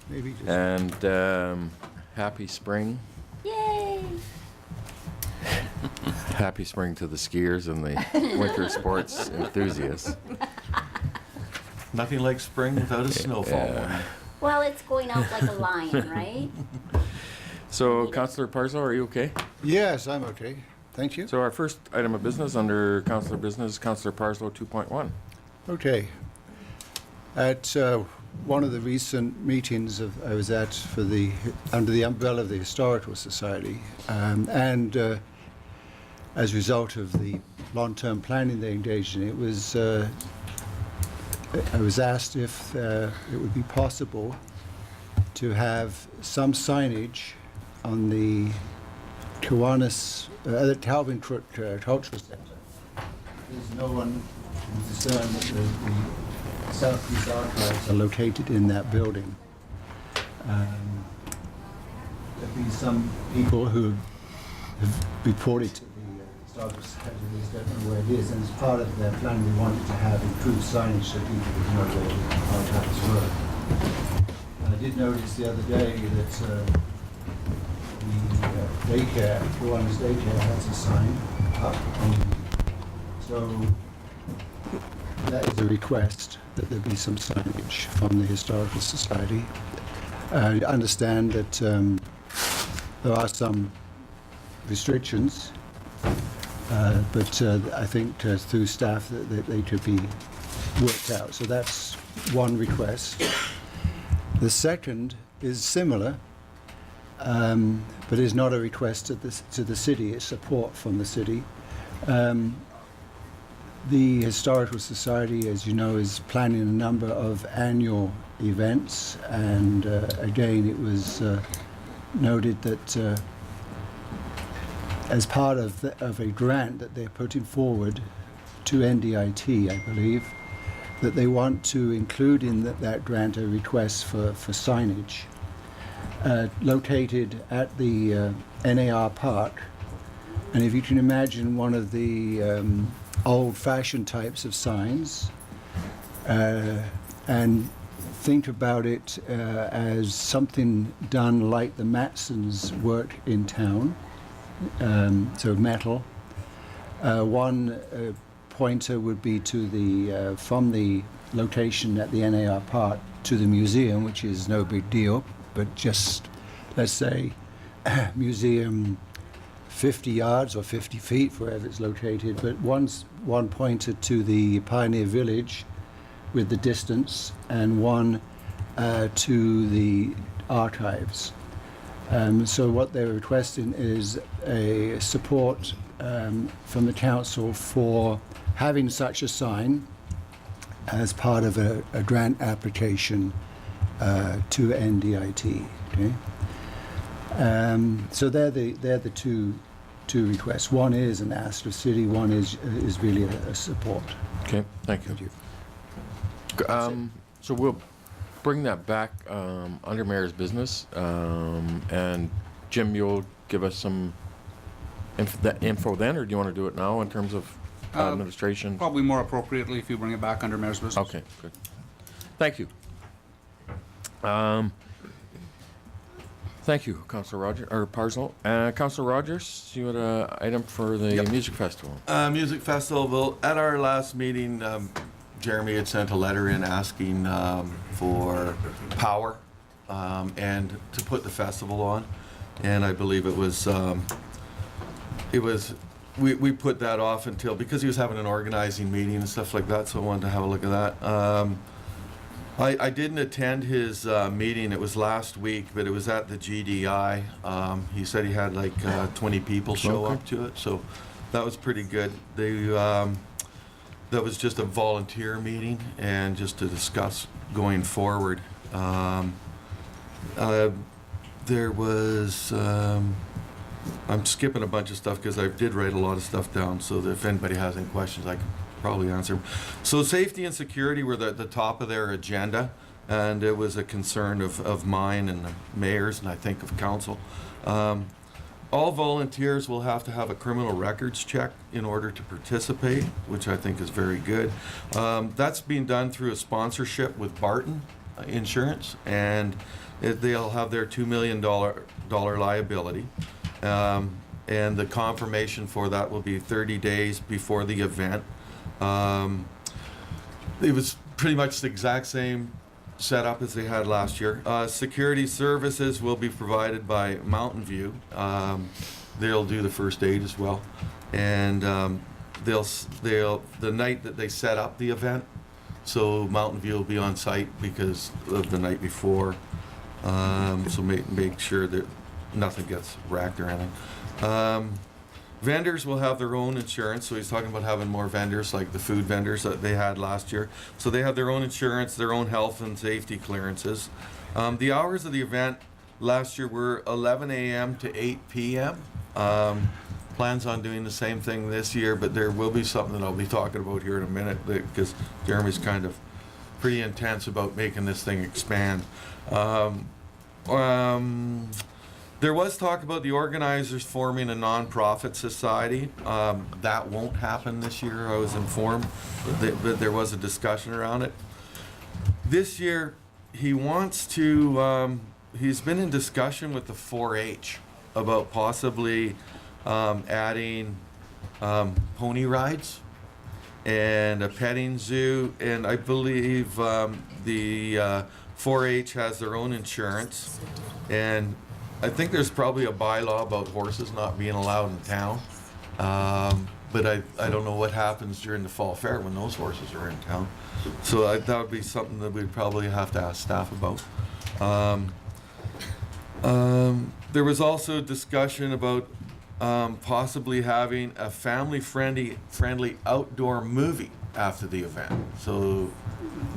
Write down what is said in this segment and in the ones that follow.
maybe just... And happy spring. Yay! Happy spring to the skiers and the winter sports enthusiasts. Nothing like spring without a snowfall morning. Well, it's going out like a lion, right? So, Councillor Parzo, are you okay? Yes, I'm okay. Thank you. So our first item of business under Councillor Business, Councillor Parslow 2.1. Okay. At one of the recent meetings I was at for under the umbrella of the Historical Society, and as a result of the long-term planning they engaged in, I was asked if it would be possible to have some signage on the Kiwanis, the Calvin Crook Cultural Center. There's no one can discern that the Southeast Archives are located in that building. There've been some people who have reported to the Historical Society they don't know where it is, and as part of their plan we wanted to have improved signage so people would know where the archives were. And I did notice the other day that the daycare, Kiwanis Daycare has a sign up so that is a request that there be some signage from the Historical Society. I understand that there are some restrictions, but I think through staff that they could be worked out. So that's one request. The second is similar, but is not a request to the city, it's support from the city. The Historical Society, as you know, is planning a number of annual events, and again it was noted that as part of a grant that they're putting forward to NDIT, I believe, that they want to include in that grant a request for signage located at the NAR Park. And if you can imagine one of the old-fashioned types of signs, and think about it as something done like the Matsons' work in town, so metal. One pointer would be to the from the location at the NAR Park to the museum, which is no big deal, but just, let's say, museum 50 yards or 50 feet, wherever it's located, but one pointed to the Pioneer Village with the distance, and one to the archives. So what they're requesting is a support from the council for having such a sign as part of a grant application to NDIT. Okay? So they're the two requests. One is an ask of city. One is really a support. Okay, thank you. So we'll bring that back under Mayor's business, and Jim, you'll give us some info then, or do you want to do it now in terms of administration? Probably more appropriately if you bring it back under Mayor's business. Okay, good. Thank you. Thank you, Councillor Parslow. Councillor Rogers, you had an item for the music festival. Music festival. Well, at our last meeting, Jeremy had sent a letter in asking for power and to put the festival on, and I believe we put that off until, because he was having an organizing meeting and stuff like that, so I wanted to have a look at that. I didn't attend his meeting. It was last week, but it was at the GDI. He said he had like 20 people show up to it, so that was pretty good. That was just a volunteer meeting and just to discuss going forward. There was, I'm skipping a bunch of stuff because I did write a lot of stuff down, so that if anybody has any questions, I can probably answer them. So safety and security were the top of their agenda, and it was a concern of mine and the mayor's, and I think of council. All volunteers will have to have a criminal records check in order to participate, which I think is very good. That's being done through a sponsorship with Barton. insurance, and they'll have their $2 million liability. And the confirmation for that will be 30 days before the event. It was pretty much the exact same setup as they had last year. Security services will be provided by Mountain View. They'll do the first aid as well, and they'll the night that they set up the event, so Mountain View will be on site because of the night before. So make sure that nothing gets wrecked or anything. Vendors will have their own insurance, so he's talking about having more vendors like the food vendors that they had last year. So they have their own insurance, their own health and safety clearances. The hours of the event last year were 11 a.m. to 8 p.m. Plans on doing the same thing this year, but there will be something that I'll be talking about here in a minute because Jeremy's kind of pretty intense about making this thing expand. There was talk about the organizers forming a non-profit society. That won't happen this year, I was informed, but there was a discussion around it. This year, he wants to, he's been in discussion with the 4-H about possibly adding pony rides and a petting zoo, and I believe the 4-H has their own insurance, and I think there's probably a bylaw about horses not being allowed in town, but I don't know what happens during the fall fair when those horses are in town. So that would be something that we'd probably have to ask staff about. There was also discussion about possibly having a family-friendly outdoor movie after the event. So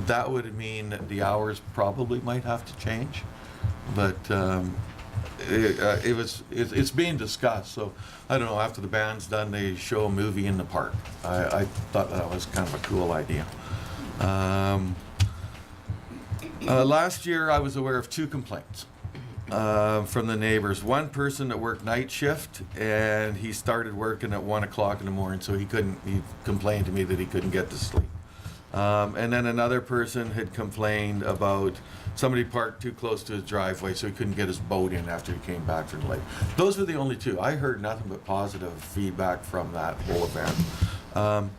that would mean that the hours probably might have to change, but it's being discussed. So I don't know, after the band's done, they show a movie in the park. I thought that was kind of a cool idea. Last year I was aware of 2 complaints from the neighbors. One person that worked night shift, and he started working at 1 o'clock in the morning, so he complained to me that he couldn't get to sleep. And then another person had complained about somebody parked too close to his driveway, so he couldn't get his boat in after he came back from the lake. Those were the only 2. I heard nothing but positive feedback from that whole event.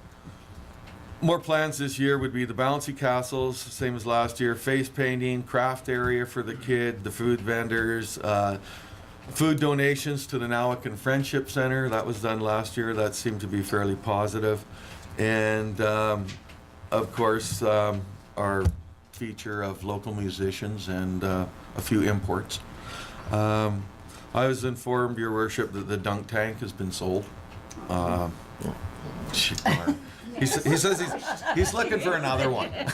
More plans this year would be the bouncy castles, same as last year, face painting, craft area for the kid, the food vendors, food donations to the Nowakan Friendship Center. That was done last year. That seemed to be fairly positive. And of course, our feature of local musicians and a few imports. I was informed, Your Worship, that the dunk tank has been sold. He says he's looking for another one. A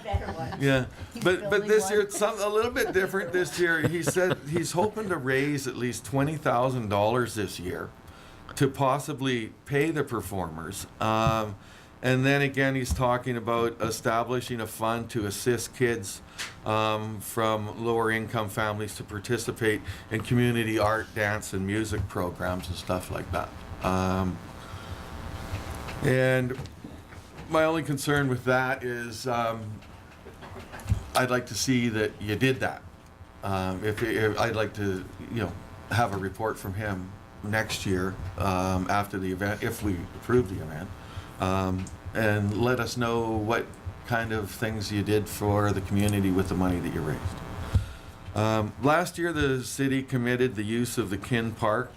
better one. Yeah, but building this year one. it's a little bit different. This year he said he's hoping to raise at least $20,000 this year to possibly pay the performers. And then again, he's talking about establishing a fund to assist kids from lower income families to participate in community art, dance, and music programs and stuff like that. And my only concern with that is I'd like to see that you did that. If I'd like to, have a report from him next year after the event, if we approve the event. And let us know what kind of things you did for the community with the money that you raised. Last year, the city committed the use of the Kin Park,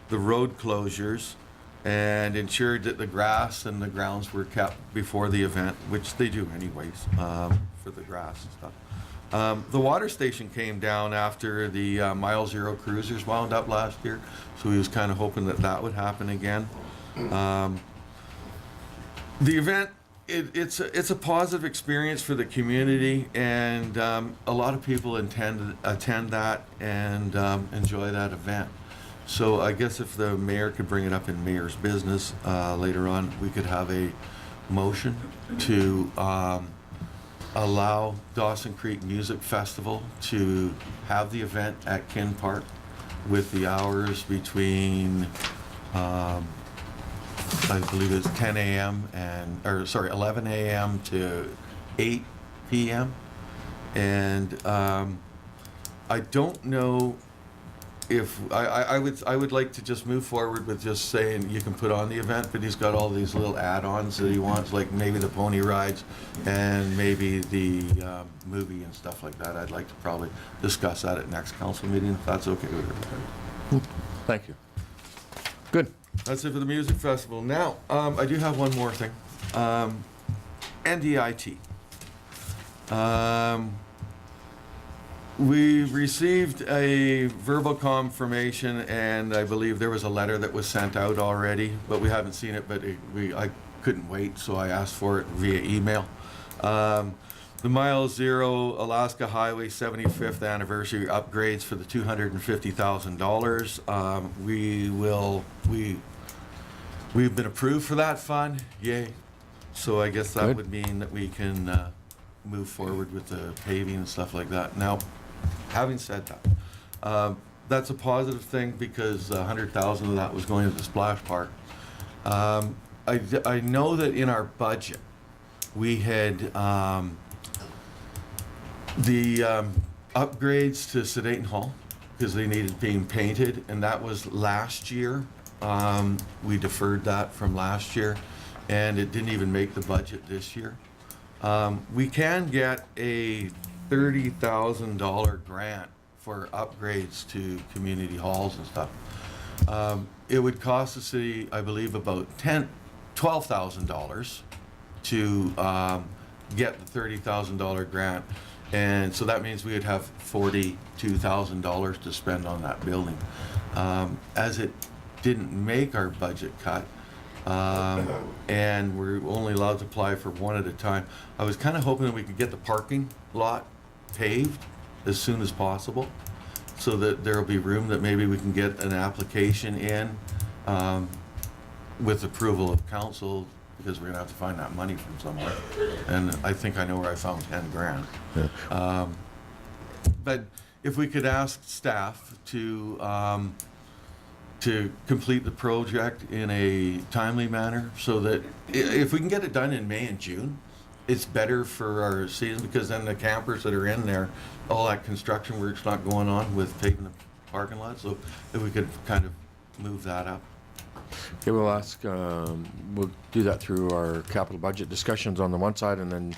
the road closures, and ensured that the grass and the grounds were kept before the event, which they do anyways, for the grass and stuff. The water station came down after the Mile Zero cruisers wound up last year, so he was kind of hoping that that would happen again. The event, it's a positive experience for the community, and a lot of people attend that and enjoy that event. So I guess if the mayor could bring it up in mayor's business later on, we could have a motion to allow Dawson Creek Music Festival to have the event at Kin Park with the hours between I believe it's 10 a.m. 11 a.m. to 8 p.m. And I don't know if, I would like to just move forward with just saying you can put on the event, but he's got all these little add-ons that he wants, like maybe the pony rides and maybe the movie and stuff like that. I'd like to probably discuss that at next council meeting, if that's okay with everybody. Thank you. Good. That's it for the music festival. Now, I do have one more thing. NDIT. We received a verbal confirmation, and I believe there was a letter that was sent out already, but we haven't seen it, but I couldn't wait, so I asked for it via email. The Mile Zero Alaska Highway 75th anniversary upgrades for the $250,000. We've been approved for that fund, yay. So I guess that Good. would mean that we can move forward with the paving and stuff like that. Now, having said that, that's a positive thing because 100,000 of that was going to the splash park. I know that in our budget, we had the upgrades to Sedaten Hall because they needed being painted, and that was last year. We deferred that from last year, and it didn't even make the budget this year. We can get a $30,000 grant for upgrades to community halls and stuff. It would cost the city, I believe, about $12,000 to get the $30,000 grant. And so that means we would have $42,000 to spend on that building. As it didn't make our budget cut, and we're only allowed to apply for one at a time, I was kind of hoping that we could get the parking lot paved as soon as possible, so that there'll be room that maybe we can get an application in with approval of council, because we're gonna have to find that money from somewhere. And I think I know where I found 10 grand. Yeah. But if we could ask staff to complete the project in a timely manner, so that if we can get it done in May and June, it's better for our season, because then the campers that are in there, all that construction work's not going on with paving the parking lot. So if we could kind of move that up. Okay, we'll ask, we'll do that through our capital budget discussions on the one side, and then,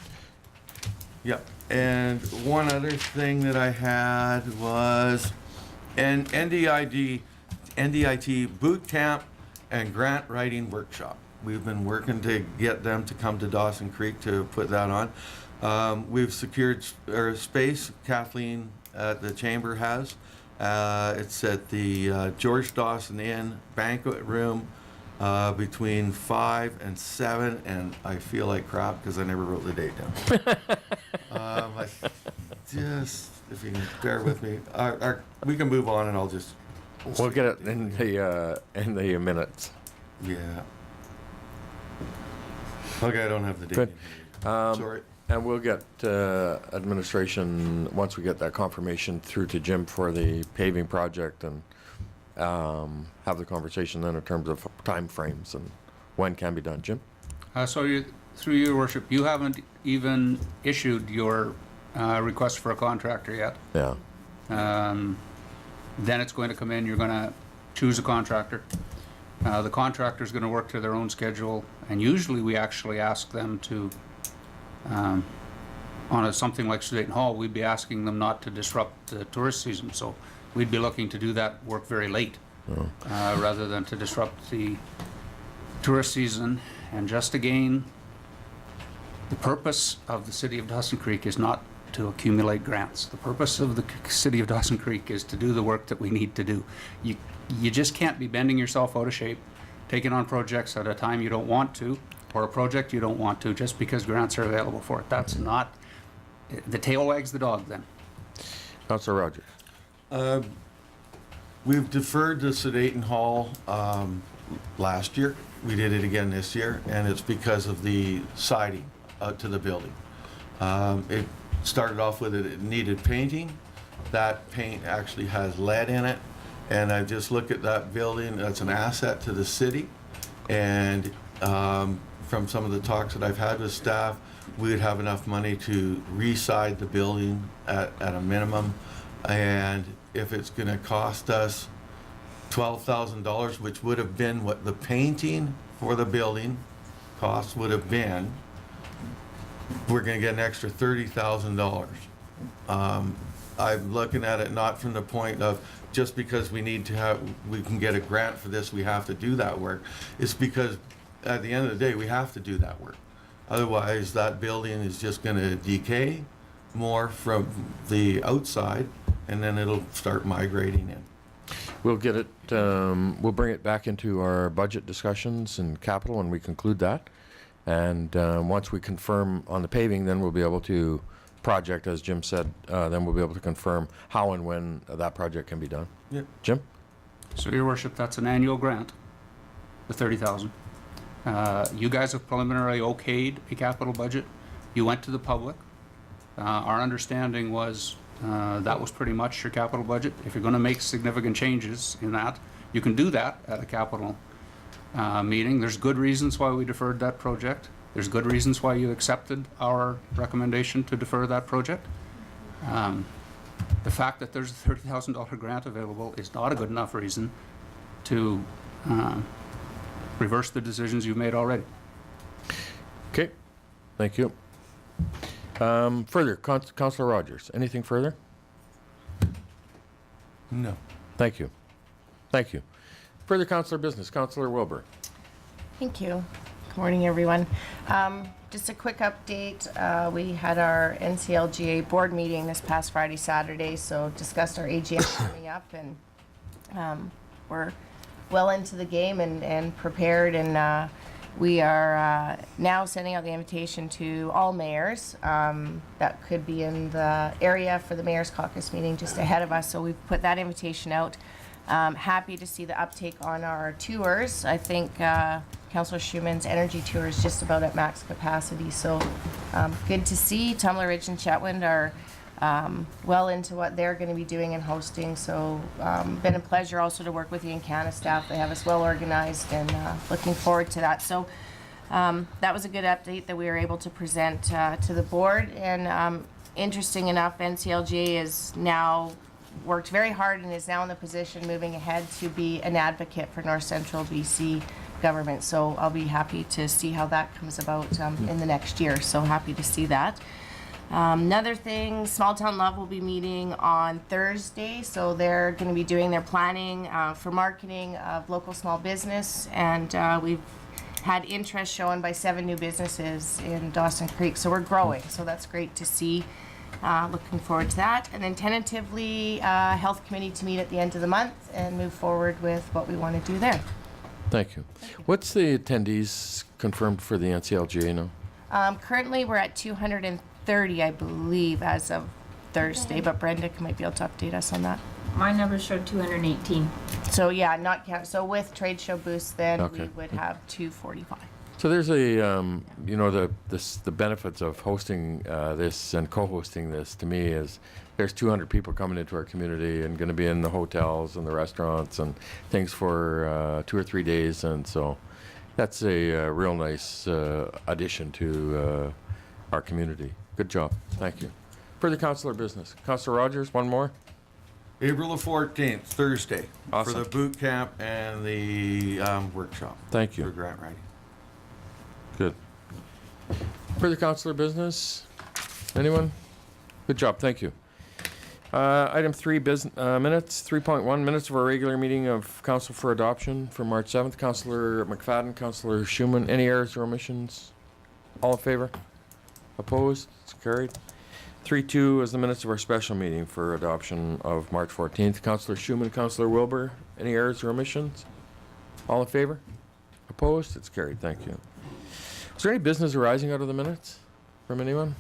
Yep. And one other thing that I had was an NDIT boot camp and grant writing workshop. We've been working to get them to come to Dawson Creek to put that on. We've secured space. Kathleen at the chamber has. It's at the George Dawson Inn banquet room between 5 and 7, and I feel like crap because I never wrote the date down. Just, if you can bear with me, we can move on, and I'll just. we'll get it in the minutes. Yeah. Okay, I don't have the date. Good. Sorry. And we'll get administration, once we get that confirmation, through to Jim for the paving project, and have the conversation then in terms of timeframes and when can be done. Jim? Through your worship, you haven't even issued your request for a contractor yet. Yeah. Then it's going to come in, you're going to choose a contractor. The contractor's going to work to their own schedule, and usually we actually ask them to, on something like Sedaten Hall, we'd be asking them not to disrupt the tourist season, so we'd be looking to do that work very late, rather than to disrupt the tourist season. And just again, the purpose of the city of Dawson Creek is not to accumulate grants. The purpose of the city of Dawson Creek is to do the work that we need to do. You just can't be bending yourself out of shape, taking on projects at a time you don't want to, or a project you don't want to, just because grants are available for it. That's not, the tail wags the dog then. Councillor Rogers? We've deferred the Sedaten Hall last year. We did it again this year, and it's because of the siding to the building. It started off with it needed painting. That paint actually has lead in it, and I just look at that building. That's an asset to the city, and from some of the talks that I've had with staff, we would have enough money to re-side the building at a minimum. And if it's gonna cost us $12,000, which would have been what the painting for the building cost would have been, we're gonna get an extra $30,000. I'm looking at it not from the point of just because we can get a grant for this, we have to do that work. It's because at the end of the day, we have to do that work. Otherwise, that building is just gonna decay more from the outside, and then it'll start migrating in. We'll get it, we'll bring it back into our budget discussions and capital when we conclude that. And once we confirm on the paving, then we'll be able to project, as Jim said, then we'll be able to confirm how and when that project can be done. Yeah. Jim? So, Your Worship, that's an annual grant, the 30,000. You guys have preliminarily okayed a capital budget. You went to the public. Our understanding was that was pretty much your capital budget. If you're going to make significant changes in that, you can do that at a capital meeting. There's good reasons why we deferred that project. There's good reasons why you accepted our recommendation to defer that project. The fact that there's a $30,000 grant available is not a good enough reason to reverse the decisions you've made already. Okay, thank you. Further, Councillor Rogers, anything further? No. Thank you. Thank you. Further councillor business, Councillor Wilbur. Thank you. Good morning, everyone. Just a quick update. We had our NCLGA board meeting this past Friday, Saturday, so discussed our AGM coming up, and we're well into the game and prepared, and we are now sending out the invitation to all mayors that could be in the area for the Mayor's Caucus meeting just ahead of us. So we've put that invitation out. Happy to see the uptake on our tours. I think Councillor Schumann's energy tour is just about at max capacity. So good to see. Tumbler Ridge and Chetwynd are well into what they're going to be doing and hosting. So been a pleasure also to work with the Encana staff. They have us well organized, and looking forward to that. So that was a good update that we were able to present to the board. And interesting enough, NCLGA is now worked very hard and is now in the position moving ahead to be an advocate for North Central BC government. So I'll be happy to see how that comes about in the next year. So happy to see that. Another thing, Small Town Love will be meeting on Thursday, so they're going to be doing their planning for marketing of local small business, and we've had interest shown by 7 new businesses in Dawson Creek, so we're growing, so that's great to see. Looking forward to that. And then tentatively, Health Committee to meet at the end of the month and move forward with what we want to do there. Thank you. What's the attendees confirmed for the NCLGA now? Currently, we're at 230, I believe, as of Thursday, but Brenda might be able to update us on that. My numbers showed 218. So yeah, not count. So with trade show booths, then Okay. we would have 245. So there's a, you know, the benefits of hosting this and co-hosting this to me is there's 200 people coming into our community and going to be in the hotels and the restaurants and things for 2 or 3 days, and so that's a real nice addition to our community. Good job. Thank you. Further councillor business. Councillor Rogers, one more. April the 14th, Thursday, Awesome. for the boot camp and the workshop. Thank For you. grant writing. Good. Further councillor business? Anyone? Good job. Thank you. Item 3, minutes. 3.1, minutes of our regular meeting of council for adoption for March 7th. Councillor McFadden, Councillor Schumann. Any errors or omissions? All in favor? Opposed? It's carried. 3.2 is the minutes of our special meeting for adoption of March 14th. Councillor Schumann, Councillor Wilbur. Any errors or omissions? All in favor? Opposed? It's carried. Thank you. Is there any business arising out of the minutes from anyone?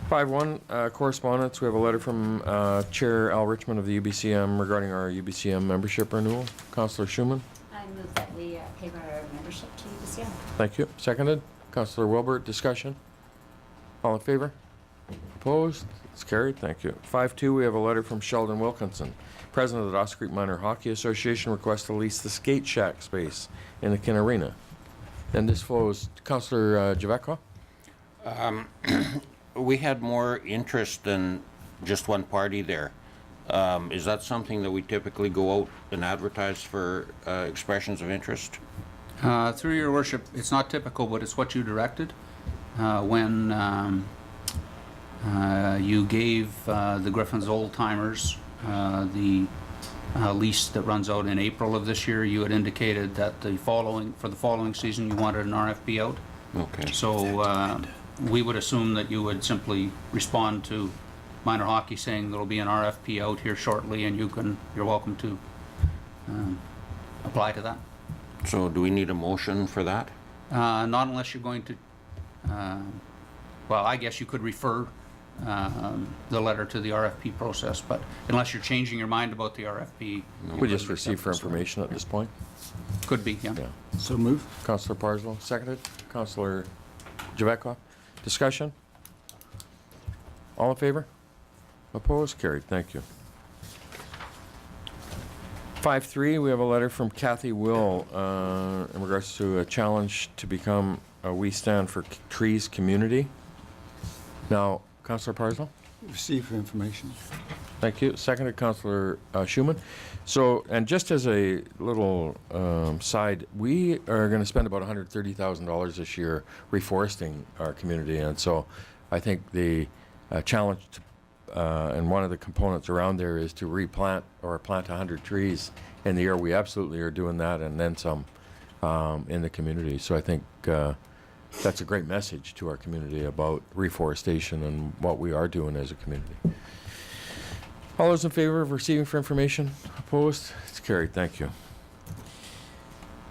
5.1, correspondence. We have a letter from Chair Al Richmond of the UBCM regarding our UBCM membership renewal. Councillor Schumann. I move that we pay our membership to UBCM. Thank you. Seconded. Councillor Wilbur. Discussion. All in favor? Opposed? It's carried. Thank you. 5.2, we have a letter from Sheldon Wilkinson, President of the Dawson Creek Minor Hockey Association, requests to lease the skate shack space in the Kin Arena. And this flows, Councillor Javetko? We had more interest than just one party there. Is that something that we typically go out and advertise for expressions of interest? Through your worship, it's not typical, but it's what you directed. When you gave the Griffin's Old Timers the lease that runs out in April of this year, you had indicated that for the following season, you wanted an RFP out. Okay. So we would assume that you would simply respond to minor hockey saying there'll be an RFP out here shortly, and you're welcome to apply to that. So do we need a motion for that? Not unless you're going to, well, I guess you could refer the letter to the RFP process, but unless you're changing your mind about the RFP. We just received for information at this point. Could be, yeah. Yeah. So move. Councillor Parslow, seconded. Councillor Javetko, discussion? All in favor? Opposed? Carried. Thank you. 5.3, we have a letter from Kathy Will in regards to a challenge to become a We Stand for Trees community. Now, Councillor Parslow? Receive for information. Thank you. Seconded, Councillor Schumann. So, and just as a little side, we are going to spend about $130,000 this year reforesting our community, and so I think the challenge and one of the components around there is to replant or plant 100 trees in the year. We absolutely are doing that, and then some in the community. So I think that's a great message to our community about reforestation and what we are doing as a community. All those in favor of receiving for information? Opposed? It's carried. Thank you.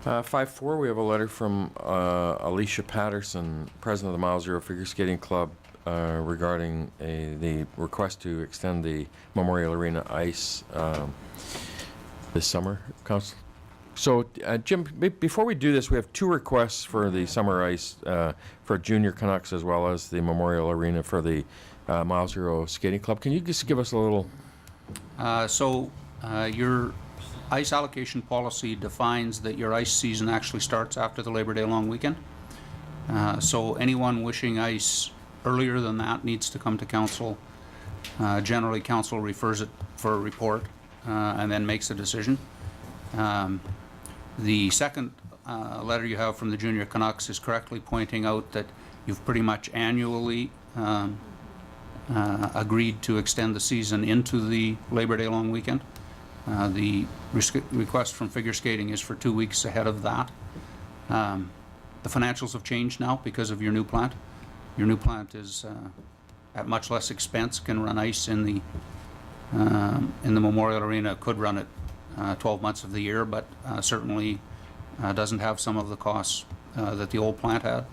5.4, we have a letter from Alicia Patterson, president of the Mile Zero Figure Skating Club, regarding the request to extend the Memorial Arena ice this summer. Council. So, Jim, before we do this, we have two requests for the summer ice for Junior Canucks as well as the Memorial Arena for the Mile Zero Skating Club. Can you just give us a little? Your ice allocation policy defines that your ice season actually starts after the Labor Day long weekend. So anyone wishing ice earlier than that needs to come to council. Generally, council refers it for a report and then makes a decision. The second letter you have from the Junior Canucks is correctly pointing out that you've pretty much annually agreed to extend the season into the Labor Day long weekend. The request from figure skating is for 2 weeks ahead of that. The financials have changed now because of your new plant. Your new plant is at much less expense, can run ice in the Memorial Arena, could run it 12 months of the year, but certainly doesn't have some of the costs that the old plant had.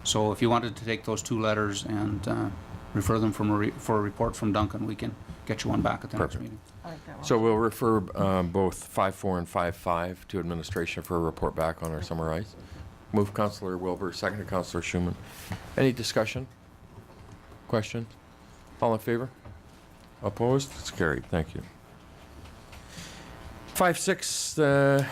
So if you wanted to take those two letters and refer them for a report from Duncan, we can get you one back at the next Perfect. meeting. I like that one. So we'll refer both 5.4 and 5.5 to administration for a report back on our summer ice. Move Councillor Wilbur, seconded Councillor Schumann. Any discussion? Questions? All in favor? Opposed? It's carried. Thank you. 5.6,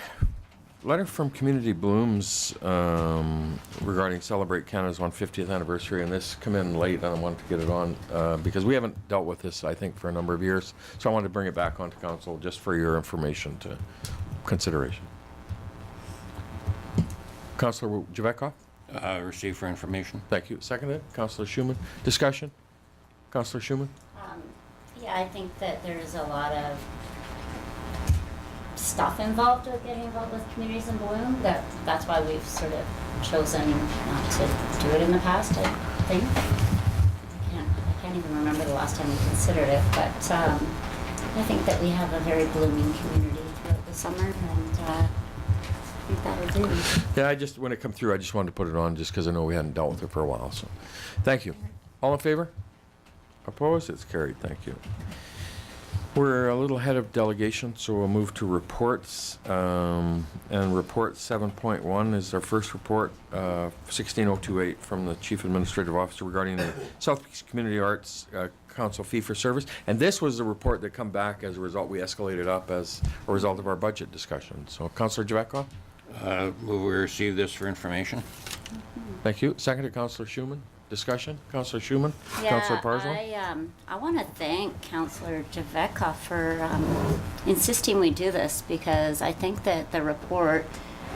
letter from Community Blooms regarding Celebrate Canada's 150th anniversary, and this come in late, and I wanted to get it on because we haven't dealt with this, I think, for a number of years. So I wanted to bring it back onto council just for your information to consideration. Councillor Javetko? Receive for information. Thank you. Seconded. Councillor Schumann. Discussion? Councillor Schumann? Yeah, I think that there's a lot of stuff involved with getting involved with Communities in Bloom. That's why we've sort of chosen not to do it in the past, I think. I can't even remember the last time we considered it, but I think that we have a very blooming community throughout the summer, and I think that'll do. Yeah, when it come through, I just wanted to put it on just because I know we hadn't dealt with it for a while. So, thank you. All in favor? Opposed? It's carried. Thank you. We're a little ahead of delegation, so we'll move to reports. And report 7.1 is our first report, 16028 from the Chief Administrative Officer regarding the South Peaks Community Arts Council fee for service. And this was the report that come back as a result. We escalated up as a result of our budget discussion. So, Councillor Javetko? Move we receive this for information. Thank you. Seconded, Councillor Schumann. Discussion? Councillor Schumann? Councillor Parslow? I want to thank Councillor Javeka for insisting we do this, because I think that the report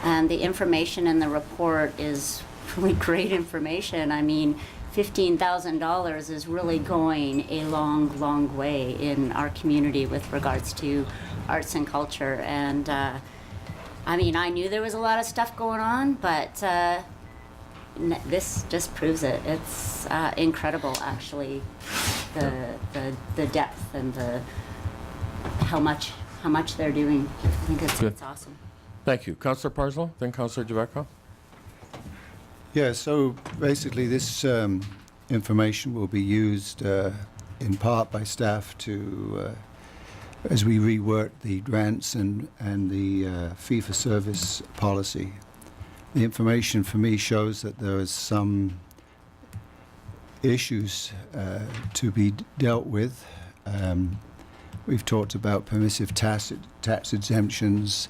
and the information in the report is really great information. I mean, $15,000 is really going a long, long way in our community with regards to arts and culture. And I mean, I knew there was a lot of stuff going on, but this just proves it. It's incredible, actually, the depth and the how much they're doing. I think it's awesome. Thank you. Councillor Parslow, then Councillor Javeka. Yeah, so basically this information will be used in part by staff to, as we rework the grants and the fee-for-service policy. The information for me shows that there is some issues to be dealt with. We've talked about permissive tax exemptions,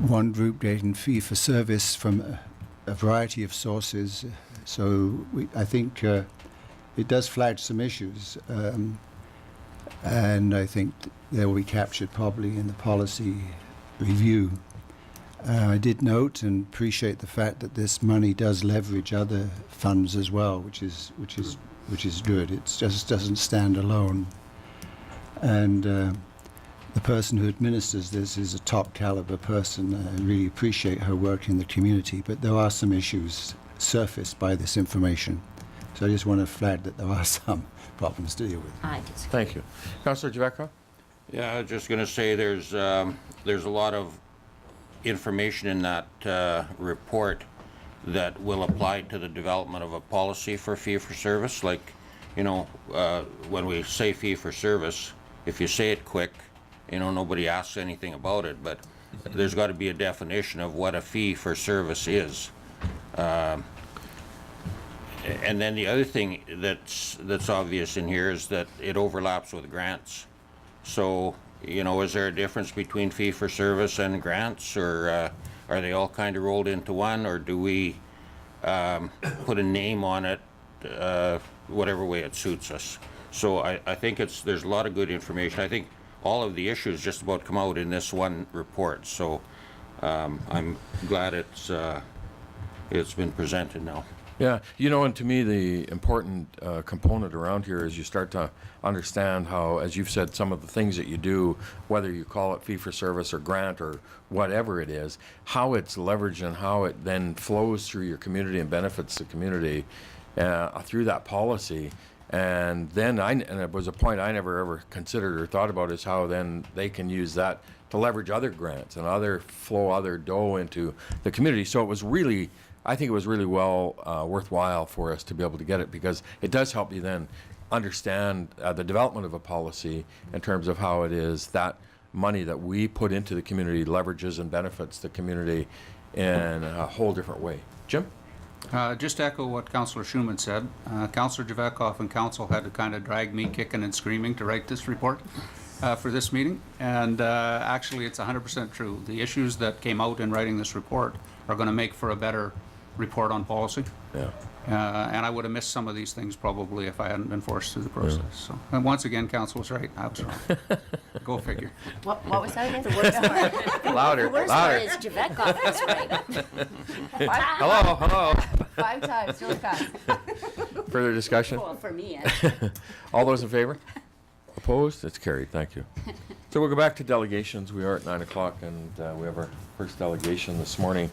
one group getting fee-for-service from a variety of sources. So I think it does flag some issues, and I think they will be captured probably in the policy review. I did note and appreciate the fact that this money does leverage other funds as well, which is good. It just doesn't stand alone. And the person who administers this is a top caliber person. I really appreciate her work in the community, but there are some issues surfaced by this information. So I just want to flag that there are some problems to deal with. I disagree. Thank you. Councillor Javeka? Yeah, I was just going to say there's a lot of information in that report that will apply to the development of a policy for fee-for-service. Like, you know, when we say fee-for-service, if you say it quick, you know, nobody asks anything about it, but there's got to be a definition of what a fee-for-service is. And then the other thing that's obvious in here is that it overlaps with grants. So, you know, is there a difference between fee-for-service and grants, or are they all kind of rolled into one, or do we put a name on it whatever way it suits us? So I think there's a lot of good information. I think all of the issues just about come out in this one report. So I'm glad it's been presented now. Yeah, you know, and to me, the important component around here is you start to understand how, as you've said, some of the things that you do, whether you call it fee-for-service or grant or whatever it is, how it's leveraged and how it then flows through your community and benefits the community through that policy. And then, and it was a point I never ever considered or thought about, is how then they can use that to leverage other grants and other dough into the community. So it was really, I think it was really worthwhile for us to be able to get it, because it does help you then understand the development of a policy in terms of how it is that money that we put into the community leverages and benefits the community in a whole different way. Jim? Just to echo what Councillor Schumann said, Councillor Javekoff and Council had to kind of drag me kicking and screaming to write this report for this meeting, and actually it's 100% true. The issues that came out in writing this report are going to make for a better report on policy. Yeah. And I would have missed some of these things probably if I hadn't been forced through the process. So, and once again, Council was right. I was wrong. Go figure. What was that again? The worst part, Louder, the worst louder. part is Javekoff is right. Hello. 5 times, really fast. Further discussion? Well, for me, All those in favor? Opposed? It's carried. Thank you. So we'll go back to delegations. We are at 9 o'clock, and we have our first delegation this morning.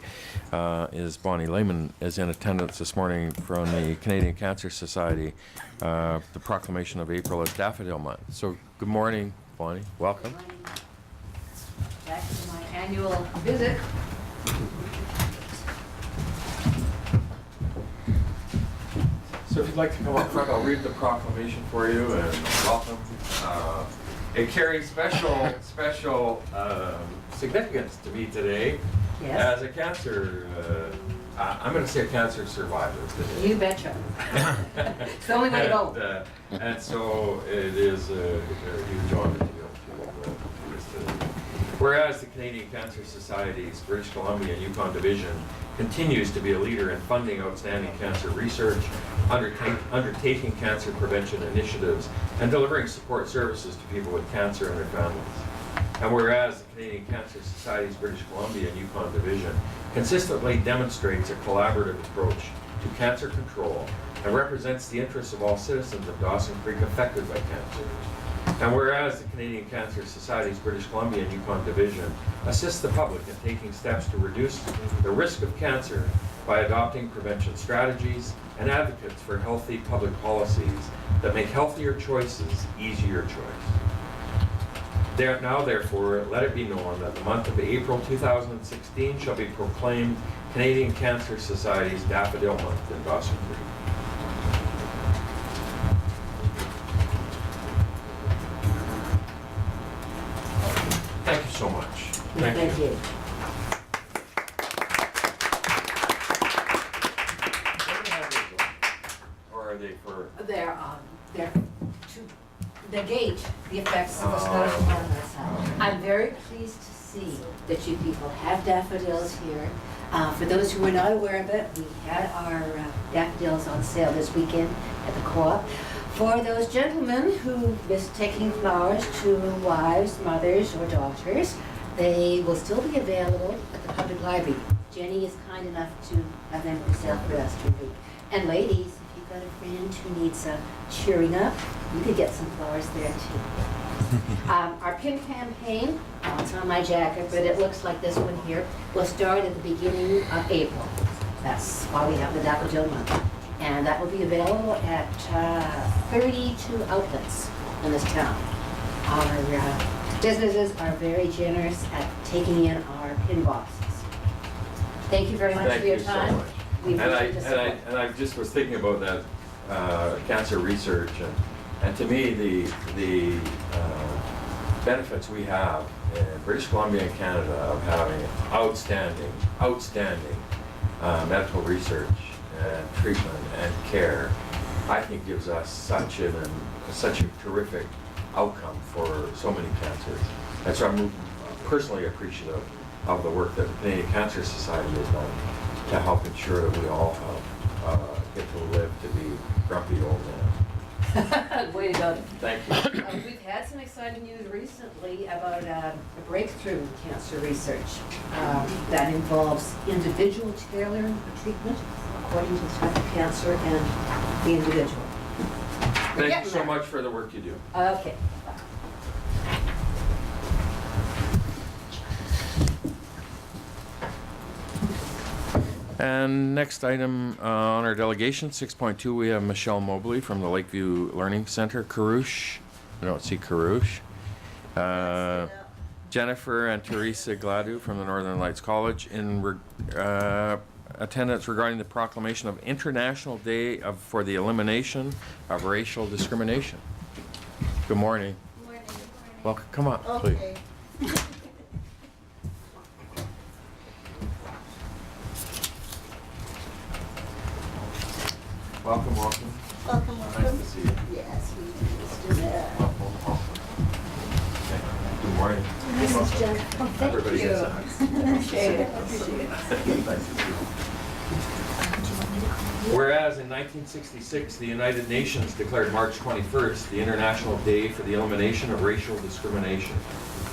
Is Bonnie Lehman is in attendance this morning from the Canadian Cancer Society, the proclamation of April as Daffodil Month. So good morning, Bonnie. Welcome. Back to my annual visit. So if you'd like to come up front, I'll read the proclamation for you, and welcome. It carries special significance to me today Yes. as a cancer, I'm going to say a cancer survivor today. You betcha. It's the only way to go. And so it is a huge honor to be able to do this today. Whereas the Canadian Cancer Society's British Columbia and Yukon Division continues to be a leader in funding outstanding cancer research, undertaking cancer prevention initiatives, and delivering support services to people with cancer and their families. And whereas the Canadian Cancer Society's British Columbia and Yukon Division consistently demonstrates a collaborative approach to cancer control and represents the interests of all citizens of Dawson Creek affected by cancer. And whereas the Canadian Cancer Society's British Columbia and Yukon Division assists the public in taking steps to reduce the risk of cancer by adopting prevention strategies and advocates for healthy public policies that make healthier choices easier choice. Now, therefore, let it be known that the month of April 2016 shall be proclaimed Canadian Cancer Society's Daffodil Month in Dawson Creek. Thank you so much. Thank you. Or are they for? They're to negate the effects of the Scottish coronavirus. I'm very pleased to see that you people have daffodils here. For those who were not aware of it, we had our daffodils on sale this weekend at the co-op. For those gentlemen who miss taking flowers to wives, mothers, or daughters, they will still be available at the public library. Jenny is kind enough to have them for sale for the rest of the week. And ladies, if you've got a friend who needs cheering up, you could get some flowers there too. Our pin campaign, it's on my jacket, but it looks like this one here, will start at the beginning of April. That's why we have the Daffodil Month. And that will be available at 32 outlets in this town. Our businesses are very generous at taking in our pin boxes. Thank you very much Thank for your you so time. much. We And appreciate the support. I just was thinking about that cancer research, and to me, the benefits we have in British Columbia and Canada of having outstanding medical research and treatment and care, I think gives us such a terrific outcome for so many cancers. And so I'm personally appreciative of the work that the Canadian Cancer Society has done to help ensure that we all get to live to be grumpy old men. Way to go. Thank you. We've had some exciting news recently about a breakthrough in cancer research that involves individual tailoring the treatment according to the type of cancer and the individual. Thank you so much for the work you do. Okay. And next item on our delegation, 6.2, we have Michelle Mobley from the Lakeview Learning Center, Carouche. I don't see Carouche. Jennifer and Teresa Gladu from the Northern Lights College in attendance regarding the proclamation of International Day for the Elimination of Racial Discrimination. Good morning. Good morning. Welcome. Come on, please. Okay. Welcome. Welcome. Nice to see you. Yes, we do. Let's do that. Good morning. This is Jen. Oh, thank Everybody you. gets a hug. Appreciate it. Appreciate it. Nice to see you. Whereas in 1966, the United Nations declared March 21st the International Day for the Elimination of Racial Discrimination.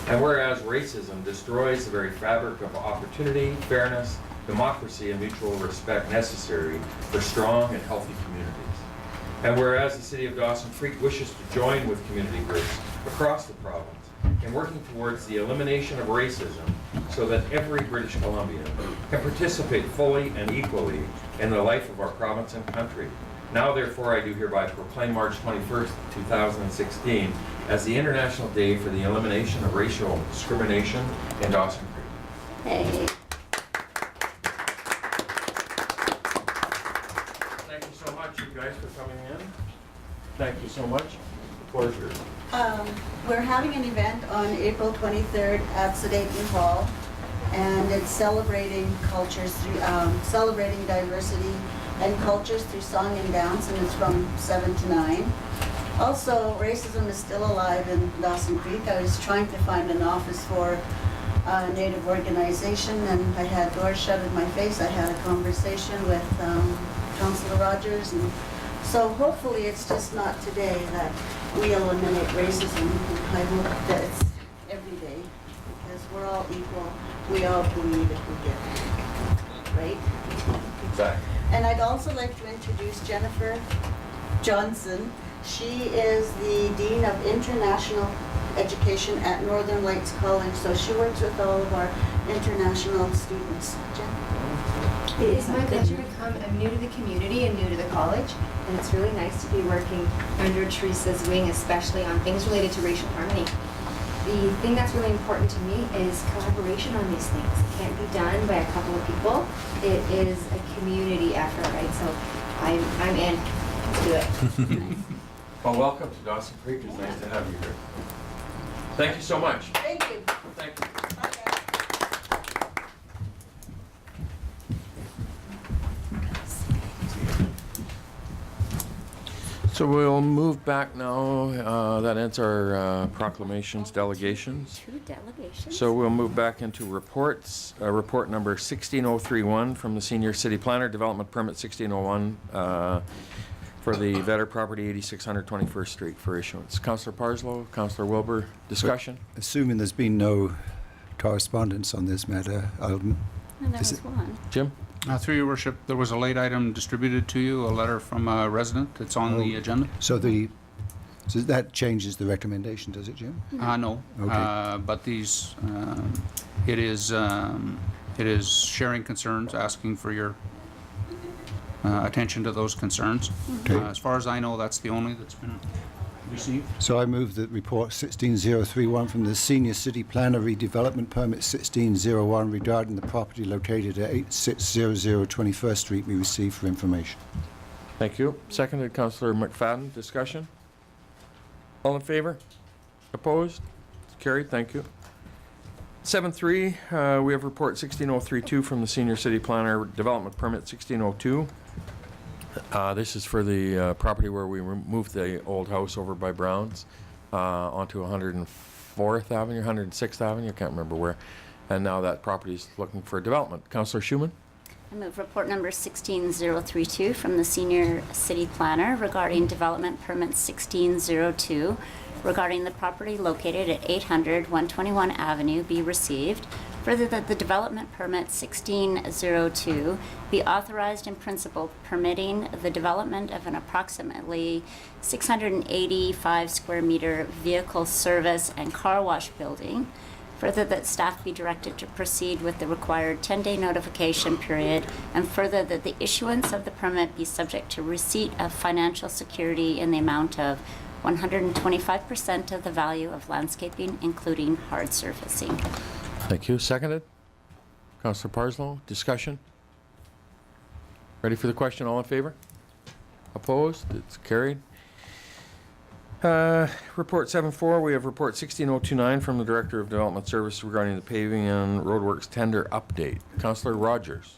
And whereas racism destroys the very fabric of opportunity, fairness, democracy, and mutual respect necessary for strong and healthy communities. And whereas the City of Dawson Creek wishes to join with community groups across the province in working towards the elimination of racism so that every British Columbian can participate fully and equally in the life of our province and country. Now, therefore, I do hereby proclaim March 21st, 2016 as the International Day for the Elimination of Racial Discrimination in Dawson Creek. Hey. Thank you so much, you guys, for coming in. Thank you so much. Pleasure. We're having an event on April 23rd at Sedaten Hall, and it's celebrating cultures through, celebrating diversity and cultures through song and dance, and it's from 7 to 9. Also, racism is still alive in Dawson Creek. I was trying to find an office for Native organization, and I had doors shut in my face. I had a conversation with Councillor Rogers, and so hopefully it's just not today that we eliminate racism. I hope that it's every day, because we're all equal. We all bleed if we get it, right? Exactly. And I'd also like to introduce Jennifer Johnson. She is the Dean of International Education at Northern Lights College, so she works with all of our international students. Jen? It is my pleasure to come. I'm new to the community and new to the college, and it's really nice to be working under Teresa's wing, especially on things related to racial harmony. The thing that's really important to me is collaboration on these things. It can't be done by a couple of people. It is a community effort, right? So I'm in. Let's do it. Well, welcome to Dawson Creek. It's nice to have you here. Thank you so much. Thank you. Thank you. Bye, guys. So we'll move back now. That ends our proclamations, delegations. 2 delegations. So we'll move back into reports. Report number 16031 from the Senior City Planner, Development Permit 1601 for the Vetter Property 8600 21st Street for issuance. Councillor Parslow, Councillor Wilbur, discussion? Assuming there's been no correspondence on this matter, And there is was it- one. Jim? Through your worship, there was a late item distributed to you, a letter from a resident. It's on the agenda. so that changes the recommendation, does it, Jim? No. Okay. But these, it is sharing concerns, asking for your attention to those concerns. Okay. As far as I know, that's the only that's been received. So I move that report 16031 from the Senior City Planner Redevelopment Permit 1601 regarding the property located at 8600 21st Street be received for information. Thank you. Seconded, Councillor McFadden, discussion? All in favor? Opposed? Carried, thank you. 7.3, we have report 16032 from the Senior City Planner Development Permit 1602. This is for the property where we moved the old house over by Brown's onto 104th Avenue, 106th Avenue, I can't remember where. And now that property is looking for development. Councillor Schumann? I move report number 16032 from the Senior City Planner regarding Development Permit 1602 regarding the property located at 800 121 Avenue be received. Further, that the Development Permit 1602 be authorized in principle permitting the development of an approximately 685 square meter vehicle service and car wash building. Further, that staff be directed to proceed with the required 10-day notification period, and further, that the issuance of the permit be subject to receipt of financial security in the amount of 125% of the value of landscaping, including hard surfacing. Thank you. Seconded? Councillor Parslow, discussion? Ready for the question? All in favor? Opposed? It's carried. Report 7.4, we have report 16029 from the Director of Development Services regarding the paving and roadworks tender update. Councillor Rogers.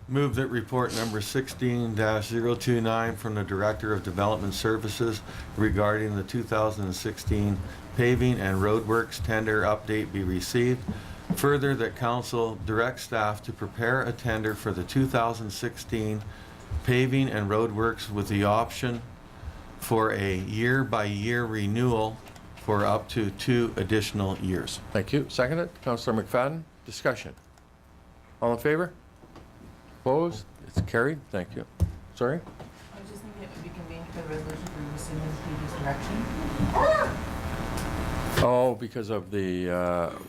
Move that report number 16-029 from the Director of Development Services regarding the 2016 paving and roadworks tender update be received. Further, that council direct staff to prepare a tender for the 2016 paving and roadworks with the option for a year-by-year renewal for up to 2 additional years. Thank you. Seconded. Councillor McFadden, discussion. All in favor? Opposed? It's carried. Thank you. Sorry? I was just thinking it would be convenient for the resolution for rescinding the previous direction. Oh, because of the,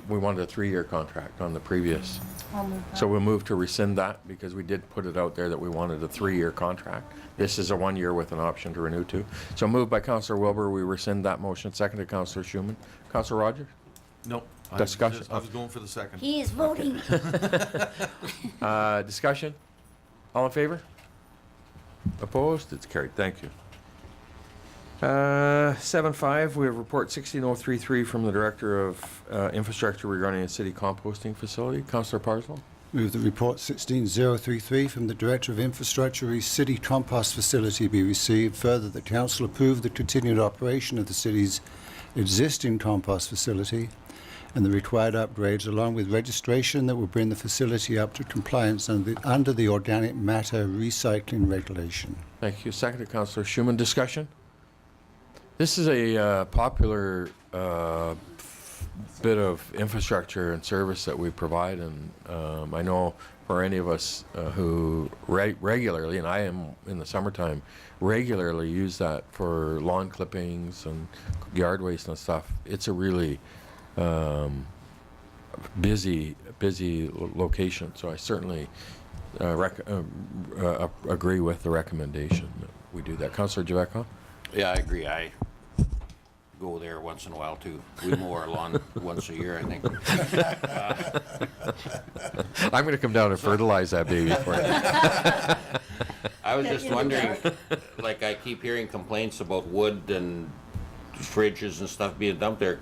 we wanted a 3-year contract on the previous. I'll move So we'll move to rescind that because we did put it out there that we wanted a 3-year contract. This is a 1 year with an option to renew to. So moved by Councillor Wilbur, we rescind that motion. Seconded, Councillor Schumann. Councillor Rogers? Nope. Discussion. I was going for the second. He is voting. Discussion? All in favor? Opposed? It's carried. Thank you. 7.5, we have report 16033 from the Director of Infrastructure regarding a city composting facility. Councillor Parslow? Move that report 16033 from the Director of Infrastructure City Compost Facility be received. Further, the Council approve the continued operation of the city's existing compost facility and the required upgrades, along with registration that will bring the facility up to compliance under the organic matter recycling regulation. Thank you. Seconded, Councillor Schumann. Discussion? This is a popular bit of infrastructure and service that we provide, and I know for any of us who regularly, and I am in the summertime, regularly use that for lawn clippings and yard waste and stuff. It's a really busy location, so I certainly agree with the recommendation that we do that. Councillor Javeco? Yeah, I agree. I go there once in a while too. We mow our lawn once a year, I think. I'm going to come down and fertilize that baby for you. I was just wondering, like I keep hearing complaints about wood and fridges and stuff being dumped there.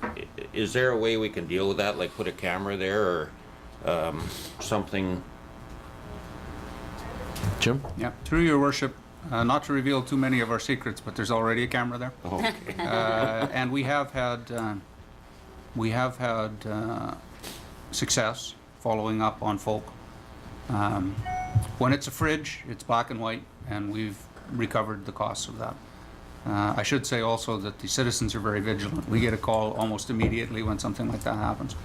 Is there a way we can deal with that, like put a camera there or something? Jim? Yeah, through your worship, not to reveal too many of our secrets, but there's already a camera there. Okay. And we have had success following up on folk. When it's a fridge, it's black and white, and we've recovered the costs of that. I should say also that the citizens are very vigilant. We get a call almost immediately when something like that happens.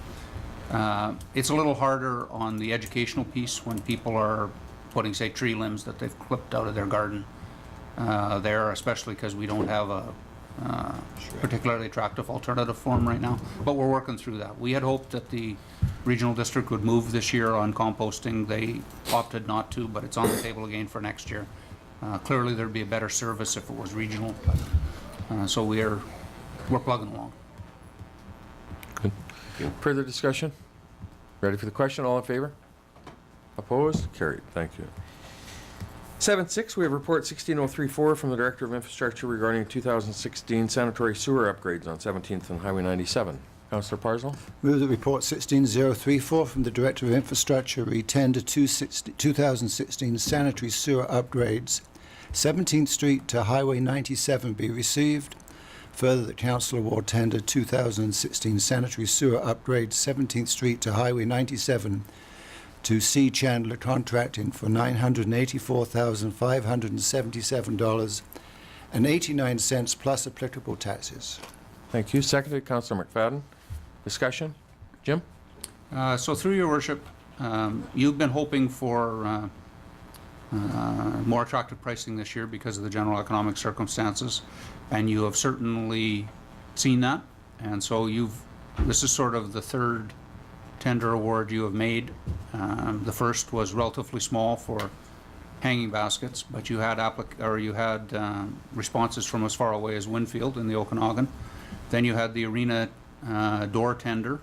It's a little harder on the educational piece when people are putting, say, tree limbs that they've clipped out of their garden there, especially because we don't have a particularly attractive alternative for them right now. But we're working through that. We had hoped that the regional district would move this year on composting. They opted not to, but it's on the table again for next year. Clearly, there'd be a better service if it was regional. So we're plugging along. Good. Further discussion? Ready for the question? All in favor? Opposed? Carried. Thank you. 7.6, we have report 16034 from the Director of Infrastructure regarding 2016 sanitary sewer upgrades on 17th and Highway 97. Councillor Parslow? Move that report 16034 from the Director of Infrastructure re-tender 2016 sanitary sewer upgrades 17th Street to Highway 97 be received. Further, that Council award tender 2016 sanitary sewer upgrades 17th Street to Highway 97 to C. Chandler Contracting for $984,577.89 plus applicable taxes. Thank you. Seconded, Councillor McFadden. Discussion? Jim? So through your worship, you've been hoping for more attractive pricing this year because of the general economic circumstances, and you have certainly seen that. And so this is sort of the third tender award you have made. The first was relatively small for hanging baskets, but you had responses from as far away as Winfield in the Okanagan. Then you had the arena door tender,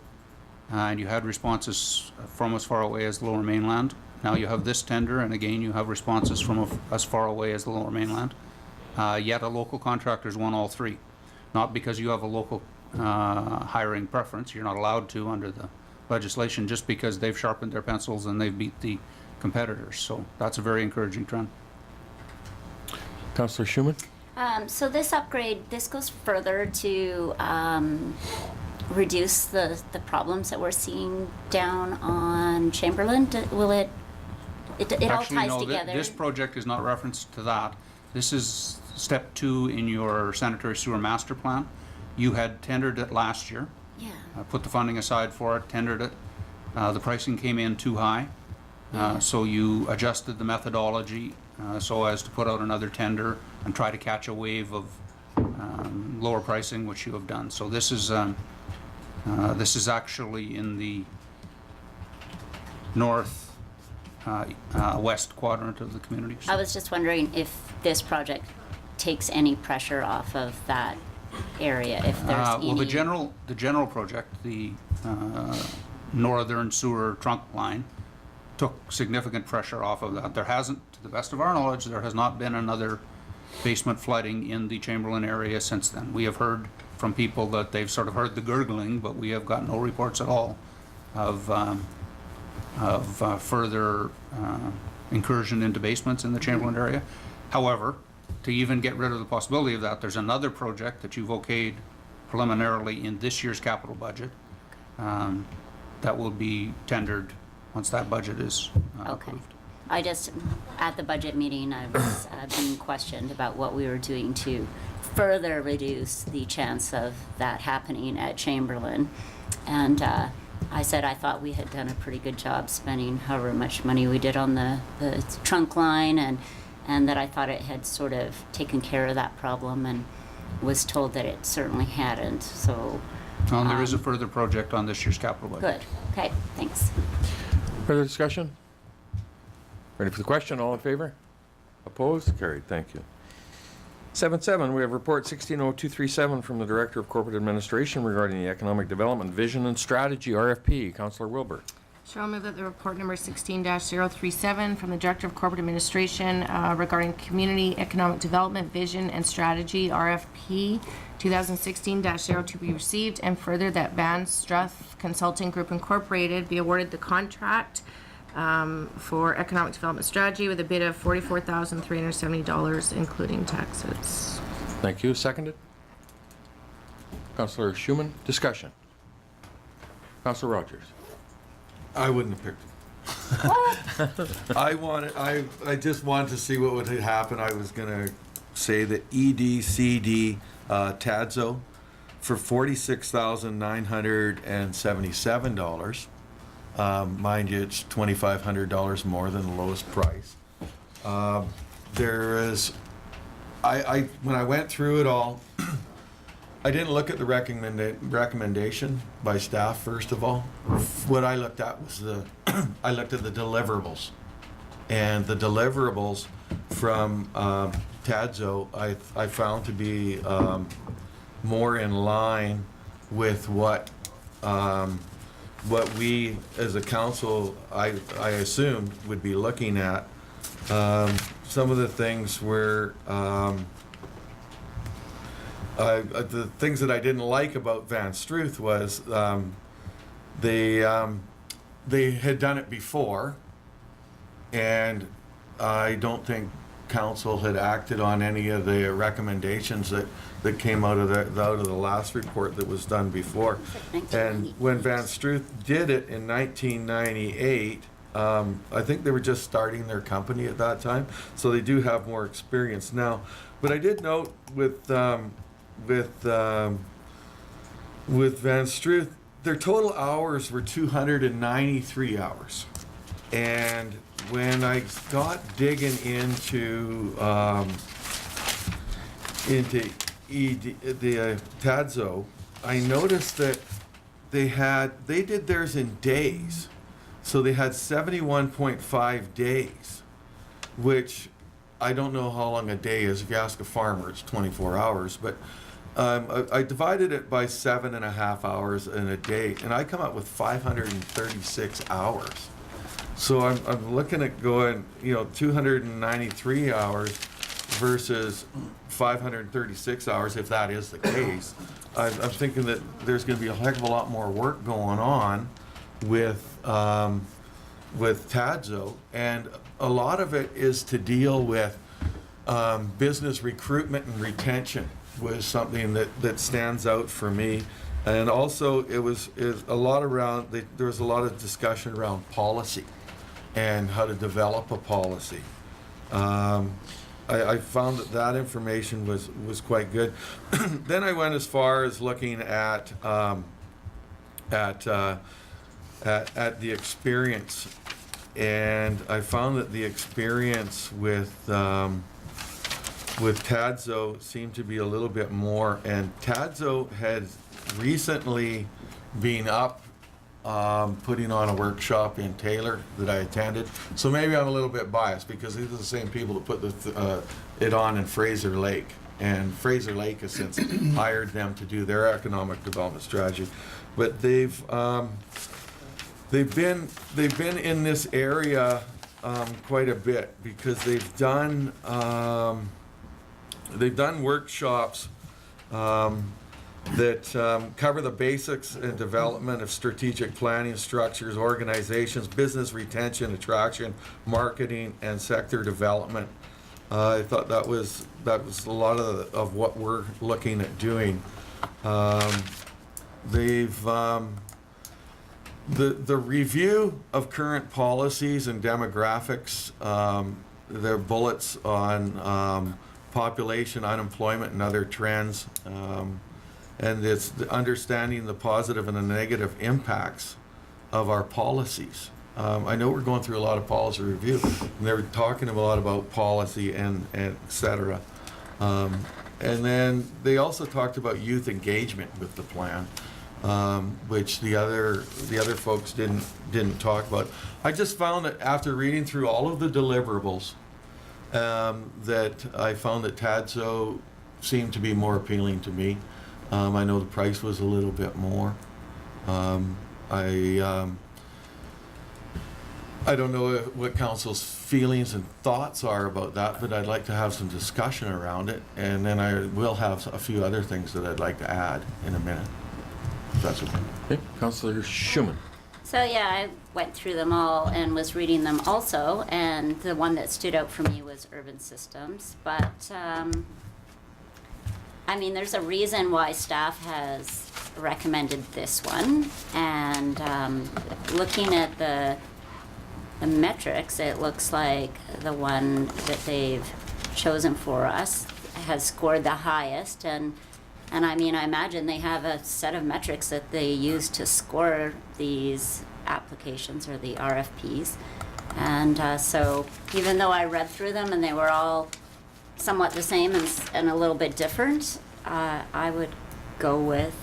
and you had responses from as far away as the Lower Mainland. Now you have this tender, and again you have responses from as far away as the Lower Mainland. Yet a local contractor's won all three. Not because you have a local hiring preference, you're not allowed to under the legislation, just because they've sharpened their pencils and they've beat the competitors. So that's a very encouraging trend. Councillor Schumann? So this upgrade, this goes further to reduce the problems that we're seeing down on Chamberlain. Will it all ties no, together? This project is not referenced to that. This is step 2 in your sanitary sewer master plan. You had tendered it last year. Yeah. Put the funding aside for it, tendered it. The pricing came in too high. So you adjusted the methodology so as to put out another tender and try to catch a wave of lower pricing, which you have done. So this is actually in the north west quadrant of the community. I was just wondering if this project takes any pressure off of that area, if there's any... Well, the general project, the northern sewer trunk line, took significant pressure off of that. There hasn't, to the best of our knowledge, there has not been another basement flooding in the Chamberlain area since then. We have heard from people that they've sort of heard the gurgling, but we have got no reports at all of further incursion into basements in the Chamberlain area. However, to even get rid of the possibility of that, there's another project that you've okayed preliminarily in this year's capital budget that will be tendered once that budget is Okay. approved. I just, at the budget meeting, I was being questioned about what we were doing to further reduce the chance of that happening at Chamberlain. And I said I thought we had done a pretty good job spending however much money we did on the trunk line, and that I thought it had sort of taken care of that problem, and was told that it certainly hadn't. So And there is a further project on this year's capital budget. good. Okay, thanks. Further discussion? Ready for the question? All in favor? Opposed? Carried. Thank you. 7.7, we have report 160237 from the Director of Corporate Administration regarding the Economic Development Vision and Strategy, RFP. Councillor Wilbur. Chair, I'll move that the report number 16-037 from the Director of Corporate Administration regarding Community Economic Development Vision and Strategy, RFP 2016-02 be received, and further that Van Struth Consulting Group Incorporated be awarded the contract for Economic Development Strategy with a bid of $44,370, including taxes. Thank you. Seconded. Councillor Schumann. Discussion. Councillor Rogers. I wouldn't have picked it. I just wanted to see what would happen. I was gonna say the EDCD TADSO for $46,977. Mind you, it's $2,500 more than the lowest price. There is, when I went through it all, I didn't look at the recommendation by staff, first of all. What I looked at was I looked at the deliverables. And the deliverables from TADSO I found to be more in line with what we as a council, I assumed, would be looking at. Some of the things were the things that I didn't like about Van Struth was they had done it before, and I don't think council had acted on any of the recommendations that came out of the last report that was done before. And when Van Struth did it in 1998, I think they were just starting their company at that time, so they do have more experience now. But I did note with Van Struth, their total hours were 293 hours. And when I got digging into the TADSO, I noticed that they did theirs in days. So they had 71.5 days, which I don't know how long a day is. If you ask a farmer, it's 24 hours. But I divided it by 7.5 hours in a day, and I come up with 536 hours. So I'm looking at going, 293 hours versus 536 hours, if that is the case. I'm thinking that there's going to be a heck of a lot more work going on with TADSO, and a lot of it is to deal with business recruitment and retention was something that stands out for me. And also it was a lot around, there was a lot of discussion around policy and how to develop a policy. I found that information was quite good. Then I went as far as looking at the experience, and I found that the experience with TADSO seemed to be a little bit more, and TADSO had recently been up putting on a workshop in Taylor that I attended. So maybe I'm a little bit biased because these are the same people that put it on in Fraser Lake. And Fraser Lake has since hired them to do their economic development strategy. But they've been in this area quite a bit because they've done workshops that cover the basics and development of strategic planning structures, organizations, business retention, attraction, marketing, and sector development. I thought that was a lot of what we're looking at doing. They've The review of current policies and demographics, there are bullets on population, unemployment, and other trends, and it's the understanding the positive and the negative impacts of our policies. I know we're going through a lot of policy review, and they were talking a lot about policy and et cetera. And then they also talked about youth engagement with the plan, which the other folks didn't talk about. I just found that after reading through all of the deliverables, that I found that TADSO seemed to be more appealing to me. I know the price was a little bit more. I don't know what council's feelings and thoughts are about that, but I'd like to have some discussion around it, and then I will have a few other things that I'd like to add in a minute. If that's okay. Okay, Councillor Schumann. So yeah, I went through them all and was reading them also, and the one that stood out for me was urban systems. But I mean, there's a reason why staff has recommended this one, and looking at the metrics, it looks like the one that they've chosen for us has scored the highest, and I mean, I imagine they have a set of metrics that they use to score these applications or the RFPs. And so even though I read through them and they were all somewhat the same and a little bit different, I would go with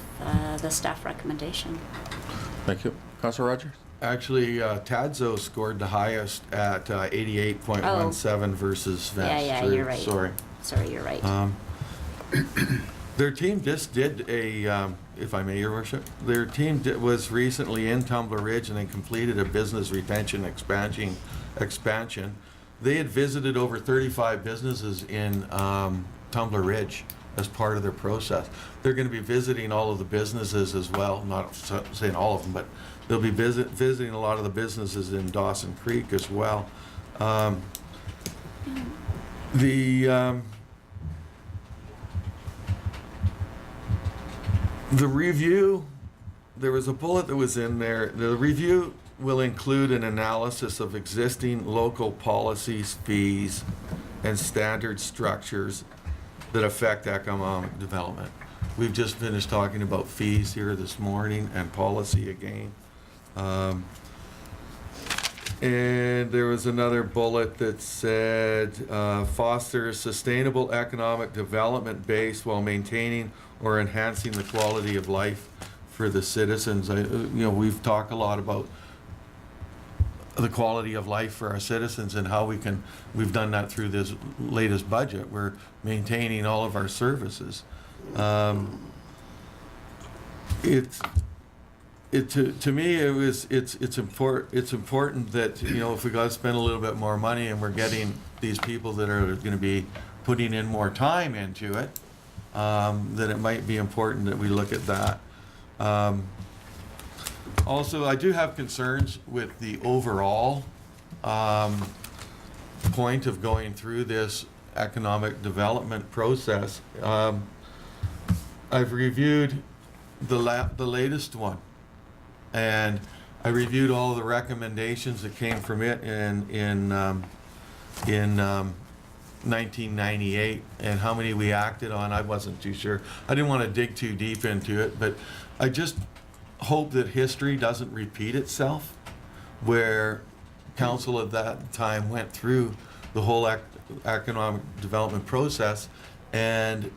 the staff recommendation. Thank you. Councillor Rogers? Actually, TADSO scored the highest at 88.17 versus Vance. Yeah, you're right. Sorry. Sorry, you're right. Their team just did a, if I may, Your Worship, their team was recently in Tumbler Ridge and they completed a business retention expansion. They had visited over 35 businesses in Tumbler Ridge as part of their process. They're going to be visiting all of the businesses as well, not saying all of them, but they'll be visiting a lot of the businesses in Dawson Creek as well. The review, there was a bullet that was in there. The review will include an analysis of existing local policies, fees, and standard structures that affect economic development. We've just finished talking about fees here this morning and policy again. And there was another bullet that said, foster sustainable economic development base while maintaining or enhancing the quality of life for the citizens. We've talked a lot about the quality of life for our citizens and how we've done that through this latest budget. We're maintaining all of our services. To me, it's important that, if we got to spend a little bit more money and we're getting these people that are going to be putting in more time into it, then it might be important that we look at that. Also, I do have concerns with the overall point of going through this economic development process. I've reviewed the latest one, and I reviewed all of the recommendations that came from it in 1998, and how many we acted on. I wasn't too sure. I didn't want to dig too deep into it, but I just hope that history doesn't repeat itself, where council at that time went through the whole economic development process, and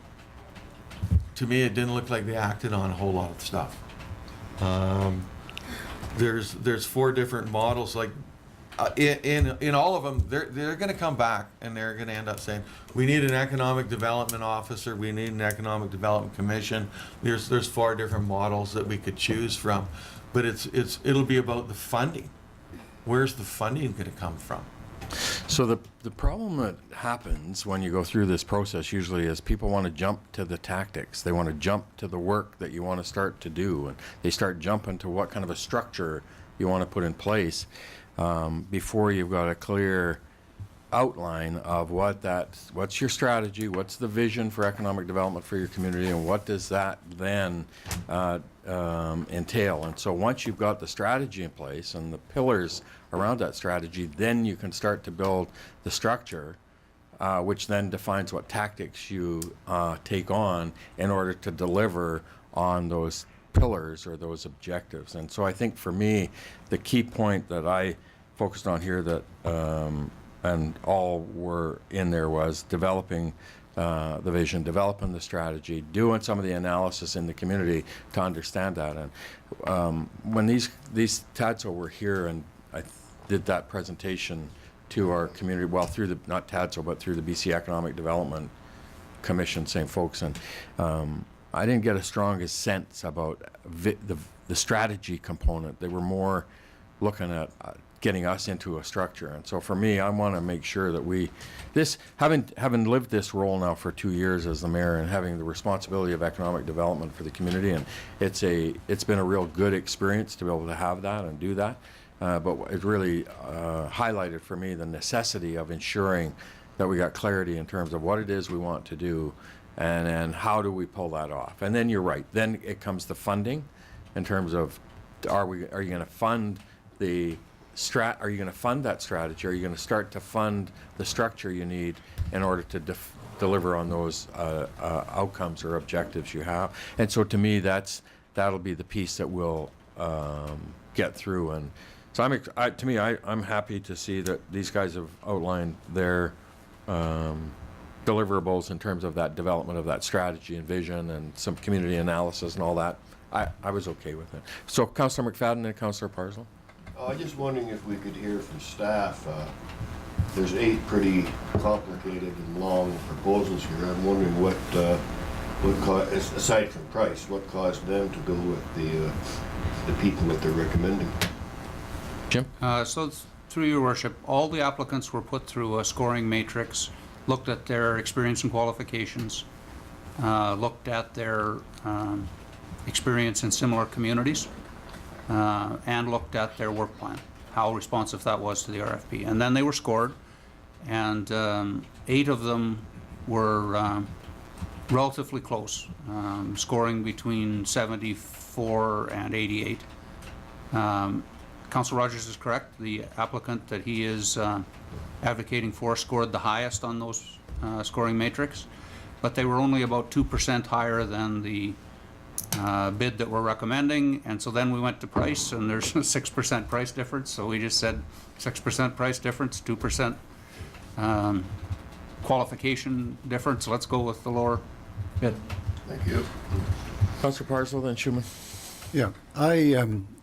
to me it didn't look like they acted on a whole lot of stuff. There's 4 different models, like in all of them, they're going to come back and they're going to end up saying, we need an economic development officer, we need an economic development commission. There's 4 different models that we could choose from, but it'll be about the funding. Where's the funding going to come from? So the problem that happens when you go through this process usually is people want to jump to the tactics. They want to jump to the work that you want to start to do, and they start jumping to what kind of a structure you want to put in place before you've got a clear outline of what's your strategy, what's the vision for economic development for your community, and what does that then entail. And so once you've got the strategy in place and the pillars around that strategy, then you can start to build the structure, which then defines what tactics you take on in order to deliver on those pillars or those objectives. And so I think for me, the key point that I focused on here that and all were in there was developing the vision, developing the strategy, doing some of the analysis in the community to understand that. And when these TADSO were here, and I did that presentation to our community, well, through the, not TADSO, but through the BC Economic Development Commission, same folks, and I didn't get a strongest sense about the strategy component. They were more looking at getting us into a structure. And so for me, I want to make sure that having lived this role now for 2 years as the mayor and having the responsibility of economic development for the community, and it's been a real good experience to be able to have that and do that. But it really highlighted for me the necessity of ensuring that we got clarity in terms of what it is we want to do and how do we pull that off. And then you're right, then it comes to funding in terms of are you going to fund are you going to fund that strategy? Are you going to start to fund the structure you need in order to deliver on those outcomes or objectives you have? And so to me, that'll be the piece that we'll get through. And so I'm happy to see that these guys have outlined their deliverables in terms of that development of that strategy and vision and some community analysis and all that. I was okay with it. So Councillor McFadden and Councillor Parslow. I'm just wondering if we could hear from staff. There's 8 pretty complicated and long proposals here. I'm wondering what aside from price, what caused them to go with the people that they're recommending? Jim? So through your worship, all the applicants were put through a scoring matrix, looked at their experience and qualifications, looked at their experience in similar communities, and looked at their work plan, how responsive that was to the RFP. And then they were scored, and 8 of them were relatively close, scoring between 74 and 88. Councillor Rogers is correct. The applicant that he is advocating for scored the highest on those scoring matrix, but they were only about 2% higher than the bid that we're recommending. And so then we went to price, and there's a 6% price difference. So we just said 6% price difference, 2% qualification difference. Let's go with the lower bid. Thank you. Councillor Parslow, then Schumann. Yeah, I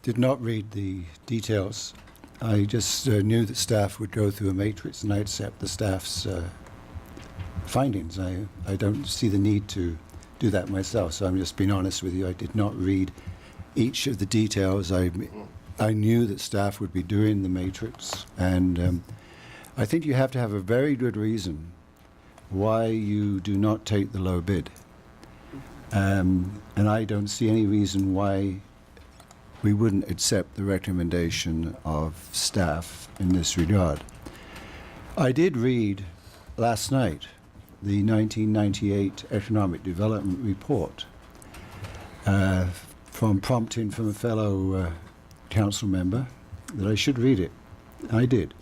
did not read the details. I just knew that staff would go through a matrix, and I accept the staff's findings. I don't see the need to do that myself, so I'm just being honest with you. I did not read each of the details. I knew that staff would be doing the matrix, and I think you have to have a very good reason why you do not take the low bid. And I don't see any reason why we wouldn't accept the recommendation of staff in this regard. I did read last night the 1998 Economic Development Report from prompting from a fellow council member that I should read it. I did.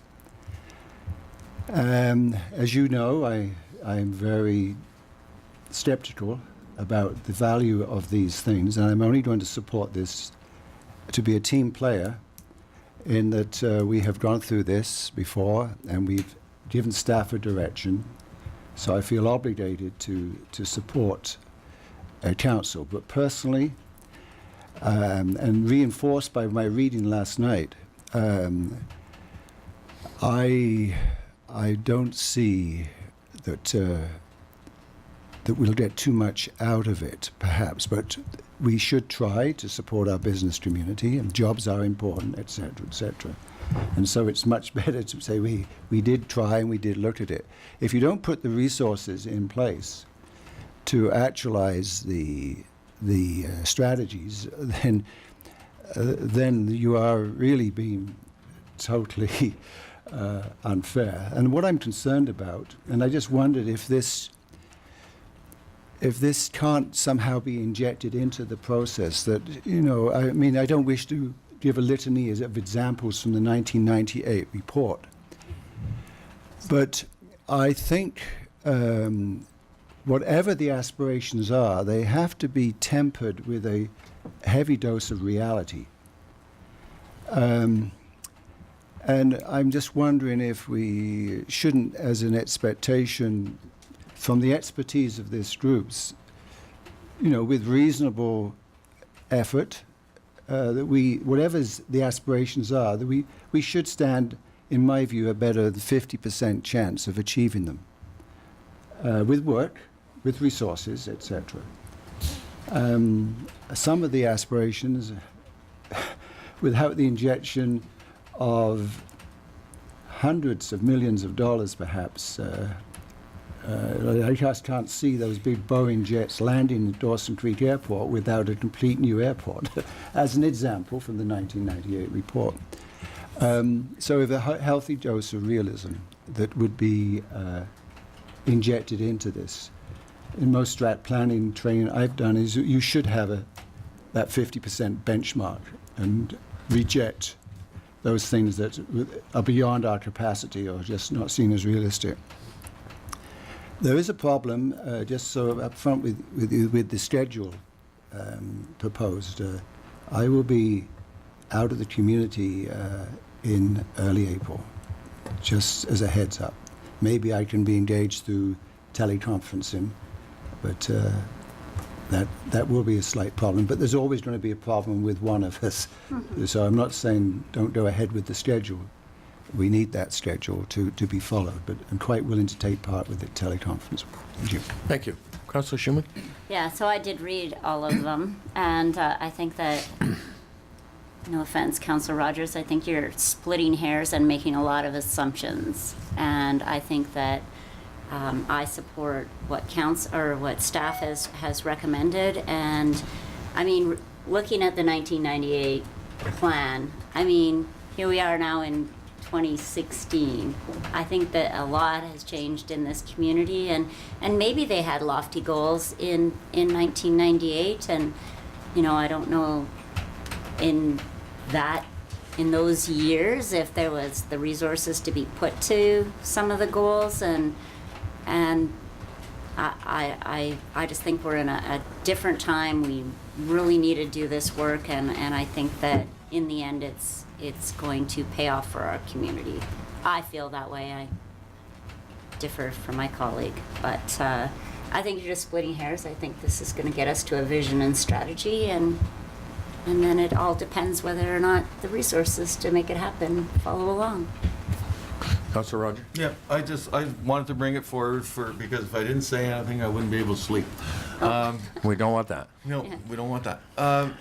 As you know, I'm very skeptical about the value of these things, and I'm only going to support this to be a team player in that we have gone through this before and we've given staff a direction. So I feel obligated to support council. But personally, and reinforced by my reading last night, I don't see that that we'll get too much out of it, perhaps. But we should try to support our business community, and jobs are important, etc., etc. And so it's much better to say we did try and we did look at it. If you don't put the resources in place to actualize the strategies, then you are really being totally unfair. And what I'm concerned about, and I just wondered if this if this can't somehow be injected into the process, that, you know, I mean, I don't wish to give a litany of examples from the 1998 report, but I think whatever the aspirations are, they have to be tempered with a heavy dose of reality. And I'm just wondering if we shouldn't, as an expectation from the expertise of these groups, you know, with reasonable effort, that we, whatever the aspirations are, that we should stand, in my view, a better than 50% chance of achieving them, with work, with resources, etc. Some of the aspirations, without the injection of hundreds of millions of dollars, perhaps, I just can't see those big Boeing jets landing at Dawson Creek Airport without a complete new airport, as an example from the 1998 report. So with a healthy dose of realism that would be injected into this. In most strat planning training I've done is you should have that 50% benchmark and reject those things that are beyond our capacity or just not seen as realistic. There is a problem, just so up front with the schedule proposed. I will be out of the community in early April, just as a heads up. Maybe I can be engaged through teleconferencing, but that will be a slight problem. But there's always going to be a problem with one of us. So I'm not saying don't go ahead with the schedule. We need that schedule to be followed, but I'm quite willing to take part with the teleconference. Thank you. Thank you. Councillor Schumann? Yeah, so I did read all of them, and I think that, no offense, Councillor Rogers, I think you're splitting hairs and making a lot of assumptions. And I think that I support what what staff has recommended. And I mean, looking at the 1998 plan, I mean, here we are now in 2016. I think that a lot has changed in this community, and maybe they had lofty goals in 1998, and you know, I don't know in those years if there was the resources to be put to some of the goals, and I just think we're in a different time. We really need to do this work, and I think that in the end it's going to pay off for our community. I feel that way. I differ from my colleague, but I think you're just splitting hairs. I think this is going to get us to a vision and strategy, and then it all depends whether or not the resources to make it happen follow along. Councillor Roger? Yeah, I wanted to bring it forward because if I didn't say anything, I wouldn't be able to sleep. We don't want that. No, Yeah. we don't want that.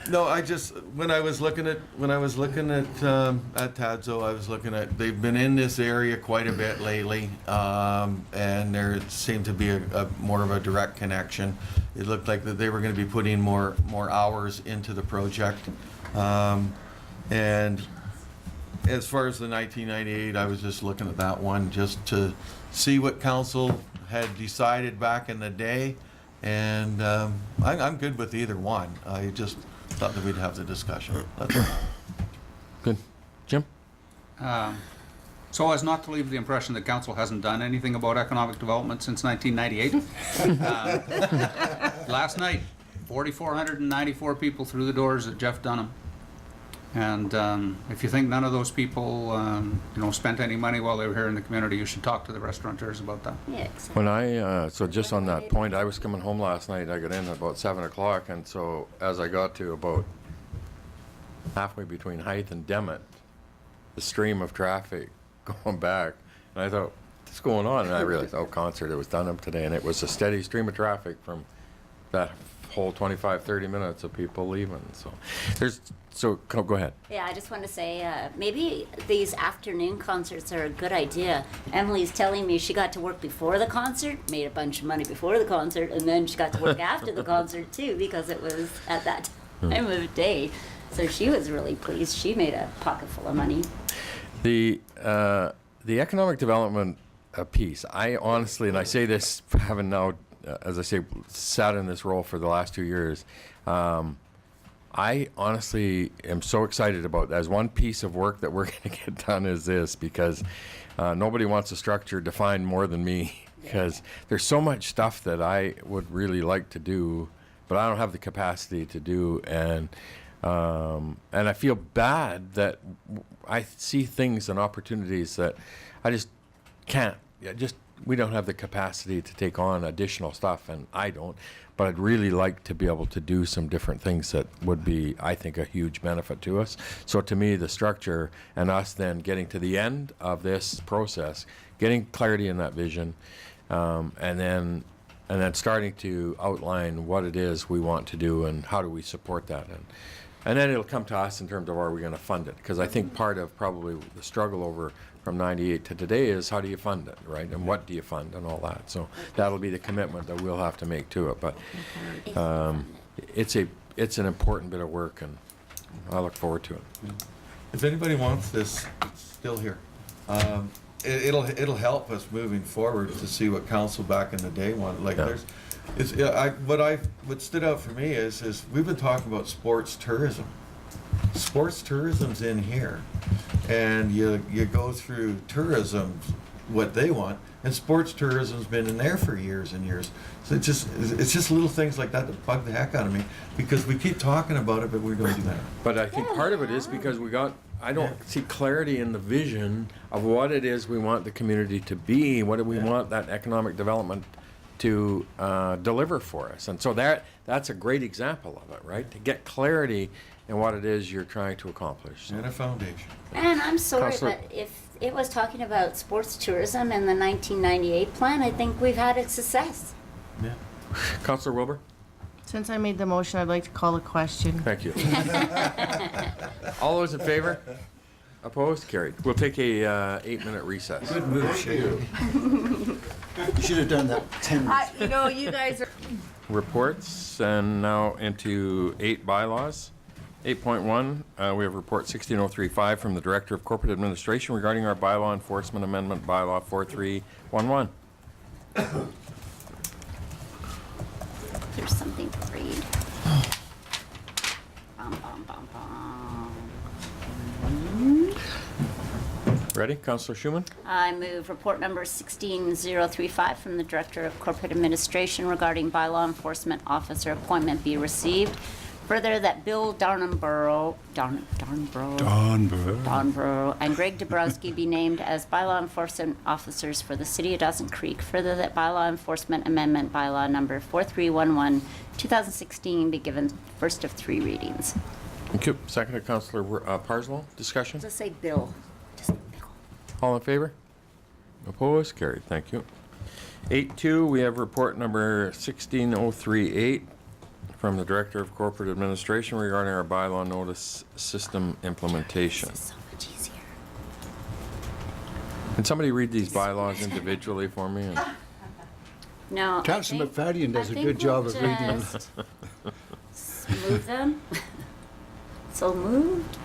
No, I just when I was looking at Tadzo, I was looking at they've been in this area quite a bit lately, and there seemed to be a more of a direct connection. It looked like that they were going to be putting more hours into the project, and as far as the 1998, I was just looking at that one just to see what council had decided back in the day. And I'm good with either one. I just thought that we'd have the discussion. That's all. Good. Jim? So as not to leave the impression that council hasn't done anything about economic development since 1998. Last night, 4,494 people through the doors at Jeff Dunham. And if you think none of those people, spent any money while they were here in the community, you should talk to the restaurateurs about that. Yeah, exactly. When so just on that point, I was coming home last night, I got in at about 7 o'clock, and so as I got to about halfway between Hythe and Demet, the stream of traffic going back, and I thought, what's going on? And I realized, concert, it was Dunham today, and it was a steady stream of traffic from that whole 25, 30 minutes of people leaving. So go ahead. Yeah, I just want to say, maybe these afternoon concerts are a good idea. Emily's telling me she got to work before the concert, made a bunch of money before the concert, and then she got to work after the concert too, because it was at that time of day. So she was really pleased. She made a pocket full of money. The economic development piece, I honestly, and I say this having now as I say, sat in this role for the last 2 years, I honestly am so excited about, as one piece of work that we're going to get done is this, because nobody wants a structure defined more than me, because there's so much stuff that I would really like to do, but I don't have the capacity to do, and I feel bad that I see things and opportunities that I just can't. We don't have the capacity to take on additional stuff, and I don't. But I'd really like to be able to do some different things that would be, I think, a huge benefit to us. So to me, the structure and us then getting to the end of this process, getting clarity in that vision, and then starting to outline what it is we want to do and how do we support that. And then it'll come to us in terms of are we going to fund it? Because I think part of probably the struggle over from 98 to today is how do you fund it, right? And what do you fund and all that. So that'll be the commitment that we'll have to make to it. But it's an important bit of work, and I look forward to it. If anybody wants this, it's still here. It'll help us moving forward to see what council back in the day wanted. Like what stood out for me is we've been talking about sports tourism. Sports tourism's in here, and you go through tourism, what they want, and sports tourism's been in there for years and years. So it's just little things like that bug the heck out of me, because we keep talking about it, but we don't do that. But I think part of it is because I don't see clarity in the vision of what it is we want the community to be. What do we want that economic development to deliver for us? And so that's a great example of it, right? To get clarity in what it is you're trying to accomplish. And a foundation. And I'm sorry, Councillor- but if it was talking about sports tourism in the 1998 plan, I think we've had a success. Yeah. Councillor Wilbur? Since I made the motion, I'd like to call a question. Thank you. All those in favor? Opposed? Carried. We'll take a 8-minute recess. Good move, Shane. You should have done that 10 minutes. You guys are. Reports, and now into 8 bylaws. 8.1, we have report 16035 from the Director of Corporate Administration regarding our bylaw enforcement amendment, bylaw 4311. There's something to read. Bum, bum, bum, bum. Ready, Councillor Schumann? I move report number 16035 from the Director of Corporate Administration regarding bylaw enforcement officer appointment be received. Further, that Bill Darnborough and Greg Dabrowski be named as bylaw enforcement officers for the City of Dawson Creek. Further, that bylaw enforcement amendment bylaw number 4311, 2016 be given first of 3 readings. Thank you. Seconded, Councillor Parslow. Discussion? Just say Bill. Just say Bill. All in favor? Opposed? Carried. Thank you. 8.2, we have report number 16038 from the Director of Corporate Administration regarding our bylaw notice system implementation. This is so much easier. Can somebody read these bylaws individually for me? No. Councillor McFadden does a good job of reading them. Move them. So moved?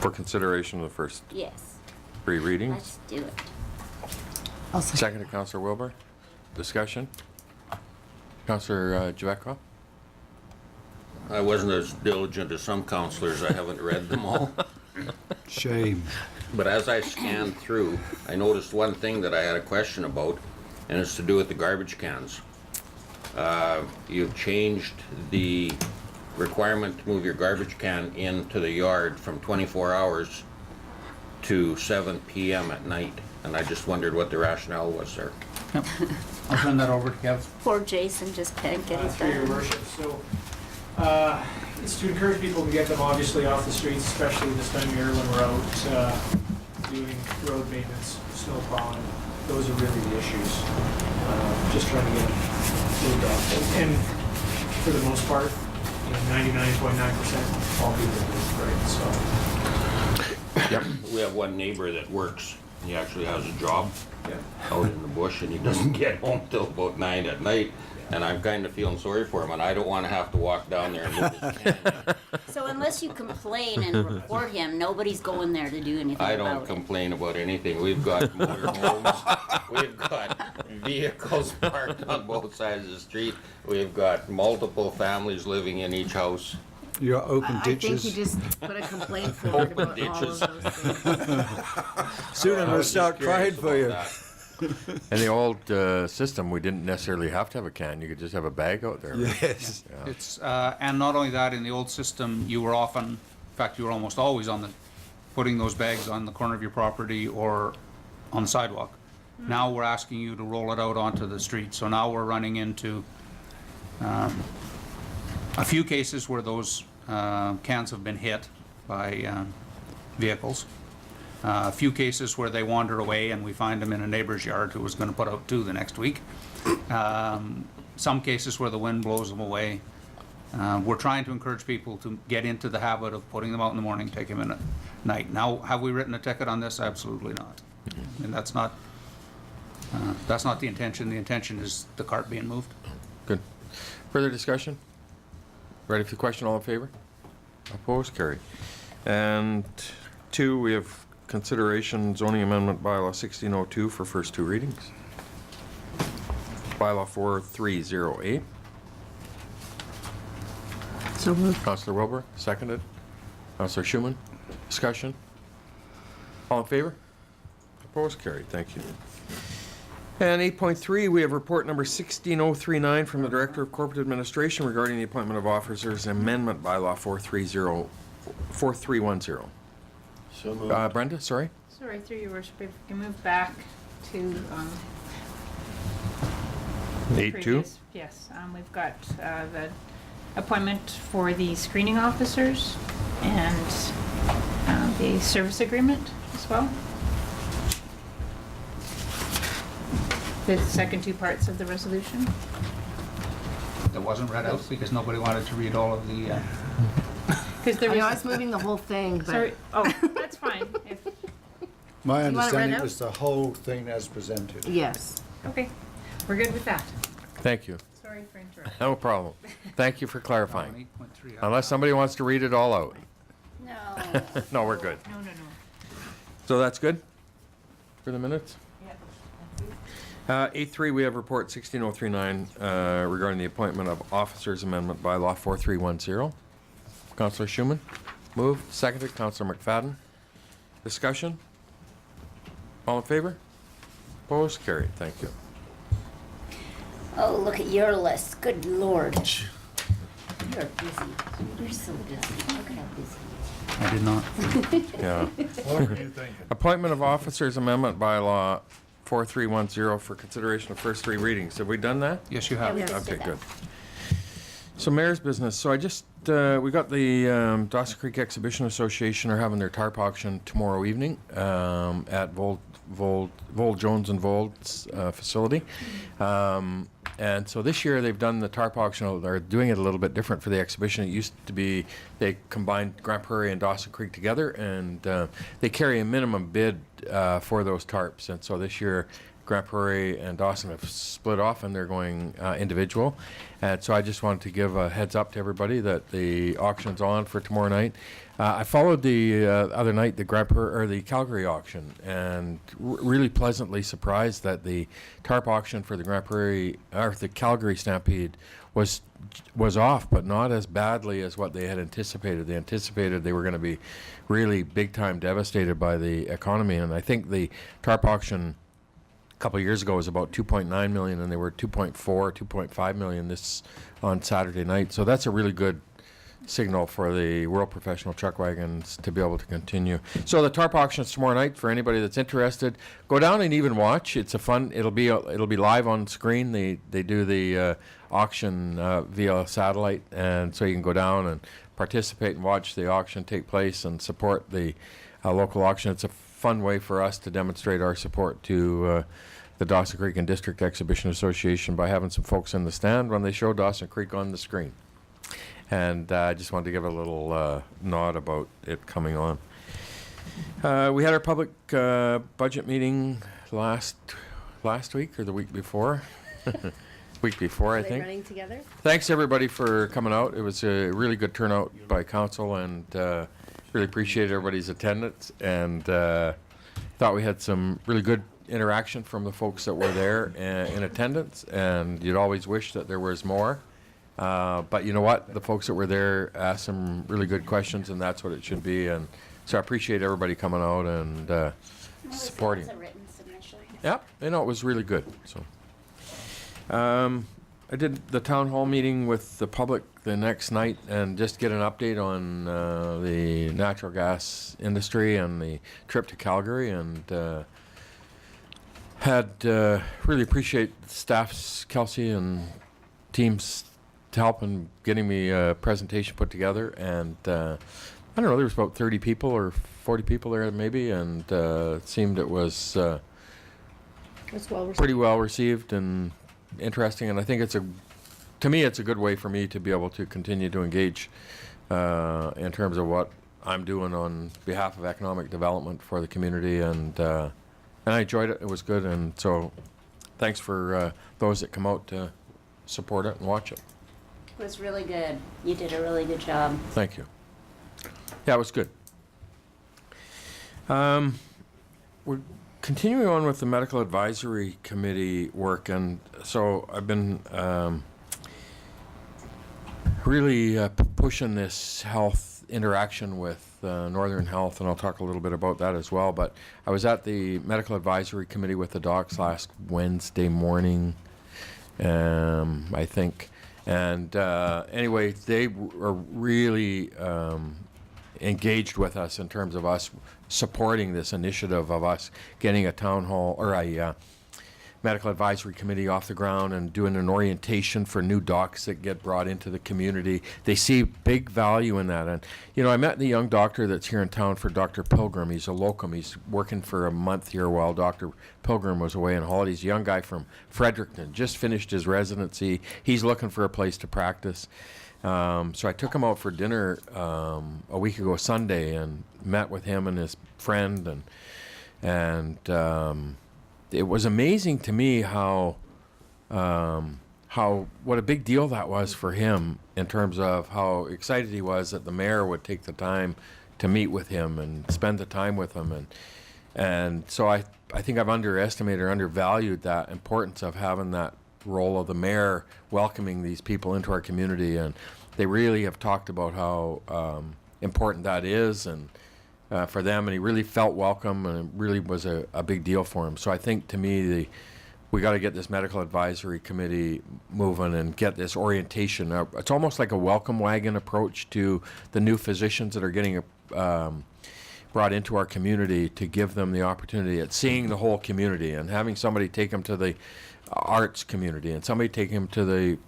For consideration of the first Yes. 3 readings. Let's do it. Seconded, Councillor Wilbur. Discussion? Councillor Javetkov? I wasn't as diligent as some counselors. I haven't read them all. Shame. But as I scanned through, I noticed one thing that I had a question about, and it's to do with the garbage cans. You've changed the requirement to move your garbage can into the yard from 24 hours to 7 p.m. at night, and I just wondered what the rationale was there. Yep. I'll turn that over to Kev. Poor Jason just can't get it Through your done. worship, so, it's to encourage people to get them obviously off the streets, especially this time of year when we're out, doing road maintenance, snow plowing. Those are really the issues. Just trying to get them moved off. And for the most part, 99.9% all people do, right, so. Yep. We have one neighbor that works. He actually has a job Yeah. out in the bush, and he doesn't get home till about 9 at night. And I'm kind of feeling sorry for him, and I don't want to have to walk down there and move his can. So unless you complain and report him, nobody's going there to do anything I about don't it. complain about anything. We've got motorhomes, we've got vehicles parked on both sides of the street. We've got multiple families living in each house. Your open I think ditches. you just put a complaint forward Open about all ditches. of those things. Soon I'm I going to was start just curious crying for you. about that. In the old system, we didn't necessarily have to have a can. You could just have a bag out there. right? Yes. Yeah. It's, and not only that, in the old system, you were often, in fact, you were almost always putting those bags on the corner of your property or on the sidewalk. Now we're asking you to roll it out onto the street. So now we're running into a few cases where those cans have been hit by vehicles. A few cases where they wander away and we find them in a neighbor's yard who was going to put out 2 the next week. Some cases where the wind blows them away. We're trying to encourage people to get into the habit of putting them out in the morning, take them in at night. Now, have we written a ticket on this? Absolutely not. And that's not the intention. The intention is the cart being moved. Good. Further discussion? Ready for the question? All in favor? Opposed? Carried. And 2, we have consideration zoning amendment bylaw 1602 for first 2 readings. Bylaw 4308. So moved. Councillor Wilbur, seconded. Councillor Schumann, discussion. All in favor? Opposed? Carried. Thank you. And 8.3, we have report number 16039 from the Director of Corporate Administration regarding the appointment of officers, amendment bylaw 4310. So moved. Brenda, sorry? Sorry, through your worship, if we can move back to 8.2. previous. Yes, we've got the appointment for the screening officers and the service agreement as well. The second 2 parts of the resolution. That wasn't read out because nobody wanted to read all of the, Because there I know I was, was moving the whole thing, but sorry, oh, that's fine. If, My You want it read understanding out? was the whole thing as presented. yes. okay, we're good with that. Thank you. Sorry for interrupting. No problem. Thank you for clarifying. 8.3. Unless somebody wants to read it all out. No. No, we're good. No. So that's good for the minutes? Yeah. 8.3, we have report 16039 regarding the appointment of officers amendment by law 4310. Councillor Schumann, moved. Seconded. Councillor McFadden. Discussion? All in favor? Opposed? Carried. Thank you. Oh, look at your list. Good Lord. You're busy. You're so busy. Look at how busy. I did not. Yeah. What were you thinking? Appointment of officers amendment by law 4310 for consideration of first 3 readings. Have we done that? Yes, you have. Yeah, we just Okay, did good. that. So mayor's business. So I just, we got the Dawson Creek Exhibition Association are having their tarp auction tomorrow evening at Vold Jones and Vold's facility. And so this year they've done the tarp auction. They're doing it a little bit different for the exhibition. It used to be they combined Grand Prairie and Dawson Creek together, and they carry a minimum bid for those tarps. And so this year Grand Prairie and Dawson have split off and they're going individual. And so I just wanted to give a heads up to everybody that the auction's on for tomorrow night. I followed the other night the the Calgary auction, and really pleasantly surprised that the tarp auction for the Grand Prairie or the Calgary Stampede was off, but not as badly as what they had anticipated. They anticipated they were going to be really big time devastated by the economy, and I think the tarp auction a couple of years ago was about 2.9 million, and they were 2.4, 2.5 million this on Saturday night. So that's a really good signal for the World Professional Chuck Wagons to be able to continue. So the tarp auction's tomorrow night. For anybody that's interested, go down and even watch. It's a fun. It'll be live on screen. They do the auction via satellite, and so you can go down and participate and watch the auction take place and support the local auction. It's a fun way for us to demonstrate our support to the Dawson Creek and District Exhibition Association by having some folks in the stand when they show Dawson Creek on the screen. And I just wanted to give a little nod about it coming on. We had our public budget meeting last week or the week before. week before, I Are they think. running together? Thanks, everybody, for coming out. It was a really good turnout by council, and really appreciate everybody's attendance, and thought we had some really good interaction from the folks that were there in attendance, and you'd always wish that there was more. But you know what? The folks that were there asked some really good questions, and that's what it should be. And so I appreciate everybody coming out and supporting. It was a written submission. Yeah, you know, it was really good. So, I did the town hall meeting with the public the next night, and just get an update on the natural gas industry and the trip to Calgary, and had really appreciate staff's Kelsey and team's help in getting me a presentation put together. And I don't know, there was about 30 people or 40 people there maybe, and it seemed it was It's well received. pretty well received and interesting. And I think to me, it's a good way for me to be able to continue to engage in terms of what I'm doing on behalf of economic development for the community. And I enjoyed it. It was good. And so thanks for those that come out to support it and watch it. It was really good. You did a really good job. Thank you. Yeah, it was good. We're continuing on with the medical advisory committee work, and so I've been really pushing this health interaction with Northern Health, and I'll talk a little bit about that as well. But I was at the medical advisory committee with the docs last Wednesday morning, I think. And anyway, they are really engaged with us in terms of us supporting this initiative of us getting a town hall or a medical advisory committee off the ground and doing an orientation for new docs that get brought into the community. They see big value in that. And, you know, I met the young doctor that's here in town for Dr. Pilgrim. He's a locum. He's working for a month here while Dr. Pilgrim was away on holidays. A young guy from Fredericton, just finished his residency. He's looking for a place to practice. So I took him out for dinner a week ago Sunday and met with him and his friend, and it was amazing to me how what a big deal that was for him in terms of how excited he was that the mayor would take the time to meet with him and spend the time with him, and so I think I've underestimated or undervalued that importance of having that role of the mayor welcoming these people into our community. And they really have talked about how important that is and for them, and he really felt welcome, and it really was a big deal for him. So I think, to me, we got to get this medical advisory committee moving and get this orientation. It's almost like a welcome wagon approach to the new physicians that are getting brought into our community, to give them the opportunity at seeing the whole community and having somebody take them to the arts community and somebody take them to the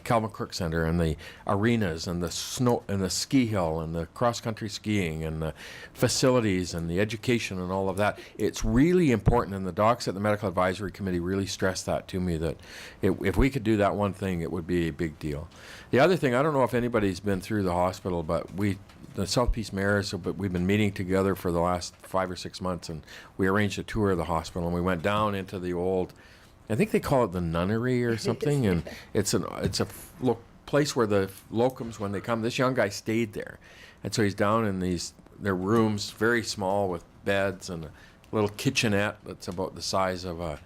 Calvin Crook Center and the arenas and the snow and the ski hill and the cross-country skiing and the facilities and the education and all of that. It's really important, and the docs at the Medical Advisory Committee really stressed that to me, that if we could do that one thing, it would be a big deal. The other thing, I don't know if anybody's been through the hospital, but the South Peace mayors, but we've been meeting together for the last 5 or 6 months, and we arranged a tour of the hospital, and we went down into the old, I think they call it the nunnery or something, and it's a place where the locums, when they come, this young guy stayed there, and so he's down in their rooms, very small, with beds and a little kitchenette that's about the size of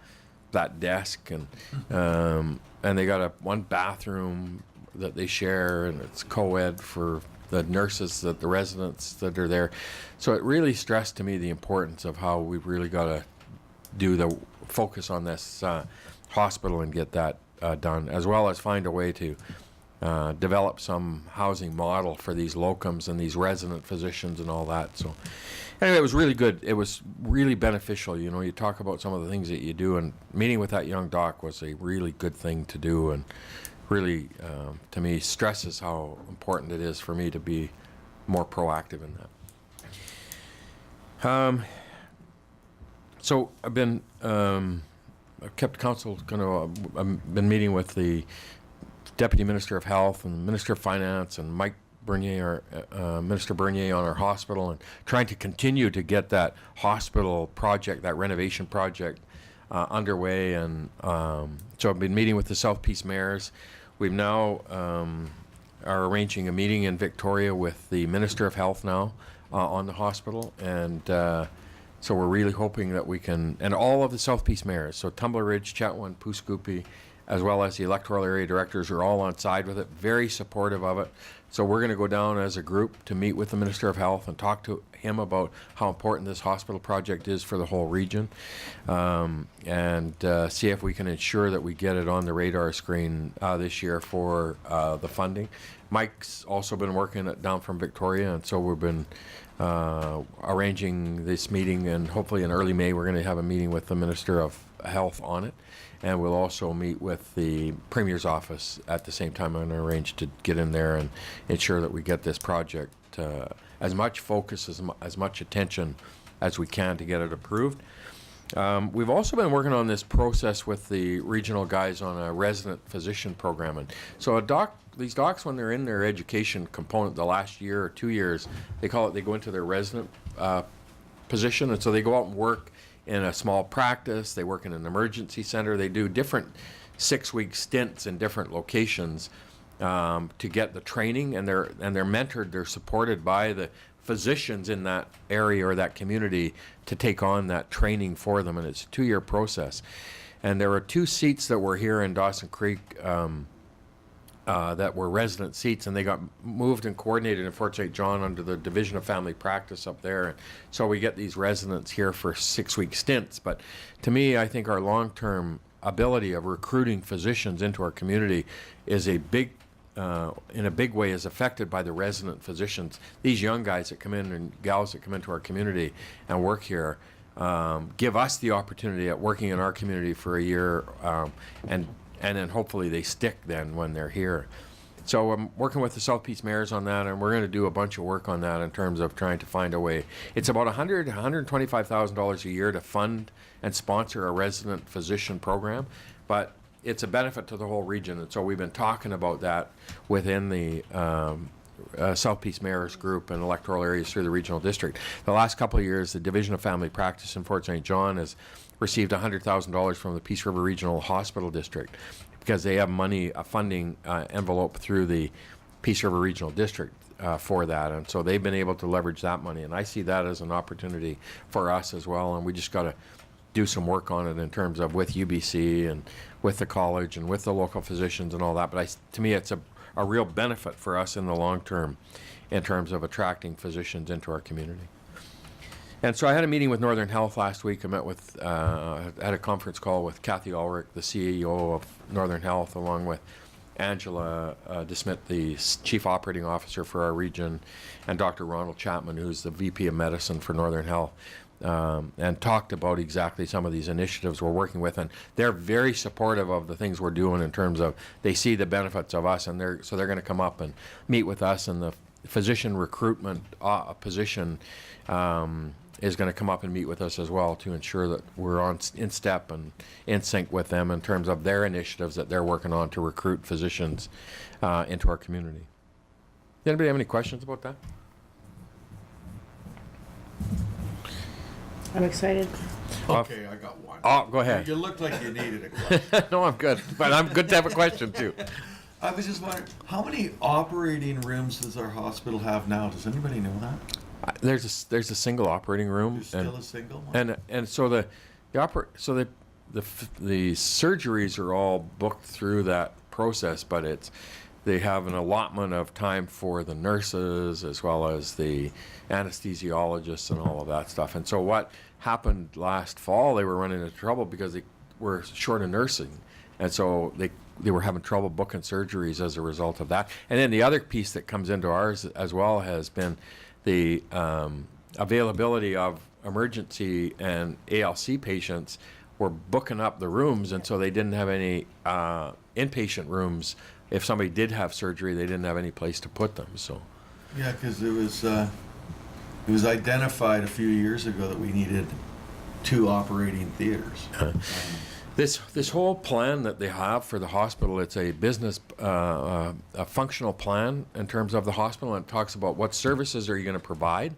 that desk, and they got one bathroom that they share, and it's co-ed for the nurses, the residents that are there. So it really stressed to me the importance of how we've really got to do the focus on this hospital and get that done, as well as find a way to develop some housing model for these locums and these resident physicians and all that. So anyway, it was really good. It was really beneficial. You know, you talk about some of the things that you do, and meeting with that young doc was a really good thing to do, and really, to me, stresses how important it is for me to be more proactive in that. So I've been, I've kept counsel, I've been meeting with the Deputy Minister of Health and the Minister of Finance and Mike Bernier, Minister Bernier, on our hospital, and trying to continue to get that hospital project, that renovation project, underway, and so I've been meeting with the South Peace mayors. We've now are arranging a meeting in Victoria with the Minister of Health now on the hospital, and so we're really hoping that we can, and all of the South Peace mayors, so Tumbler Ridge, Chetwynd, Pooskoopi, as well as the electoral area directors are all on side with it, very supportive of it. So we're going to go down as a group to meet with the Minister of Health and talk to him about how important this hospital project is for the whole region, and see if we can ensure that we get it on the radar screen this year for the funding. Mike's also been working it down from Victoria, and so we've been arranging this meeting, and hopefully in early May we're going to have a meeting with the Minister of Health on it. And we'll also meet with the Premier's office at the same time. I'm going to arrange to get in there and ensure that we get this project as much focus, as much attention as we can to get it approved. We've also been working on this process with the regional guys on a resident physician program. And so these docs, when they're in their education component the last year or 2 years, they go into their resident position. And so they go out and work in a small practice, they work in an emergency center, they do different 6-week stints in different locations to get the training, and they're mentored, they're supported by the physicians in that area or that community to take on that training for them, and it's a 2-year process. And there were 2 seats that were here in Dawson Creek that were resident seats, and they got moved and coordinated in Fort St. John under the Division of Family Practice up there. And so we get these residents here for 6-week stints. But to me, I think our long-term ability of recruiting physicians into our community is in a big way is affected by the resident physicians. These young guys that come in and gals that come into our community and work here give us the opportunity at working in our community for a year, and then hopefully they stick then when they're here. So I'm working with the South Peace mayors on that, and we're going to do a bunch of work on that in terms of trying to find a way. It's about $125,000 a year to fund and sponsor a resident physician program, but it's a benefit to the whole region. And so we've been talking about that within the South Peace mayors group and electoral areas through the regional district. The last couple of years, the Division of Family Practice in Fort St. John has received $100,000 from the Peace River Regional Hospital District because they have a funding envelope through the Peace River Regional District for that, and so they've been able to leverage that money, and I see that as an opportunity for us as well, and we just got to do some work on it in terms of with UBC and with the college and with the local physicians and all that. But to me, it's a real benefit for us in the long term in terms of attracting physicians into our community. And so I had a meeting with Northern Health last week. I met with, had a conference call with Kathy Ulrich, the CEO of Northern Health, along with Angela DeSmit, the Chief Operating Officer for our region, and Dr. Ronald Chapman, who's the VP of Medicine for Northern Health, and talked about exactly some of these initiatives we're working with. And they're very supportive of the things we're doing in terms of they see the benefits of us, and they're going to come up and meet with us, and the physician recruitment position is going to come up and meet with us as well to ensure that we're in step and in sync with them in terms of their initiatives that they're working on to recruit physicians into our community. Does anybody have any questions about that? I'm excited. Okay, I got one. Oh, go ahead. You looked like you needed a question. No, I'm good, but I'm good to have a question too. I was just wondering, how many operating rooms does our hospital have now? Does anybody know that? There's a single operating room. There's still a single one? And so the surgeries are all booked through that process, but they have an allotment of time for the nurses as well as the anesthesiologists and all of that stuff. And so what happened last fall, they were running into trouble because they were short of nursing, and so they were having trouble booking surgeries as a result of that. And then the other piece that comes into ours as well has been the availability of emergency and ALC patients were booking up the rooms, and so they didn't have any inpatient rooms. If somebody did have surgery, they didn't have any place to put them. So, Yeah, because it was identified a few years ago that we needed 2 operating theaters. This whole plan that they have for the hospital, it's a business, a functional plan in terms of the hospital, and it talks about what services are you going to provide,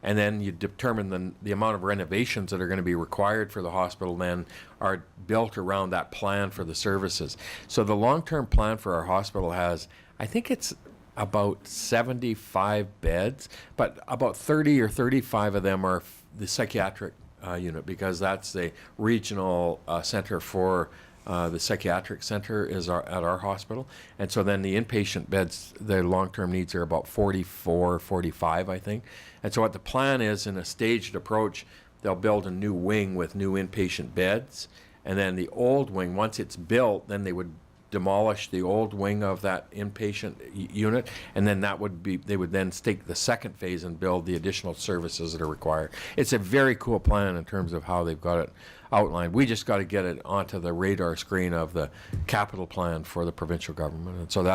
and then you determine the amount of renovations that are going to be required for the hospital then are built around that plan for the services. So the long-term plan for our hospital has, I think it's about 75 beds, but about 30 or 35 of them are the psychiatric unit, because that's the regional center for the psychiatric center is at our hospital. And so then the inpatient beds, the long-term needs are about 44, 45, I think. And so what the plan is, in a staged approach, they'll build a new wing with new inpatient beds. And then the old wing, once it's built, then they would demolish the old wing of that inpatient unit, and then they would then take the second phase and build the additional services that are required. It's a very cool plan in terms of how they've got it outlined. We just got to get it onto the radar screen of the capital plan for the provincial government, and so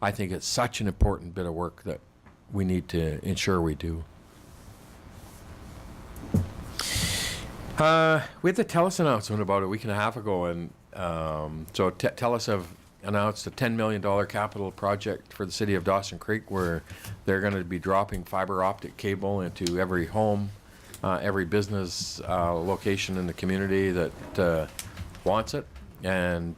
I think it's such an important bit of work that we need to ensure we do. We had the TELUS announcement about a week and a half ago, and so TELUS have announced a $10 million capital project for the city of Dawson Creek, where they're going to be dropping fiber optic cable into every home, every business location in the community that wants it. And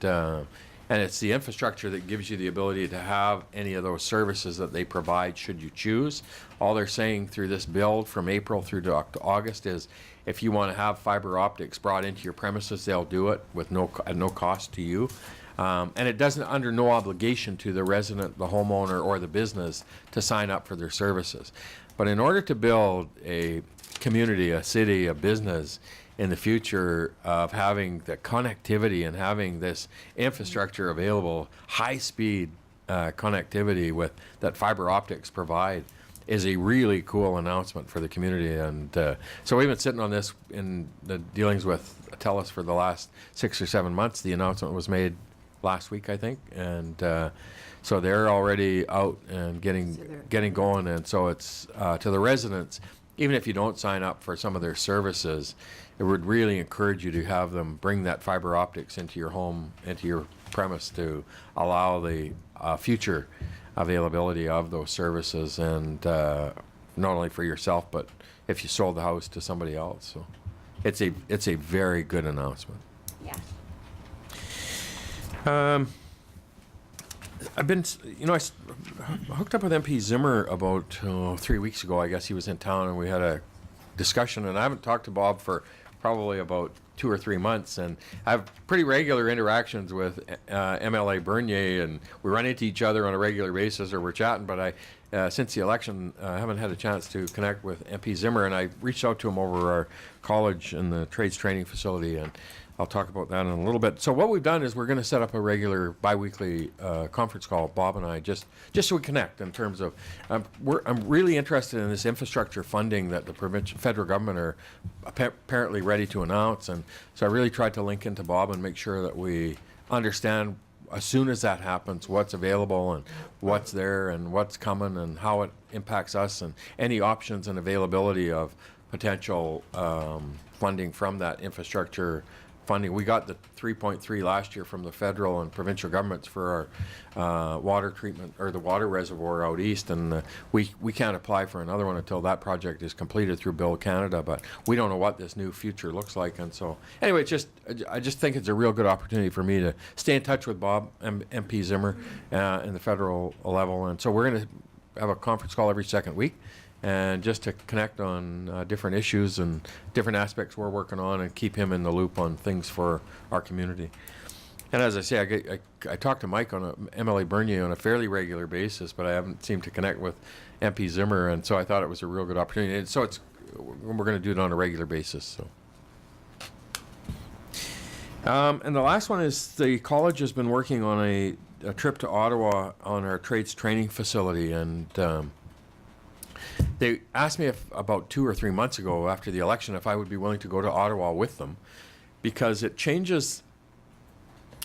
it's the infrastructure that gives you the ability to have any of those services that they provide should you choose. All they're saying through this build from April through to August is, if you want to have fiber optics brought into your premises, they'll do it at no cost to you. And it doesn't, under no obligation to the resident, the homeowner, or the business to sign up for their services. But in order to build a community, a city, a business in the future of having the connectivity and having this infrastructure available, high-speed connectivity that fiber optics provide, is a really cool announcement for the community. And so we've been sitting on this in the dealings with TELUS for the last 6 or 7 months. The announcement was made last week, I think, and so they're already out and getting going. And so it's to the residents, even if you don't sign up for some of their services, it would really encourage you to have them bring that fiber optics into your home, into your premise, to allow the future availability of those services, and not only for yourself, but if you sold the house to somebody else. So it's a very good announcement. Yeah. I've been, I hooked up with MP Zimmer about 3 weeks ago. I guess he was in town, and we had a discussion, and I haven't talked to Bob for probably about 2 or 3 months, and I have pretty regular interactions with MLA Bernier, and we run into each other on a regular basis, or we're chatting, but since the election, I haven't had a chance to connect with MP Zimmer, and I reached out to him over our college and the trades training facility, and I'll talk about that in a little bit. So what we've done is we're going to set up a regular biweekly conference call, Bob and I, just so we connect in terms of, I'm really interested in this infrastructure funding that the federal government are apparently ready to announce. And so I really tried to link into Bob and make sure that we understand, as soon as that happens, what's available and what's there and what's coming and how it impacts us, and any options and availability of potential funding from that infrastructure funding. We got the 3.3 last year from the federal and provincial governments for our water treatment, or the water reservoir out east, and we can't apply for another one until that project is completed through Build Canada, but we don't know what this new future looks like. And so anyway, I just think it's a real good opportunity for me to stay in touch with Bob, MP Zimmer, in the federal level. And so we're going to have a conference call every second week, and just to connect on different issues and different aspects we're working on, and keep him in the loop on things for our community. And as I say, I talk to Mike MLA Bernier on a fairly regular basis, but I haven't seemed to connect with MP Zimmer, and so I thought it was a real good opportunity. And so we're going to do it on a regular basis. So, and the last one is the college has been working on a trip to Ottawa on our trades training facility, and they asked me about 2 or 3 months ago after the election if I would be willing to go to Ottawa with them, because it changes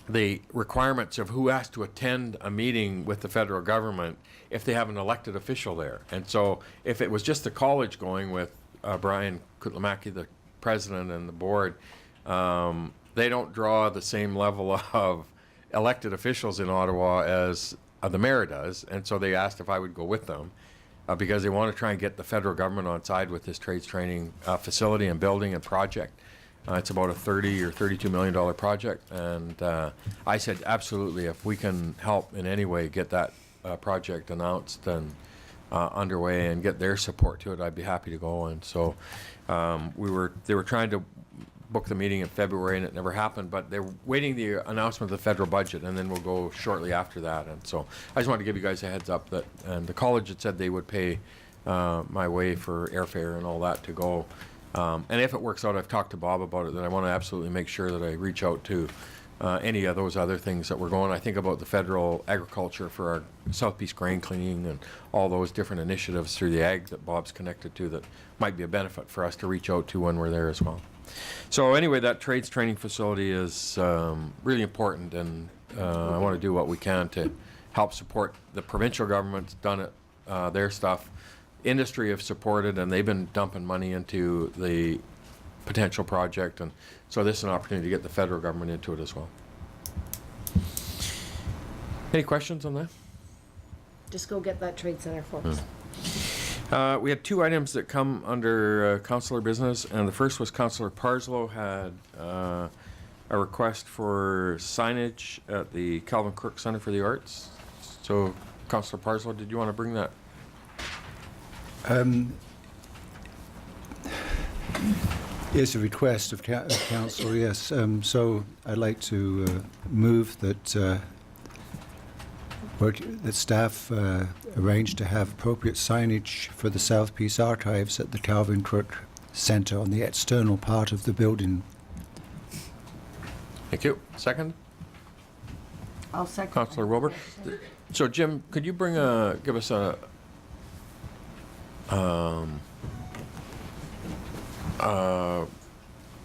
the requirements of who has to attend a meeting with the federal government if they have an elected official there. And so if it was just the college going with Brian Kutlamaki, the president, and the board, they don't draw the same level of elected officials in Ottawa as the mayor does. And so they asked if I would go with them. because they want to try and get the federal government on side with this trades training facility and building and project. It's about a $30 or $32 million project, and I said absolutely, if we can help in any way get that project announced and underway and get their support to it, I'd be happy to go. And so they were trying to book the meeting in February, and it never happened, but they're waiting the announcement of the federal budget, and then we'll go shortly after that. And so I just wanted to give you guys a heads up that, and the college had said they would pay my way for airfare and all that to go. And if it works out, I've talked to Bob about it, that I want to absolutely make sure that I reach out to any of those other things that we're going. I think about the federal agriculture for our South Peace grain cleaning and all those different initiatives through the ag that Bob's connected to that might be a benefit for us to reach out to when we're there as well. So anyway, that trades training facility is really important, and I want to do what we can to help support the provincial government's done it, their stuff. Industry have supported, and they've been dumping money into the potential project, and so this is an opportunity to get the federal government into it as well. Any questions on that? Just go get that trade center for us. We had two items that come under councillor business, and the first was Councillor Parslow had a request for signage at the Calvin Crook Centre for the Arts. So, Councillor Parslow, did you want to bring that? Yes, a request of council, yes. So I'd like to move that staff arrange to have appropriate signage for the South Peace Archives at the Calvin Crook Centre on the external part of the building. Thank you. Second? I'll second. Councillor Wilbur. So, Jim, could you give us a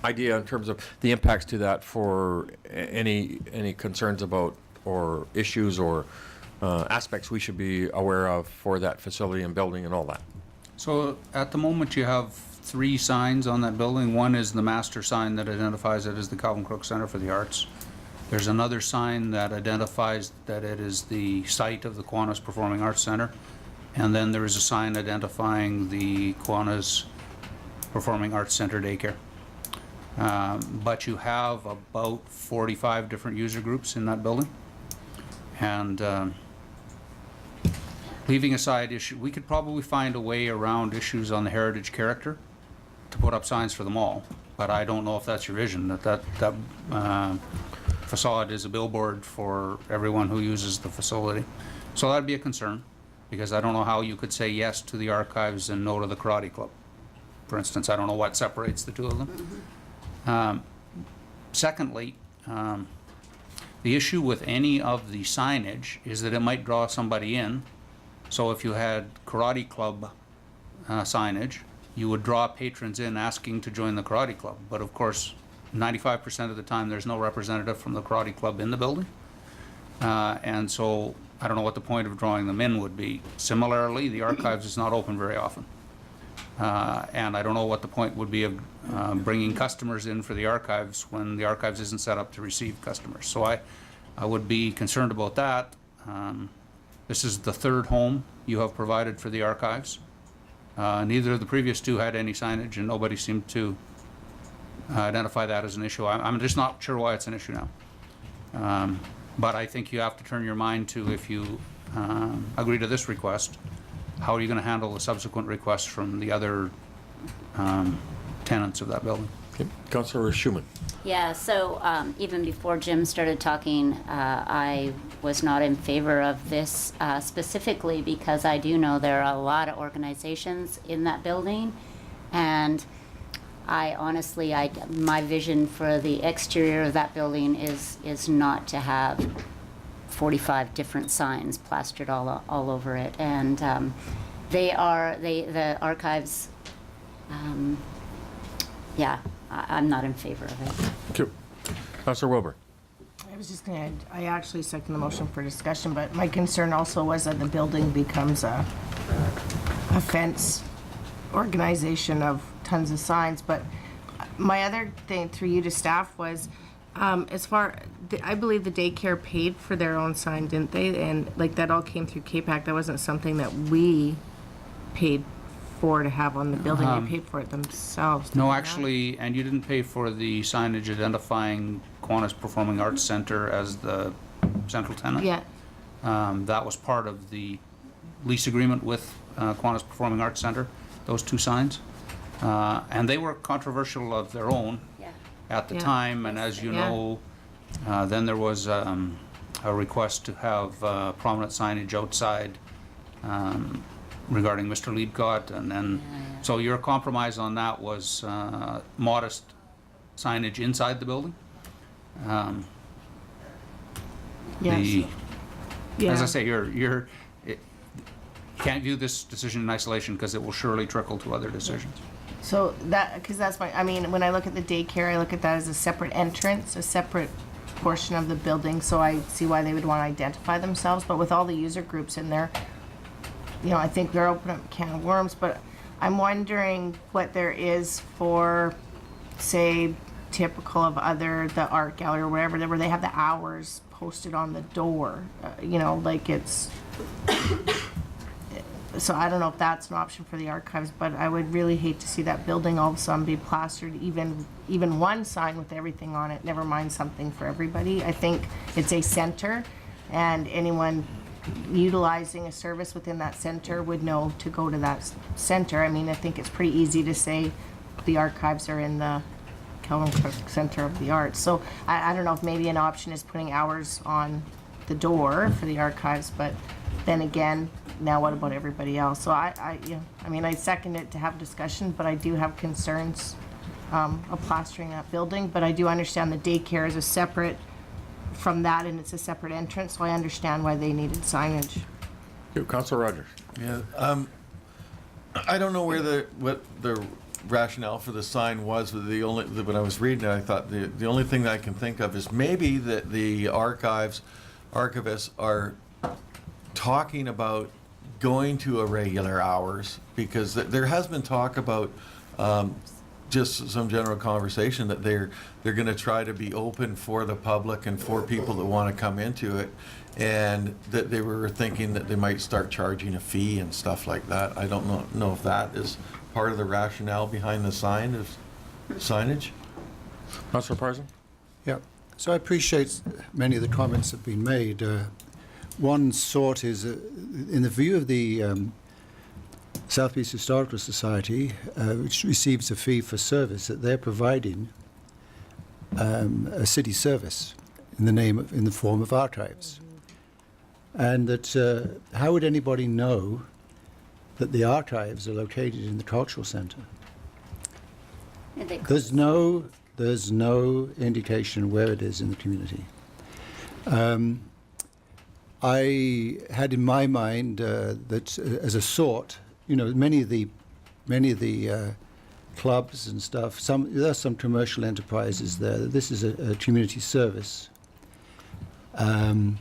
idea in terms of the impacts to that for any concerns about or issues or aspects we should be aware of for that facility and building and all that? So at the moment, you have 3 signs on that building. One is the master sign that identifies it as the Calvin Crook Centre for the Arts. There's another sign that identifies that it is the site of the Kiwanis Performing Arts Centre. And then there is a sign identifying the Kiwanis Performing Arts Centre daycare. But you have about 45 different user groups in that building. And leaving aside issue, we could probably find a way around issues on the heritage character to put up signs for them all. But I don't know if that's your vision, that facade is a billboard for everyone who uses the facility. So that'd be a concern, because I don't know how you could say yes to the archives and no to the karate club. For instance, I don't know what separates the two of them. Secondly, the issue with any of the signage is that it might draw somebody in. So if you had karate club signage, you would draw patrons in asking to join the karate club. But of course, 95% of the time, there's no representative from the karate club in the building. And so I don't know what the point of drawing them in would be. Similarly, the archives is not open very often. And I don't know what the point would be of bringing customers in for the archives when the archives isn't set up to receive customers. So I would be concerned about that. This is the 3rd home you have provided for the archives. Neither of the previous 2 had any signage, and nobody seemed to identify that as an issue. I'm just not sure why it's an issue now. But I think you have to turn your mind to, if you agree to this request, how are you going to handle the subsequent requests from the other tenants of that building? Okay. Councillor Schumann. Yeah, so even before Jim started talking, I was not in favor of this specifically because I do know there are a lot of organizations in that building, and I honestly, my vision for the exterior of that building is not to have 45 different signs plastered all over it, and the archives. Yeah, I'm not in favor of it. Thank you. Councillor Wilbur. I was just going to, I actually second the motion for discussion, but my concern also was that the building becomes a fence organization of tons of signs. But my other thing through you to staff was, I believe the daycare paid for their own sign, didn't they? And like that all came through KPAC. That wasn't something that we paid for to have on the building. They paid for it themselves. did No, they not? actually, and you didn't pay for the signage identifying Kiwanis Performing Arts Center as the central tenant? Yeah, That was part of the lease agreement with Kiwanis Performing Arts Center, those two signs. And they were controversial of their own Yeah. at the Yeah. time, and as you Yeah. know, then there was a request to have prominent signage outside regarding Mr. Leadcott, and then, so your compromise on that was modest signage inside the building. yes. The, Yeah. as I say, you can't view this decision in isolation because it will surely trickle to other decisions. So that, because that's my, I mean, when I look at the daycare, I look at that as a separate entrance, a separate portion of the building, so I see why they would want to identify themselves, but with all the user groups in there, you know, I think they're opening up a can of worms, but I'm wondering what there is for, say, typical of the art gallery or whatever, where they have the hours posted on the door, you know, like it's, so I don't know if that's an option for the archives, but I would really hate to see that building all of a sudden be plastered, even one sign with everything on it, never mind something for everybody. I think it's a center, and anyone utilizing a service within that center would know to go to that center. I mean, I think it's pretty easy to say the archives are in the Kelvin Cook Center of the Arts. So I don't know if maybe an option is putting hours on the door for the archives, but then again, now what about everybody else? So I mean, I second it to have discussion, but I do have concerns of plastering that building. But I do understand the daycare is a separate from that, and it's a separate entrance, so I understand why they needed signage. Councilor Rogers. Yeah, I don't know what the rationale for the sign was, but when I was reading it, I thought the only thing that I can think of is maybe that the archivists are talking about going to irregular hours, because there has been talk about just some general conversation that they're going to try to be open for the public and for people that want to come into it, and that they were thinking that they might start charging a fee and stuff like that. I don't know if that is part of the rationale behind the signage. Councilor Parson? Yeah, so I appreciate many of the comments that have been made. One sort is, in the view of the South East Historical Society, which receives a fee for service, that they're providing a city service in the form of archives, and that how would anybody know that the archives are located in the cultural centre? There's no indication where it is in the community. I had in my mind that as a sort, you know, many of the clubs and stuff. There are some commercial enterprises there. This is a community service, and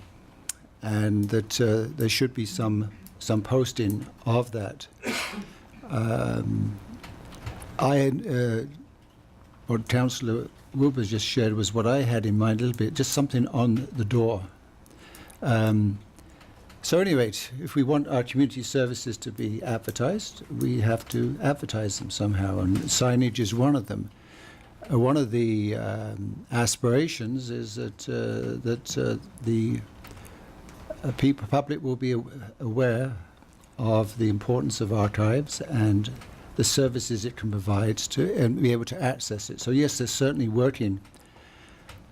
that there should be some posting of that. What Councillor Wilbur just shared was what I had in mind a little bit, just something on the door. So anyway, if we want our community services to be advertised, we have to advertise them somehow, and signage is one of them. One of the aspirations is that the public will be aware of the importance of archives and the services it can provide and be able to access it. So yes, they're certainly working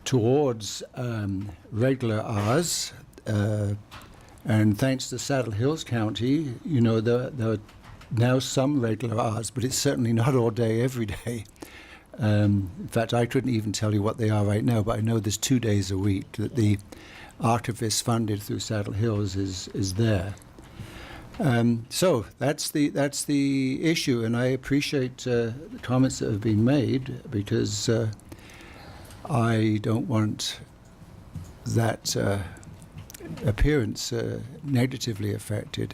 towards regular hours. And thanks to Saddle Hills County, you know, there are now some regular hours, but it's certainly not all day, every day. In fact, I couldn't even tell you what they are right now, but I know there's 2 days a week that the archivist funded through Saddle Hills is there. So that's the issue, and I appreciate the comments that have been made, because I don't want that appearance negatively affected.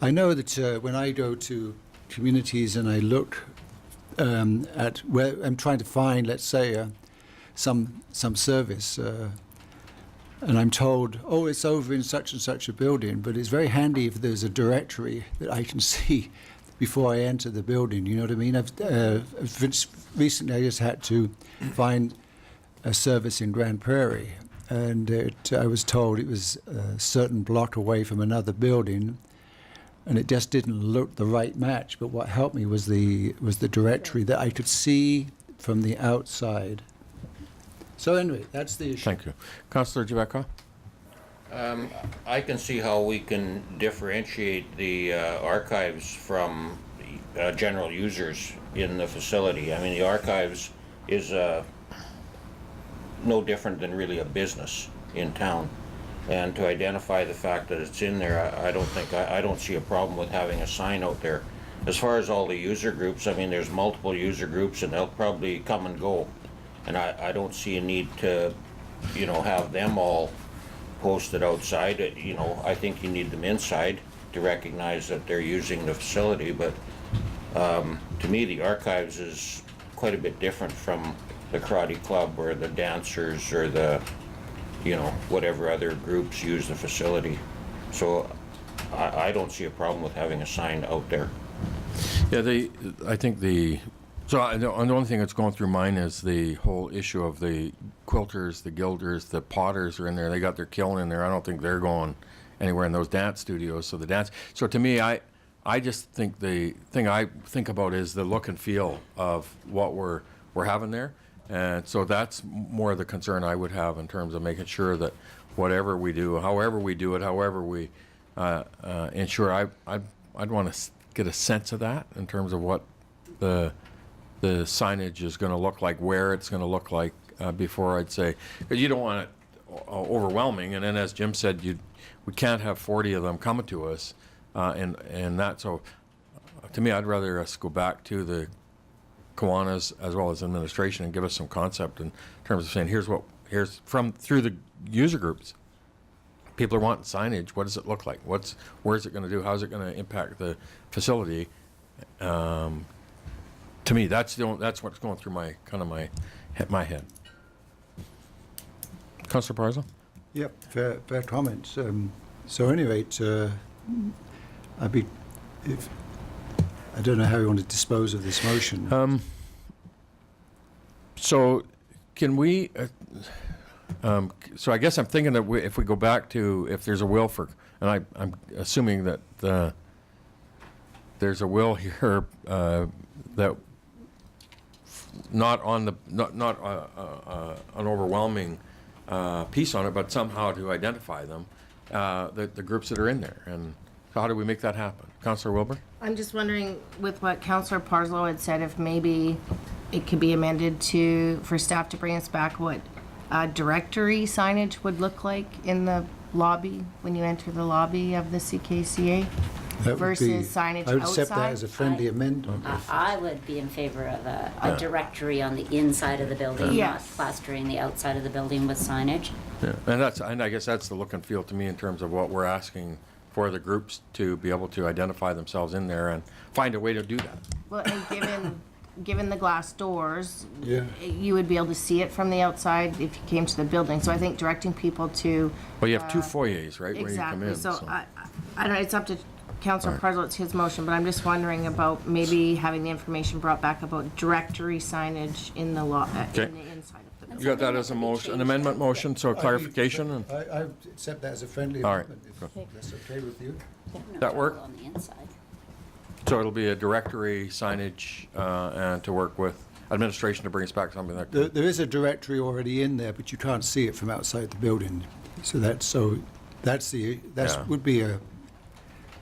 I know that when I go to communities and I look at where I'm trying to find, let's say, some service, and I'm told, oh, it's over in such and such a building, but it's very handy if there's a directory that I can see before I enter the building. You know what I mean? Recently, I just had to find a service in Grand Prairie, and I was told it was a certain block away from another building, and it just didn't look the right match. But what helped me was the directory that I could see from the outside. So anyway, that's the issue. Thank you. Councillor Jabeka? I can see how we can differentiate the archives from general users in the facility. I mean, the archives is no different than really a business in town. And to identify the fact that it's in there, I don't see a problem with having a sign out there. As far as all the user groups, I mean, there's multiple user groups and they'll probably come and go. And I don't see a need to, you know, have them all posted outside. You know, I think you need them inside to recognize that they're using the facility. But to me, the archives is quite a bit different from the karate club or the dancers or the, you know, whatever other groups use the facility. So I don't see a problem with having a sign out there. Yeah, I think the only thing that's going through mine is the whole issue of the quilters, the gilders, the potters are in there. They got their kiln in there. I don't think they're going anywhere in those dance studios. So to me, I just think the thing I think about is the look and feel of what we're having there. And so that's more the concern I would have in terms of making sure that whatever we do, however we do it, however we ensure, I'd want to get a sense of that in terms of what the signage is going to look like, where it's going to look like before I'd say, because you don't want it overwhelming. And then as Jim said, we can't have 40 of them coming to us, and that. So to me, I'd rather us go back to the Kiwanis as well as administration and give us some concept in terms of saying here's through the user groups. People are wanting signage. What does it look like? Where's it going to do? How's it going to impact the facility? To me, that's what's going through my head. Councillor Parslow? Yep, fair comments. So anyway, I don't know how you want to dispose of this motion. So can we? So I guess I'm thinking that if we go back to if there's a will for, and I'm assuming that there's a will here that not an overwhelming piece on it, but somehow to identify them, the groups that are in there, and so how do we make that happen? Councillor Wilbur? I'm just wondering with what Councillor Parslow had said, if maybe it could be amended for staff to bring us back what directory signage would look like in the lobby when you enter the lobby of the CKCA versus signage outside. I would accept that as a friendly amendment. I would be in favor of a directory on the inside of the building, Yes. not plastering the outside of the building with signage. Yeah, and I guess that's the look and feel to me in terms of what we're asking for the groups to be able to identify themselves in there and find a way to do that. Well, and given the glass doors, Yeah. you would be able to see it from the outside if you came to the building. So I think directing people to Well, you have two foyers, right, where you come exactly. in. So I don't know. It's up to Councillor Parslow. It's his motion, but I'm just wondering about maybe having the information brought back about directory signage in the Okay. in the inside of the building. You got that as a motion, an amendment motion, so clarification, and I accept that as a friendly All right. amendment, if that's okay with you. No That work? trouble on the inside. so it'll be a directory signage, and to work with administration to bring us back something like that. There is a directory already in there, but you can't see it from outside the building. Yeah. Would be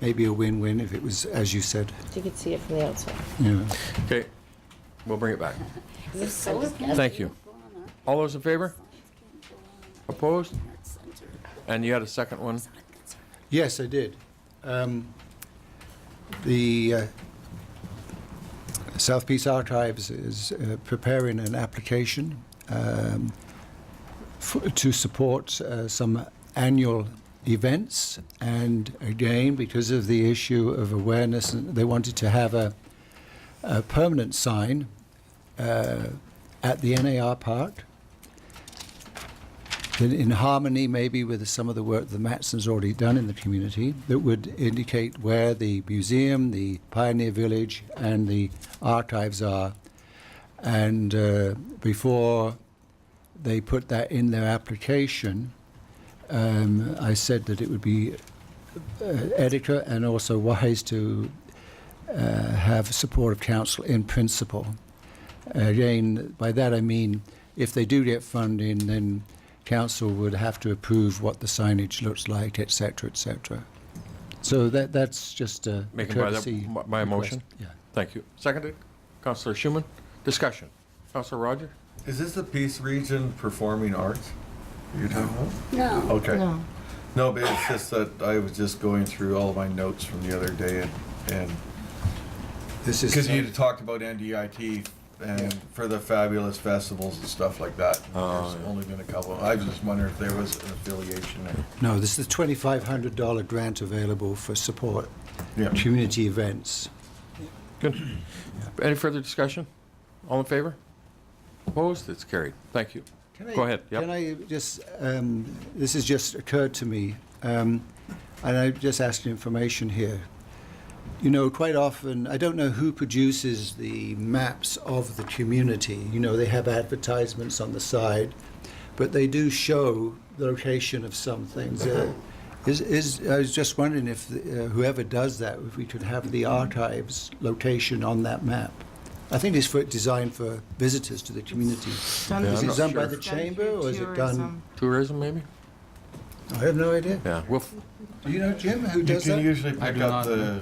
maybe a win-win if it was as you said. You could see it from the outside. Yeah. Okay, we'll bring it back. So Thank you. All those in favor? Opposed? And you had a second one? Yes, I did. The South Peace Archives is preparing an application to support some annual events, and again, because of the issue of awareness, they wanted to have a permanent sign at the NAR Park. in harmony maybe with some of the work the Matson's already done in the community, that would indicate where the museum, the Pioneer Village, and the archives are. And before they put that in their application, I said that it would be adequate and also wise to have support of council in principle. Again, by that I mean, if they do get funding, then council would have to approve what the signage looks like, etc., etc. So that's just a Make it courtesy by a request. motion? Yeah. Thank you. Seconded. Councillor Schumann. Discussion. Councillor Roger? Is this the Peace Region Performing Arts you're talking about? No. Okay. No. No, but it's just that I was just going through all of my notes from the other day and This is because you talked about NDIT and Yeah. for the fabulous festivals and stuff like that. There's yeah. only been a couple. I was just wondering if there was an affiliation there. no. This is the $2,500 grant available for support Yeah. community events. Good. Any further discussion? All in favor? Opposed? It's carried. Thank you. Go ahead. Yep. Can I just, this has just occurred to me, and I just asked information here. You know, quite often, I don't know who produces the maps of the community. You know, they have advertisements on the side, but they do show the location of some things. I was just wondering if whoever does that, if we could have the archives location on that map. I think it's designed for visitors to the community. Done Yeah, Is I'm it not done by sure. the Done chamber through or is it done? tourism. Tourism, maybe? I have no idea. Yeah. We'll Do you know, Jim, who You does can that? usually I pick do up not.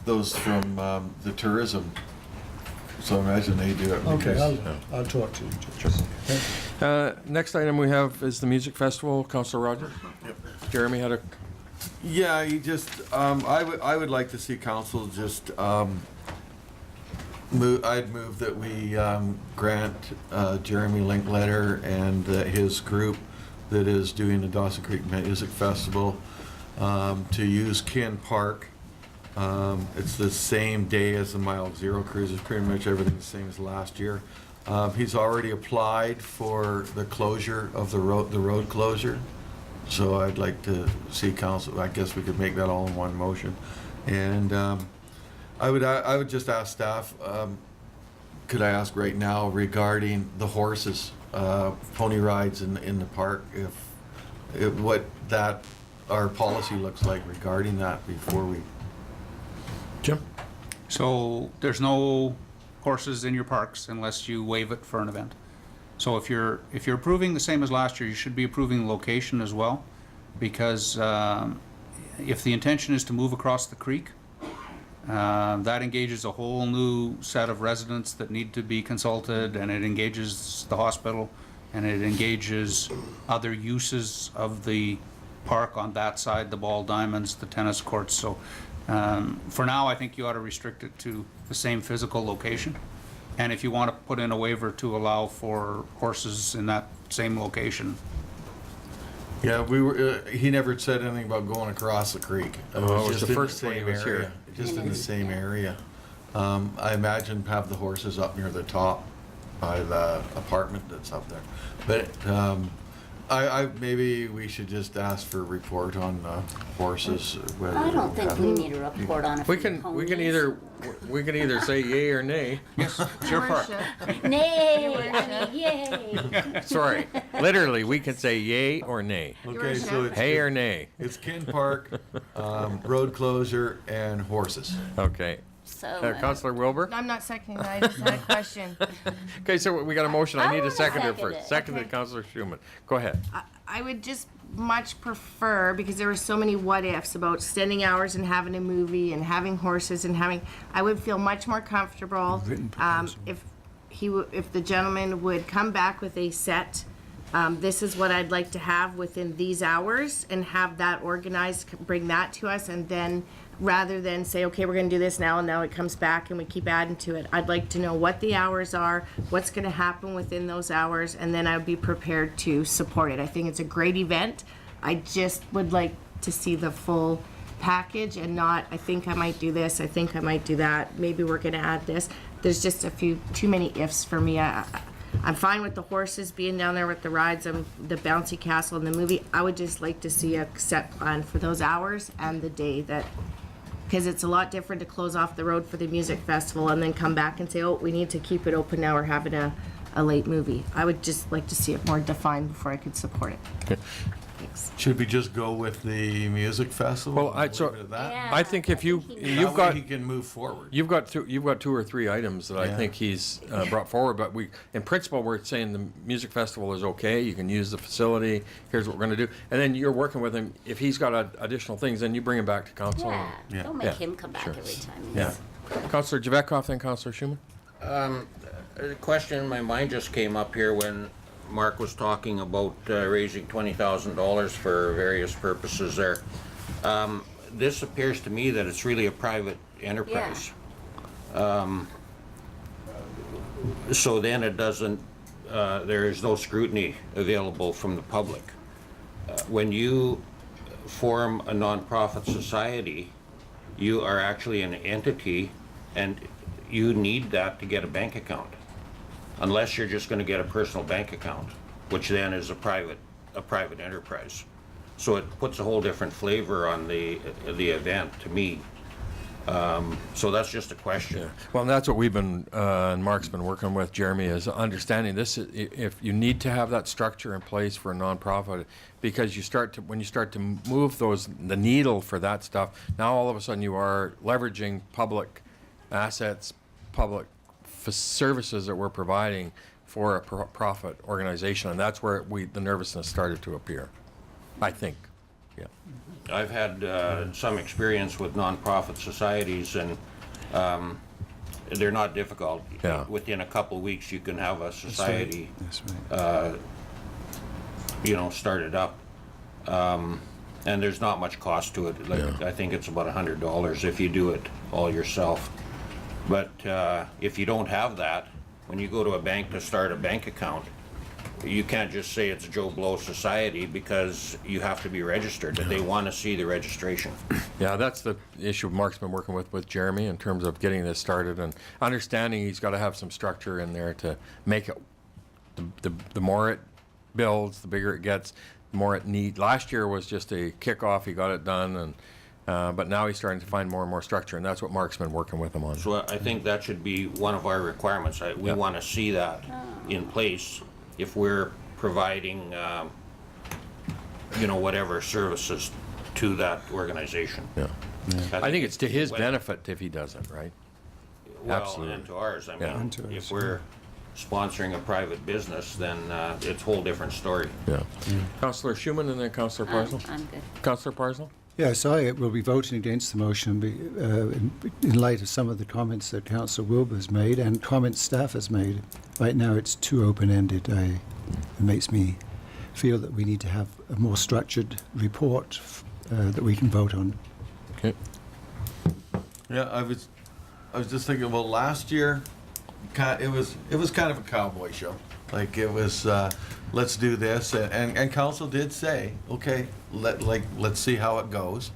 those from the tourism. So I imagine they do it. Okay, because- I'll talk to you. Thank you. next item we have is the music festival. Councillor Roger? Yep. Jeremy had a... Yeah, you just, I would like to see council just, I'd move that we grant Jeremy Linkletter and his group that is doing the Dawson Creek Music Festival to use Kin Park. It's the same day as the Mile Zero Cruise. It's pretty much everything the same as last year. He's already applied for the closure of the road closure. So I'd like to see council, I guess we could make that all in one motion. And I would just ask staff, could I ask right now regarding the horses, pony rides in the park, if what that, our policy looks like regarding that before we. Jim? So there's no horses in your parks unless you waive it for an event. So if you're approving the same as last year, you should be approving the location as well, because if the intention is to move across the creek, that engages a whole new set of residents that need to be consulted, and it engages the hospital, and it engages other uses of the park on that side, the ball diamonds, the tennis courts. So for now, I think you ought to restrict it to the same physical location. And if you want to put in a waiver to allow for horses in that same location. Yeah, we were, he never said anything about going across the creek. It Oh, it was just the in first one he same was here. area, just in the same area. I imagine have the horses up near the top by the apartment that's up there. But maybe we should just ask for a report on horses. Whether I don't think we need a report on it. We from can, we can ponies. either say yay or nay. Yes, it's your park. Nay, I mean, yay. Sorry. Literally, we can say yay or nay. Okay, so it's. Hey or nay. It's Kin Park, road closure, and horses. Okay. So, Councillor Wilbur? I'm not seconding that, I just had a question. Okay, so we got a motion. I I need a wanna seconder second first. it. Seconded, Okay. Councillor Schumann. Go ahead. I would just much prefer, because there were so many what ifs about extending hours and having a movie and having horses and having, I would feel much more comfortable if if the gentleman would come back with a set, this is what I'd like to have within these hours, and have that organized, bring that to us, and then rather than say, okay, we're gonna do this now, and now it comes back and we keep adding to it. I'd like to know what the hours are, what's gonna happen within those hours, and then I would be prepared to support it. I think it's a great event. I just would like to see the full package and not, I think I might do this, I think I might do that, maybe we're gonna add this. There's just a few, too many ifs for me. I'm fine with the horses being down there with the rides and the bouncy castle and the movie. I would just like to see a set plan for those hours and the day that, because it's a lot different to close off the road for the music festival and then come back and say, oh, we need to keep it open now, we're having a late movie. I would just like to see it more defined before I could support it. Thanks. Should we just go with the music festival? Well, and leave it at that? Yeah, I think if you, he That you've way got, he can move forward. you've got two or three items that I Yeah. think he's brought forward, but in principle, we're saying the music festival is okay, you can use the facility, here's what we're gonna do. And then you're working with him, if he's got additional things, then you bring him back to council. Yeah, Yeah. don't make Yeah, him come back sure. every time. Yeah. Councillor Javetkov, then Councillor Schumann? A question in my mind just came up here when Mark was talking about raising $20,000 for various purposes there. This appears to me that it's really a private enterprise. So then it doesn't, there is no scrutiny available from the public. When you form a nonprofit society, you are actually an entity and you need that to get a bank account. Unless you're just gonna get a personal bank account, which then is a private enterprise. So it puts a whole different flavor on the event to me. So that's just a question. Well, and that's what we've been, and Mark's been working with Jeremy, is understanding this, if you need to have that structure in place for a nonprofit, because when you start to move the needle for that stuff, now all of a sudden you are leveraging public assets, public services that we're providing for a profit organization, and that's where the nervousness started to appear, I think. Yeah. I've had some experience with nonprofit societies, and they're not difficult. Yeah. Within a couple of weeks, you can have a society, That's right. Started up. And there's not much cost to it. Like, Yeah. I think it's about $100 if you do it all yourself. But if you don't have that, when you go to a bank to start a bank account, you can't just say it's Joe Blow Society, because you have to be registered. They want to see the registration. Yeah, that's the issue Mark's been working with Jeremy in terms of getting this started and understanding he's got to have some structure in there to make it, the more it builds, the bigger it gets, the more it needs. Last year was just a kickoff, he got it done, and but now he's starting to find more and more structure, and that's what Mark's been working with him on. So I think that should be one of our requirements. We Yeah. want to see that in place if we're providing, whatever services to that organization. Yeah. I think it's to his benefit if he does it, right? Well, Absolutely. and to ours. I Yeah. mean, And to if us, we're sponsoring a private business, then it's a whole different story. Yeah. Councillor Schumann and then Councillor Parsons. I'm good. Councillor Parsons? Yes, I will be voting against the motion in light of some of the comments that Councillor Wilbur has made and comments staff has made. Right now it's too open-ended. It makes me feel that we need to have a more structured report that we can vote on. Okay. Yeah, I was just thinking, well, last year, it was kind of a cowboy show. Like, it was, let's do this, and council did say, okay, let's see how it goes.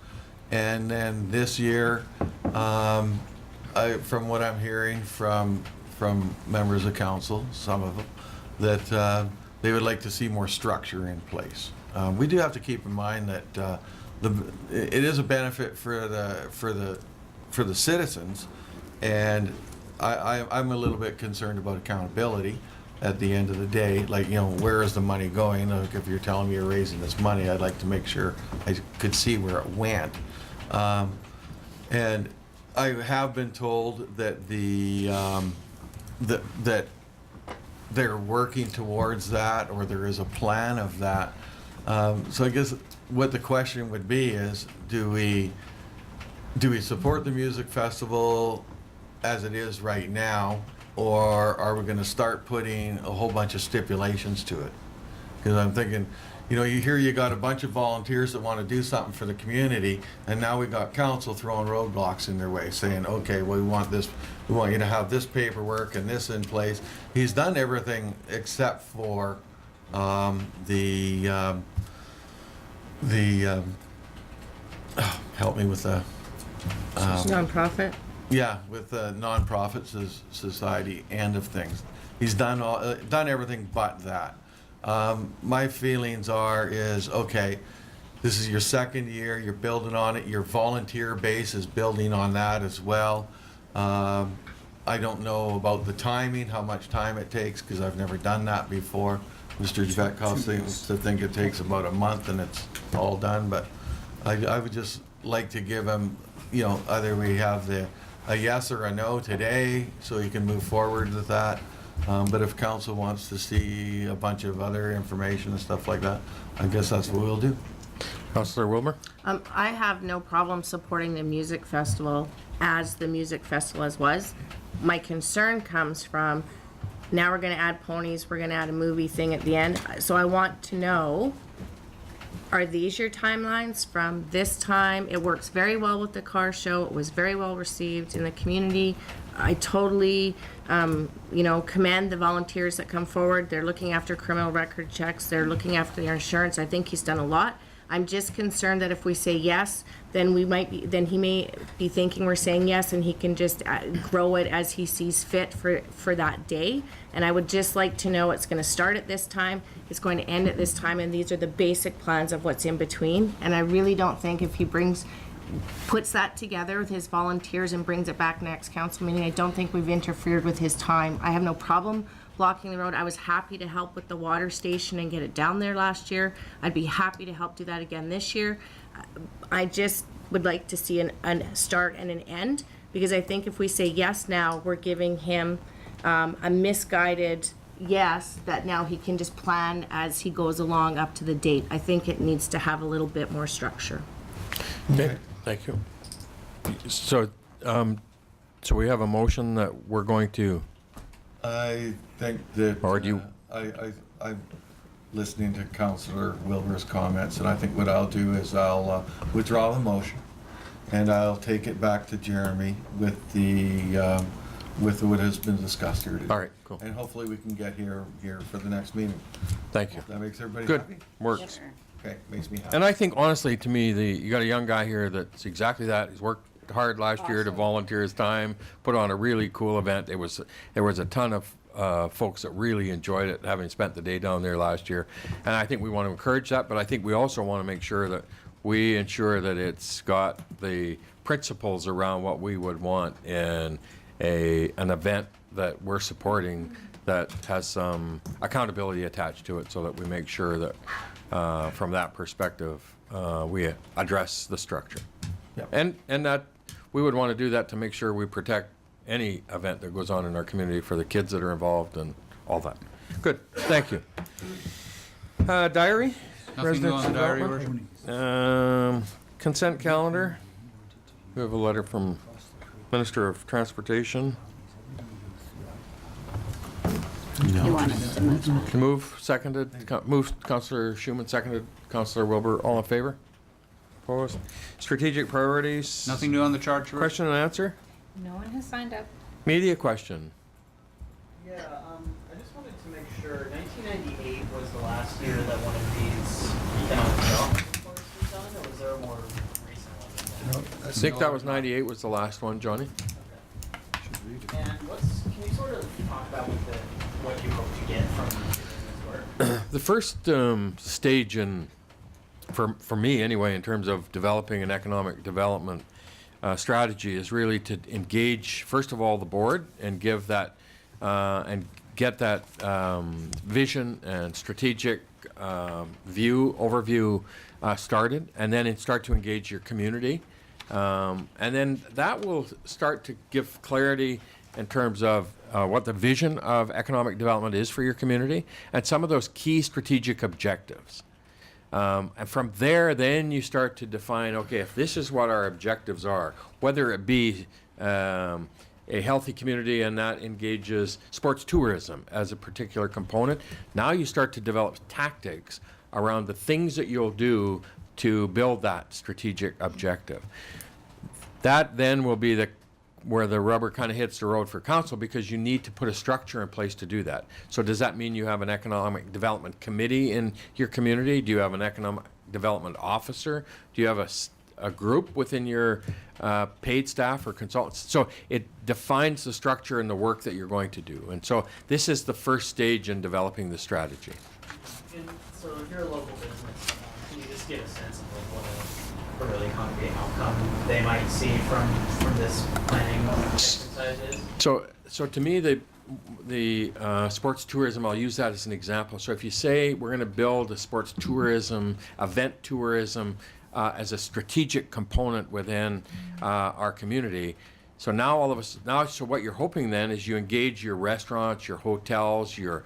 And then this year, from what I'm hearing from members of council, some of them, that they would like to see more structure in place. We do have to keep in mind that it is a benefit for the citizens, and I'm a little bit concerned about accountability at the end of the day. Like, where is the money going? Like, if you're telling me you're raising this money, I'd like to make sure I could see where it went. And I have been told that that they're working towards that, or there is a plan of that. So I guess what the question would be is, do we support the music festival as it is right now, or are we going to start putting a whole bunch of stipulations to it? Because I'm thinking, you got a bunch of volunteers that want to do something for the community, and now we got council throwing roadblocks in their way, saying, okay, well, we want you to have this paperwork and this in place. He's done everything except for Help me with the Nonprofit? Yeah, with the nonprofit society end of things. He's done done everything but that. My feelings is okay. This is your second year. You're building on it. Your volunteer base is building on that as well. I don't know about the timing, how much time it takes, because I've never done that before. Mr. Jvetkov seems to think it takes about a month and it's all done, but I would just like to give him, either we have a yes or a no today, so he can move forward with that. But if council wants to see a bunch of other information and stuff like that, I guess that's what we'll do. Councillor Wilmer? I have no problem supporting the music festival as the music festival as was. My concern comes from, now we're gonna add ponies, we're gonna add a movie thing at the end. So I want to know, are these your timelines from this time? It works very well with the car show. It was very well received in the community. I totally, commend the volunteers that come forward. They're looking after criminal record checks. They're looking after their insurance. I think he's done a lot. I'm just concerned that if we say yes, then then he may be thinking we're saying yes, and he can just grow it as he sees fit for that day. And I would just like to know it's going to start at this time, it's going to end at this time, and these are the basic plans of what's in between. And I really don't think if he puts that together with his volunteers and brings it back next council meeting, I don't think we've interfered with his time. I have no problem blocking the road. I was happy to help with the water station and get it down there last year. I'd be happy to help do that again this year. I just would like to see a start and an end, because I think if we say yes now, we're giving him a misguided yes that now he can just plan as he goes along up to the date. I think it needs to have a little bit more structure. Okay, thank you. So we have a motion that we're going to, I think that Or do you- I'm listening to Councillor Wilbur's comments, and I think what I'll do is I'll withdraw the motion, and I'll take it back to Jeremy with with what has been discussed here today. all right, cool. And hopefully we can get here for the next meeting. Thank you. That makes everybody Good, happy? works. Okay, makes me happy. And I think honestly, to me, you got a young guy here that's exactly that. He's worked hard last year to volunteer his time, put on a really cool event. There was a ton of folks that really enjoyed it, having spent the day down there last year. And I think we want to encourage that, but I think we also want to make sure that we ensure that it's got the principles around what we would want in an event that we're supporting that has some accountability attached to it, so that we make sure that from that perspective we address the structure. Yep. And that we would want to do that to make sure we protect any event that goes on in our community for the kids that are involved and all that. Good, thank you. Diary? Nothing new on the diary, Your Worship? Consent calendar. We have a letter from Minister of Transportation. You want us to move? Move, seconded, moved Councillor Schumann, seconded Councillor Wilbur, all in favor? Opposed? Strategic priorities. Nothing new on the chart, Your Worship? Question and answer? No one has signed up. Media question. Yeah, I just wanted to make sure, 1998 was the last year that one of these economic development reports was done, or was there a more recent one? I think that was 98 was the last one, Johnny. And can you sort of talk about what you hope to get from this work? The first stage for me anyway, in terms of developing an economic development strategy, is really to engage, first of all, the board and give that and get that vision and strategic overview started, and then start to engage your community. And then that will start to give clarity in terms of what the vision of economic development is for your community and some of those key strategic objectives. And from there, then you start to define, okay, if this is what our objectives are, whether it be a healthy community and that engages sports tourism as a particular component, now you start to develop tactics around the things that you'll do to build that strategic objective. That then will be where the rubber kind of hits the road for council, because you need to put a structure in place to do that. So does that mean you have an economic development committee in your community? Do you have an economic development officer? Do you have a group within your paid staff or consultants. So it defines the structure and the work that you're going to do. And so this is the first stage in developing the strategy. And so if you're a local business, can you just get a sense of like what a really concrete outcome they might see from this planning exercise is? So to me, the sports tourism, I'll use that as an example. So if you say we're going to build a sports tourism, event tourism as a strategic component within our community, so now all of us, so what you're hoping then is you engage your restaurants, your hotels, your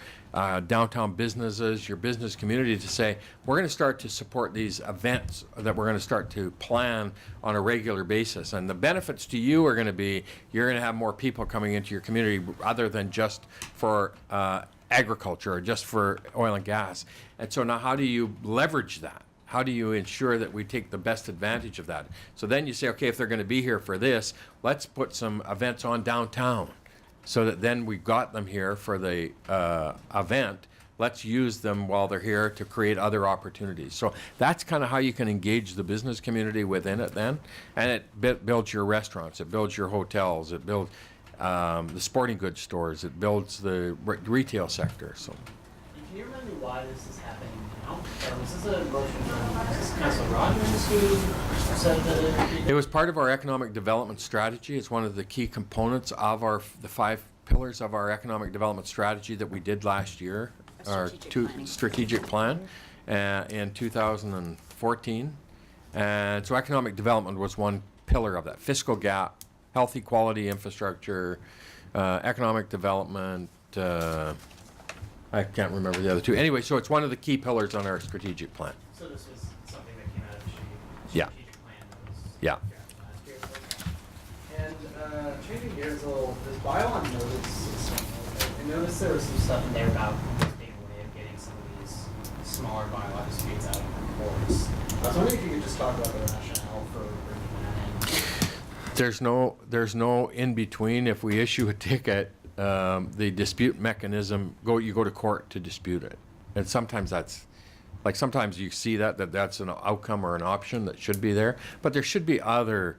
downtown businesses, your business community to say, we're going to start to support these events that we're going to start to plan on a regular basis. And the benefits to you are going to be, you're going to have more people coming into your community other than just for agriculture or just for oil and gas. And so now how do you leverage that? How do you ensure that we take the best advantage of that? So then you say, okay, if they're going to be here for this, let's put some events on downtown so that then we got them here for the event. Let's use them while they're here to create other opportunities. So that's kind of how you can engage the business community within it then. And it builds your restaurants, it builds your hotels, it builds the sporting goods stores, it builds the retail sector. So. Can you remind me why this is happening now? Was this a motion from Councilor Rogers who said that it was part of our economic development strategy. It's one of the key components of the 5 pillars of our economic development strategy that we did last year, our strategic plan in 2014. And so economic development was one pillar of that. Fiscal gap, healthy quality infrastructure, economic development, I can't remember the other 2. Anyway, so it's one of the key pillars on our strategic plan. So this was something that came out of the Yeah. strategic plan that was Yeah. last year. And changing gears a little, this bylaw notice, I noticed there was some stuff in there about this being a way of getting some of these smaller bylaw disputes out of the courts. I was wondering if you could just talk about the rationale for bringing that in. There's no in between. If we issue a ticket, the dispute mechanism, you go to court to dispute it. And sometimes sometimes you see that's an outcome or an option that should be there, but there should be other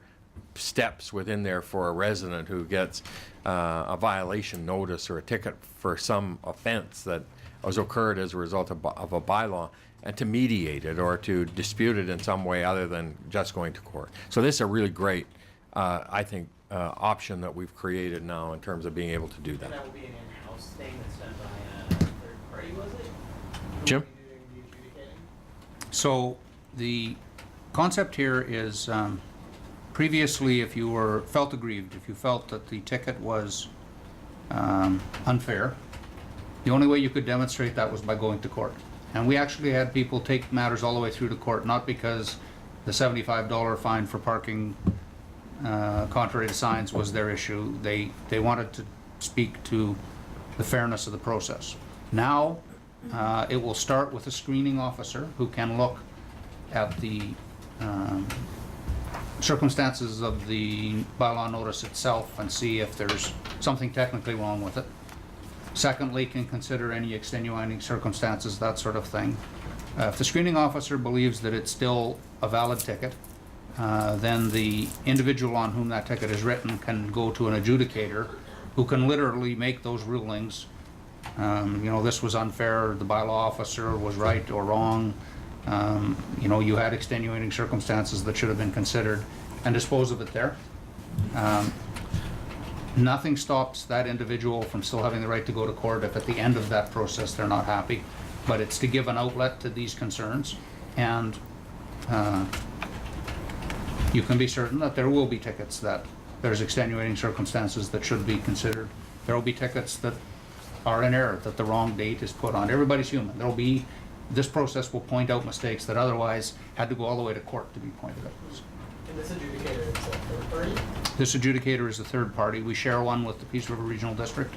steps within there for a resident who gets a violation notice or a ticket for some offense that has occurred as a result of a bylaw, and to mediate it or to dispute it in some way other than just going to court. So this is a really great, I think, option that we've created now in terms of being able to do that. And that will be an in-house thing that's done by a third party, was it? Who Jim? will be doing the adjudicating? So the concept here is previously, if you felt aggrieved, if you felt that the ticket was unfair, the only way you could demonstrate that was by going to court. And we actually had people take matters all the way through to court, not because the $75 fine for parking contrary to signs was their issue. They wanted to speak to the fairness of the process. Now, it will start with a screening officer who can look at the circumstances of the bylaw notice itself and see if there's something technically wrong with it. Secondly, can consider any extenuating circumstances, that sort of thing. If the screening officer believes that it's still a valid ticket, then the individual on whom that ticket is written can go to an adjudicator who can literally make those rulings. This was unfair, the bylaw officer was right or wrong, you had extenuating circumstances that should have been considered, and dispose of it there. Nothing stops that individual from still having the right to go to court if at the end of that process they're not happy, but it's to give an outlet to these concerns, and you can be certain that there will be tickets that there's extenuating circumstances that should be considered. There will be tickets that are in error, that the wrong date is put on. Everybody's human. This process will point out mistakes that otherwise had to go all the way to court to be pointed out. And this adjudicator is a third party? This adjudicator is a third party. We share one with the Peace River Regional District,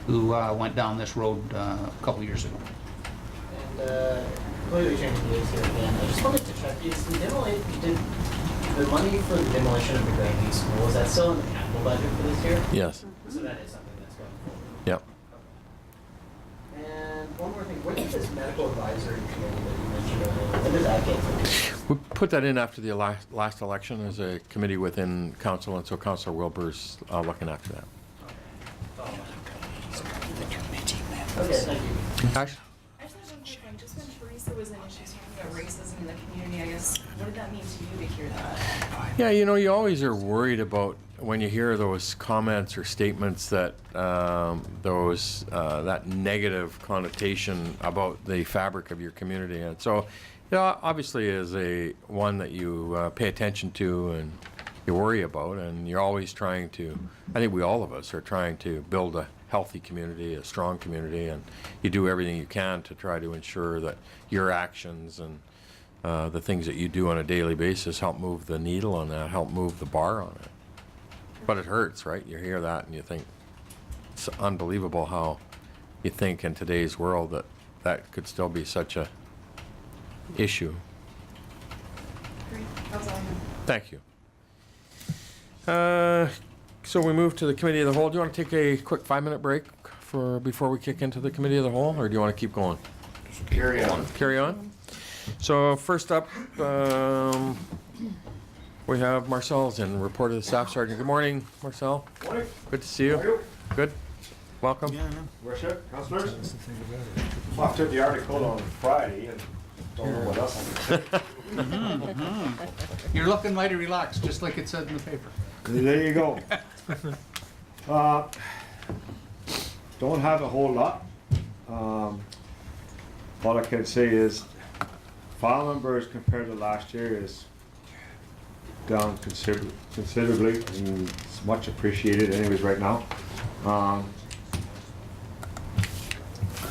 who went down this road a couple years ago. And completely changing gears here again, I just wanted to check, did the money for the demolition of the Granby School, is that still in the capital budget for this year? Yes. So that is something that's going forward? Yep. Okay. And one more thing, what is this medical advisory committee that you mentioned earlier? When does that get to? We put that in after the last election as a committee within council, and so Councillor Wilbur's looking after that. Okay, thank you. Ash? I just have one quick one. Just when Teresa was in and she was talking about racism in the community, I guess, what did that mean to you to hear that? Yeah, you know, you always are worried about when you hear those comments or statements that that negative connotation about the fabric of your community, and so, you know, obviously is a one that you pay attention to and you worry about, and you're always trying to. I think all of us are trying to build a healthy community, a strong community, and you do everything you can to try to ensure that your actions and the things that you do on a daily basis help move the needle on that, help move the bar on it. But it hurts, right? You hear that and you think, it's unbelievable how you think in today's world that that could still be such a issue. Great. That was all I had. Thank you. So we move to the Committee of the Whole. Do you want to take a quick 5-minute break before we kick into the Committee of the Whole, or do you want to keep going? Just carry on. Carry on? So first up, we have Marcel's in, report of the Staff Sergeant. Good morning, Marcel. Morning. Good to see you. How are you? Good. Welcome. Worship, councillors. I took the article on Friday and don't know what else I can say. You're looking mighty relaxed, just like it said in the paper. There you go. Don't have a whole lot. All I can say is file numbers compared to last year is down considerably, and it's much appreciated anyways right now.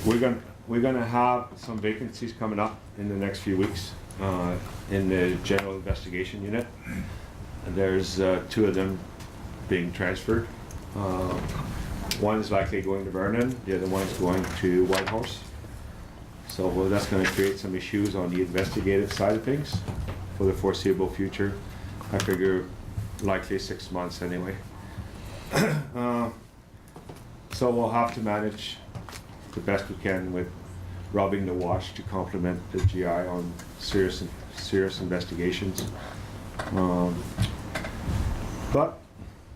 We're gonna have some vacancies coming up in the next few weeks in the general investigation unit. And there's 2 of them being transferred. One is likely going to Vernon, the other one's going to Whitehorse. So that's going to create some issues on the investigative side of things for the foreseeable future. I figure likely 6 months anyway. So we'll have to manage the best we can with robbing the watch to complement the GI on serious investigations. But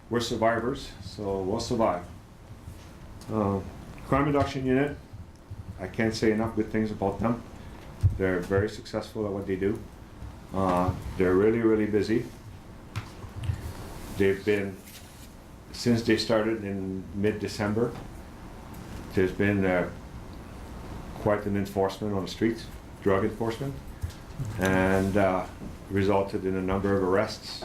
we're survivors, so we'll survive. Crime reduction unit, I can't say enough good things about them. They're very successful at what they do. They're really, really busy. They've been, since they started in mid-December, there's been quite an enforcement on the streets, drug enforcement, and resulted in a number of arrests.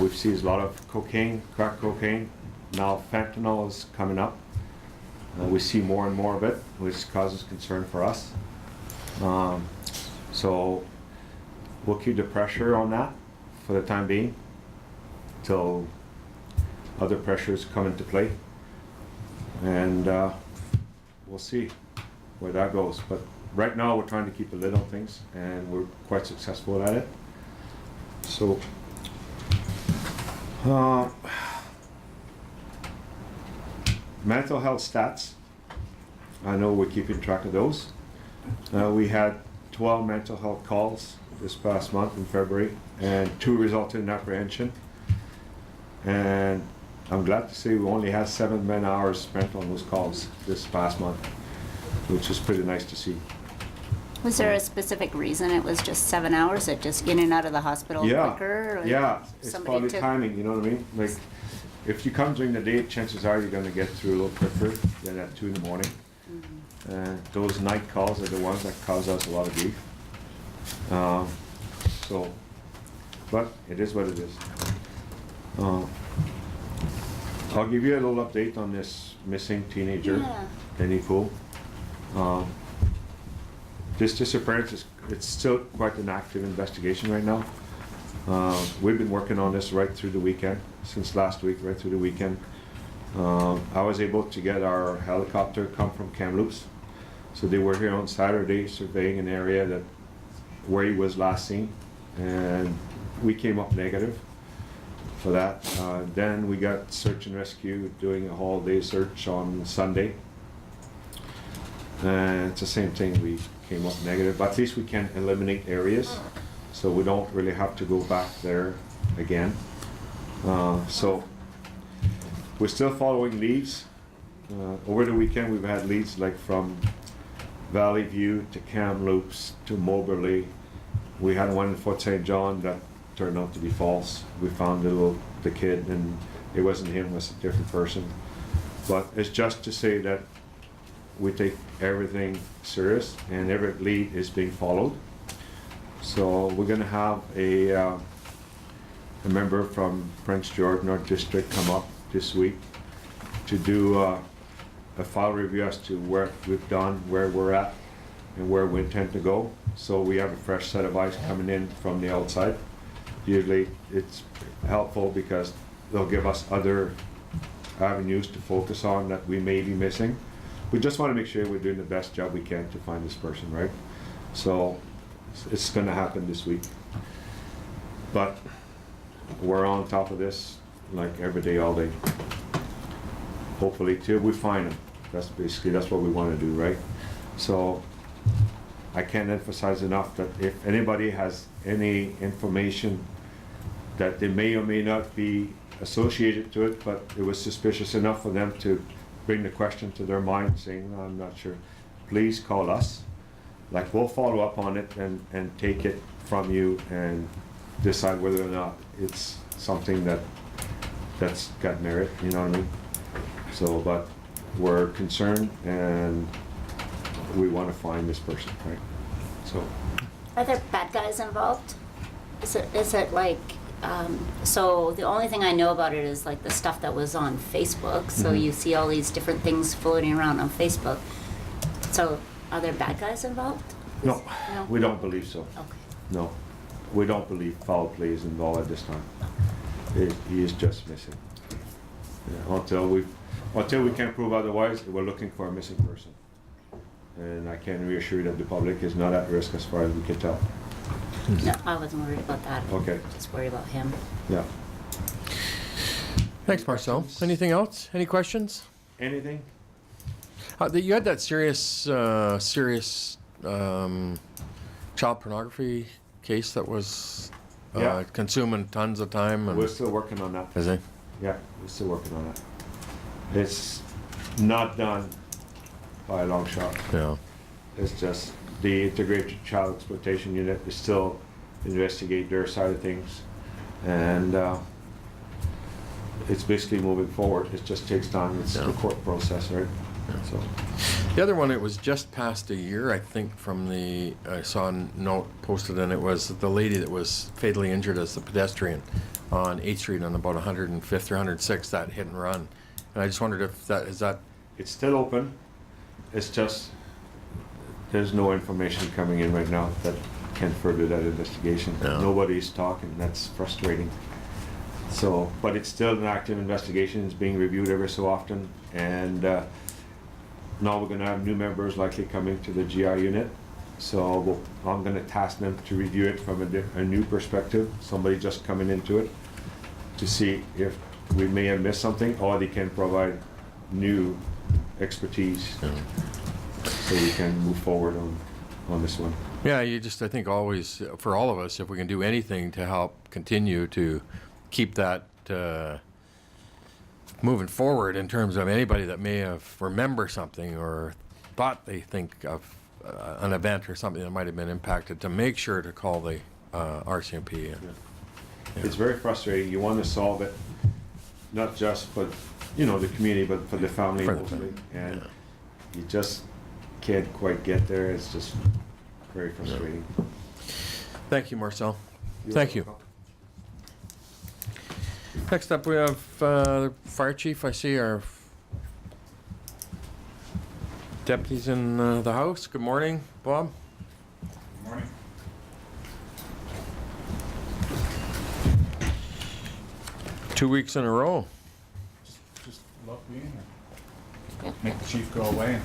We've seen a lot of cocaine, crack cocaine. Now fentanyl is coming up. We see more and more of it, which causes concern for us. So we'll keep the pressure on that for the time being till other pressures come into play. And we'll see where that goes. But right now we're trying to keep a lid on things, and we're quite successful at it. So mental health stats, I know we're keeping track of those. We had 12 mental health calls this past month in February, and 2 resulted in apprehension. And I'm glad to say we only had 7 man-hours spent on those calls this past month, which is pretty nice to see. Was there a specific reason it was just 7 hours? It just in and out of the hospital quicker? Or Yeah, it's somebody probably took- timing, you know what I mean? Like, if you come during the day, chances are you're gonna get through a little quicker than at 2 in the morning. Those night calls are the ones that cause us a lot of grief. But it is what it is. I'll give you a little update on this missing teenager, Penny Poole. This disappearance it's still quite an active investigation right now. We've been working on this right through the weekend, since last week, right through the weekend. I was able to get our helicopter come from Kamloops. So they were here on Saturday surveying an area where he was last seen, and we came up negative for that. Then we got search and rescue doing a whole day search on Sunday. And it's the same thing, we came up negative, but at least we can eliminate areas, so we don't really have to go back there again. So we're still following leads. Over the weekend, we've had leads like from Valley View to Kamloops to Moberly. We had one in Fort St. John that turned out to be false. We found the kid, and it wasn't him, it was a different person. But it's just to say that we take everything serious and every lead is being followed. So we're gonna have a member from Prince George North District come up this week to do a file review as to where we've done, where we're at, and where we intend to go. So we have a fresh set of eyes coming in from the outside. Usually it's helpful because they'll give us other avenues to focus on that we may be missing. We just want to make sure we're doing the best job we can to find this person, right? So it's going to happen this week. But we're on top of this like every day, all day. Hopefully till we find them. That's what we want to do, right? So I can't emphasize enough that if anybody has any information that they may or may not be associated to it, but it was suspicious enough for them to bring the question to their mind saying, no, I'm not sure, please call us. Like, we'll follow up on it and take it from you and decide whether or not it's something that's got merit, you know what I mean? So, but we're concerned and we want to find this person, right? So. Are there bad guys involved? Is it like, so the only thing I know about it is like the stuff that was on Facebook. So Mhm. you see all these different things floating around on Facebook. So are there bad guys involved? No, No? we don't believe so. Okay. No, we don't believe foul play is involved at this time. He is just missing. Yeah, until we can prove otherwise, we're looking for a missing person. And I can reassure you that the public is not at risk as far as we can tell. No, I wasn't worried about that. Okay. Just worried about him. Yeah. Thanks, Marcel. Anything else? Any questions? Anything? You had that serious child pornography case that was Yeah. consuming tons of time. And We're still working on that. is it? Yeah, we're still working on that. It's not done by a long shot. Yeah. It's just the Integrated Child Exploitation Unit is still investigate their side of things. And it's basically moving forward. It just takes time. It's the court process, right? So. The other one, it was just past a year, I think, from I saw a note posted, and it was the lady that was fatally injured as a pedestrian on 8th Street on about 105th or 106th, that hit and run. And I just wondered if is that... It's still open. It's just, there's no information coming in right now that can further that investigation. No. Nobody's talking. That's frustrating. So, but it's still an active investigation. It's being reviewed every so often. And now we're going to have new members likely coming to the GI unit. So I'm going to task them to review it from a new perspective, somebody just coming into it, to see if we may have missed something, or they can provide new expertise so we can move forward on this one. Yeah, I think always, for all of us, if we can do anything to help continue to keep that moving forward in terms of anybody that may have remembered something or thought they think of an event or something that might have been impacted, to make sure to call the RCMP. Yeah. It's very frustrating. You want to solve it, not just for the community, but for the family For the mostly. family, And yeah. you just can't quite get there. It's just very frustrating. Thank you, Marcel. You're Thank you. welcome. Next up, we have the fire chief. I see our deputies in the house. Good morning, Bob. Good morning. Two weeks in a row. Just love being here. Make the chief go away.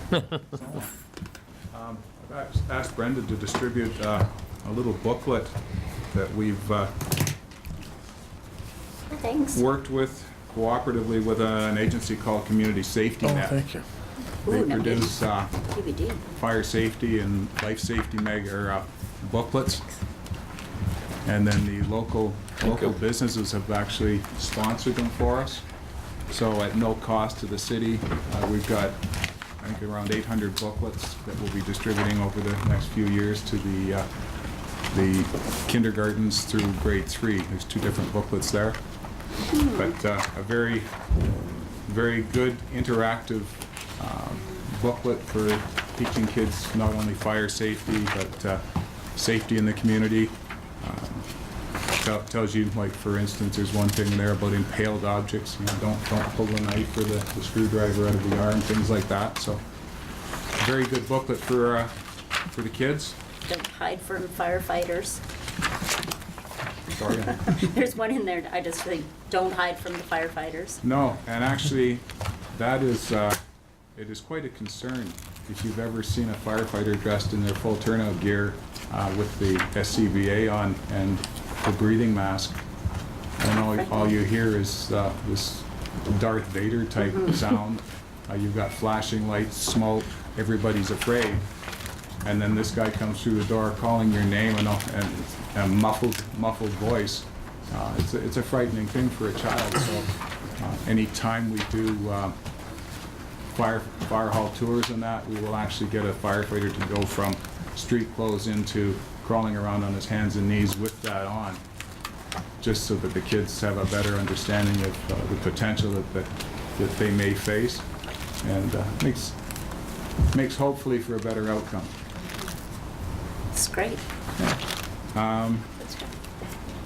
I've asked Brenda to distribute a little booklet that we've Thanks. worked with cooperatively with an agency called Community Safety Net. Thank you. Ooh, no produce DVD. fire safety and life safety booklets. And then the local businesses have actually sponsored them for us. So at no cost to the city, we've got, I think, around 800 booklets that we'll be distributing over the next few years to the kindergartens through grade 3. There's 2 different booklets there. But a very, very good interactive booklet for teaching kids not only fire safety, but safety in the community. Tells you, like, for instance, there's one thing there about impaled objects. You know, don't pull the knife or the screwdriver out of the arm, things like that. So, a very good booklet for the kids. Don't hide from firefighters. Sorry. There's one in there, I just think, don't hide from the firefighters. No, and actually, that is, it is quite a concern. If you've ever seen a firefighter dressed in their full turnout gear with the SCBA on and the breathing mask, and all you hear is this Darth Vader type sound. You've got flashing lights, smoke, everybody's afraid. And then this guy comes through the door calling your name and a muffled voice. It's a frightening thing for a child. So any time we do fire hall tours and that, we will actually get a firefighter to go from street clothes into crawling around on his hands and knees with that on, just so that the kids have a better understanding of the potential that they may face, and makes hopefully for a better outcome. It's great.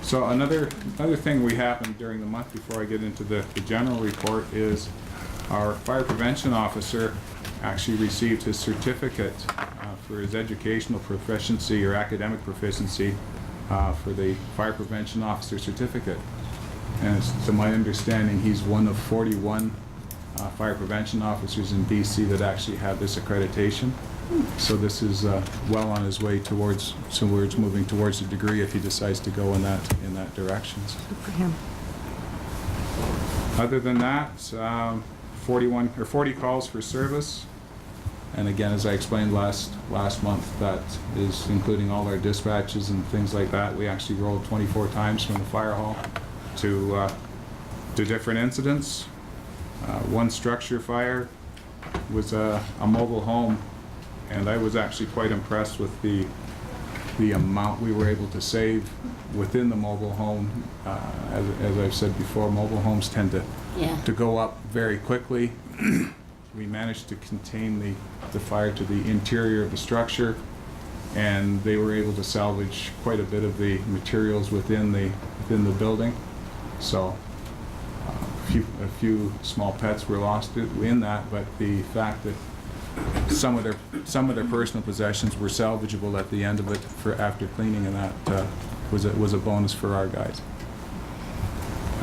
So another thing we happened during the month before I get into the general report is our fire prevention officer actually received his certificate for his educational proficiency or academic proficiency for the fire prevention officer certificate. And it's, to my understanding, he's one of 41 fire prevention officers in BC that actually have this accreditation. So this is well on his way towards moving towards a degree if he decides to go in that direction. So. Good for him. Other than that, 40 calls for service. And again, as I explained last month, that is including all our dispatches and things like that. We actually rolled 24 times from the fire hall to different incidents. One structure fire was a mobile home, and I was actually quite impressed with the amount we were able to save within the mobile home. As I've said before, mobile homes tend to go up very quickly. We managed to contain the fire to the interior of the structure, and they were able to salvage quite a bit of the materials within the building. So a few small pets were lost in that, but the fact that some of their personal possessions were salvageable at the end of it after cleaning, and that was a bonus for our guys.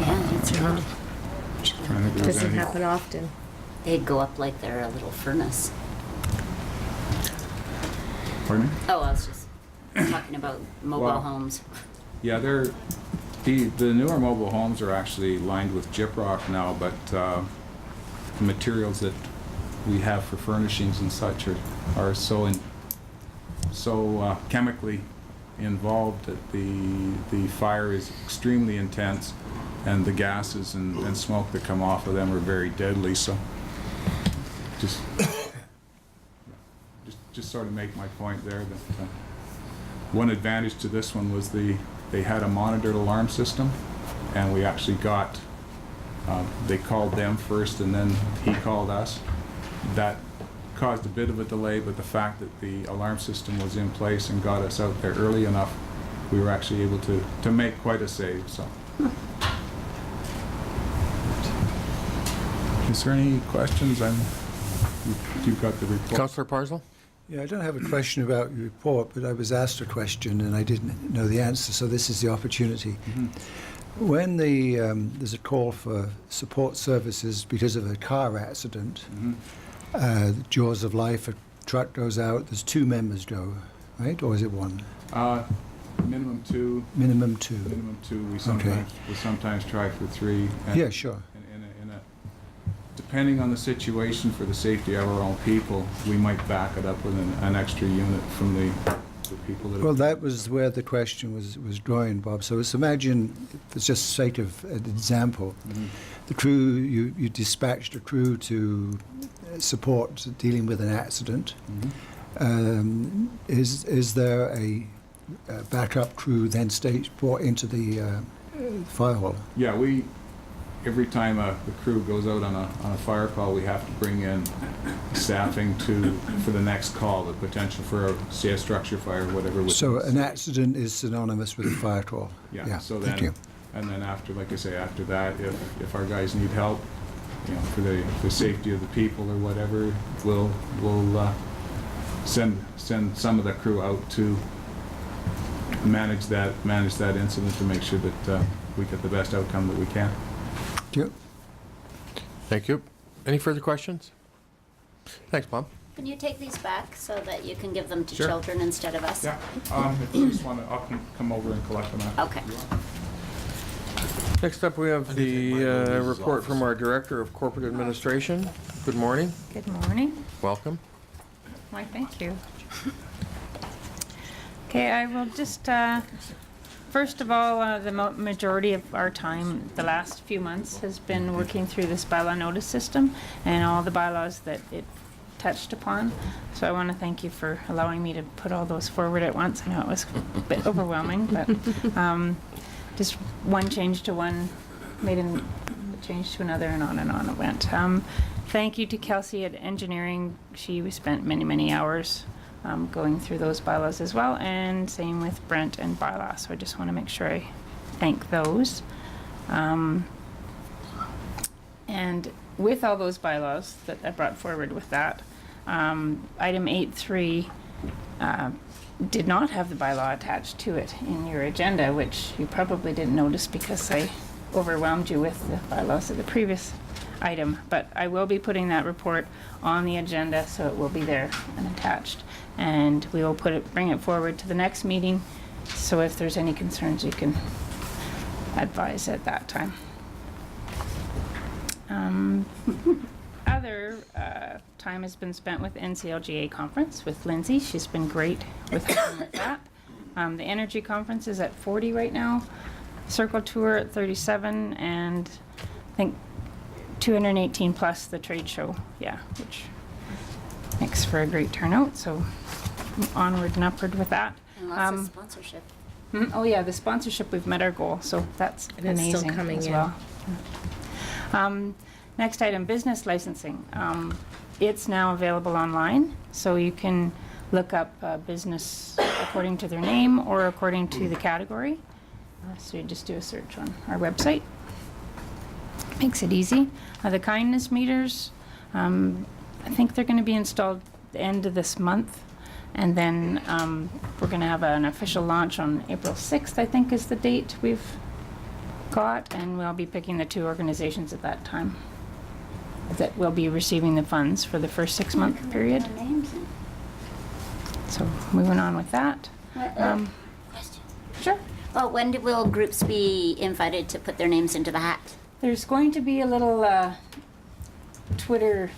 Yeah, that's right. Doesn't happen often. They'd go up like they're a little furnace. Pardon me? Oh, I was just talking about mobile homes. Yeah, the newer mobile homes are actually lined with gyprock now, but the materials that we have for furnishings and such are so chemically involved that the fire is extremely intense, and the gases and smoke that come off of them are very deadly. So just sort of make my point there that one advantage to this one was they had a monitored alarm system, and we actually got they called them first and then he called us. That caused a bit of a delay, but the fact that the alarm system was in place and got us out there early enough, we were actually able to make quite a save. So is there any questions? You've got the report. Councillor Parslow? Yeah, I don't have a question about your report, but I was asked a question and I didn't know the answer, so this is the opportunity. When there's a call for support services because of a car accident, Jaws of Life, a truck goes out, there's 2 members go, right? Or is it 1? Minimum 2. Minimum 2. Minimum 2. We sometimes try for 3. Yeah, sure. depending on the situation for the safety of our own people, we might back it up with an extra unit from the people that. Well, that was where the question was drawing, Bob. So let's imagine, for just sake of an example, the crew, you dispatched a crew to support dealing with an accident. Is there a backup crew then brought into the fire hall? Yeah, every time the crew goes out on a fire call, we have to bring in staffing for the next call, the potential for say a structure fire, whatever. So an accident is synonymous with a fire call? Yeah, so thank you. And then after, like I say, after that, if our guys need help, for the safety of the people or whatever, we'll send some of the crew out to manage that incident to make sure that we get the best outcome that we can. Thank you. Thank you. Any further questions? Thanks, Bob. Can you take these back so that you can give them to Sure. children instead of us? Yeah, if you just want to, I'll come over and collect them after. Okay. Next up, we have the report from our Director of Corporate Administration. Good morning. Good morning. Welcome. Why, thank you. Okay, I will just, first of all, the majority of our time, the last few months, has been working through this bylaw notice system and all the bylaws that it touched upon. So I want to thank you for allowing me to put all those forward at once. I know it was a bit overwhelming, but just one change to one made a change to another, and on it went. Thank you to Kelsey at Engineering. We spent many hours going through those bylaws as well, and same with Brent and bylaw. So I just want to make sure I thank those. And with all those bylaws that I brought forward with that, item 8.3 did not have the bylaw attached to it in your agenda, which you probably didn't notice because I overwhelmed you with the bylaws of the previous item. But I will be putting that report on the agenda, so it will be there and attached. And we will bring it forward to the next meeting. So if there's any concerns, you can advise at that time. Other time has been spent with NCLGA conference with Lindsay. She's been great with helping with that. The energy conference is at 40 right now. Circle tour at 37, and I think 218 plus the trade show. Yeah, which makes for a great turnout. So onward and upward with that. And lots of sponsorship. Oh yeah, the sponsorship, we've met our goal, so that's And it's amazing still coming as in. well. Next item, business licensing. It's now available online, so you can look up business according to their name or according to the category. So you just do a search on our website. Makes it easy. The kindness meters, I think they're going to be installed the end of this month. And then we're going to have an official launch on April 6th, I think is the date we've got. And we'll be picking the two organizations at that time that will be receiving the funds for the first 6-month period. So moving on with that. Question. Sure. Well, when will groups be invited to put their names into the hat? There's going to be a little Twitter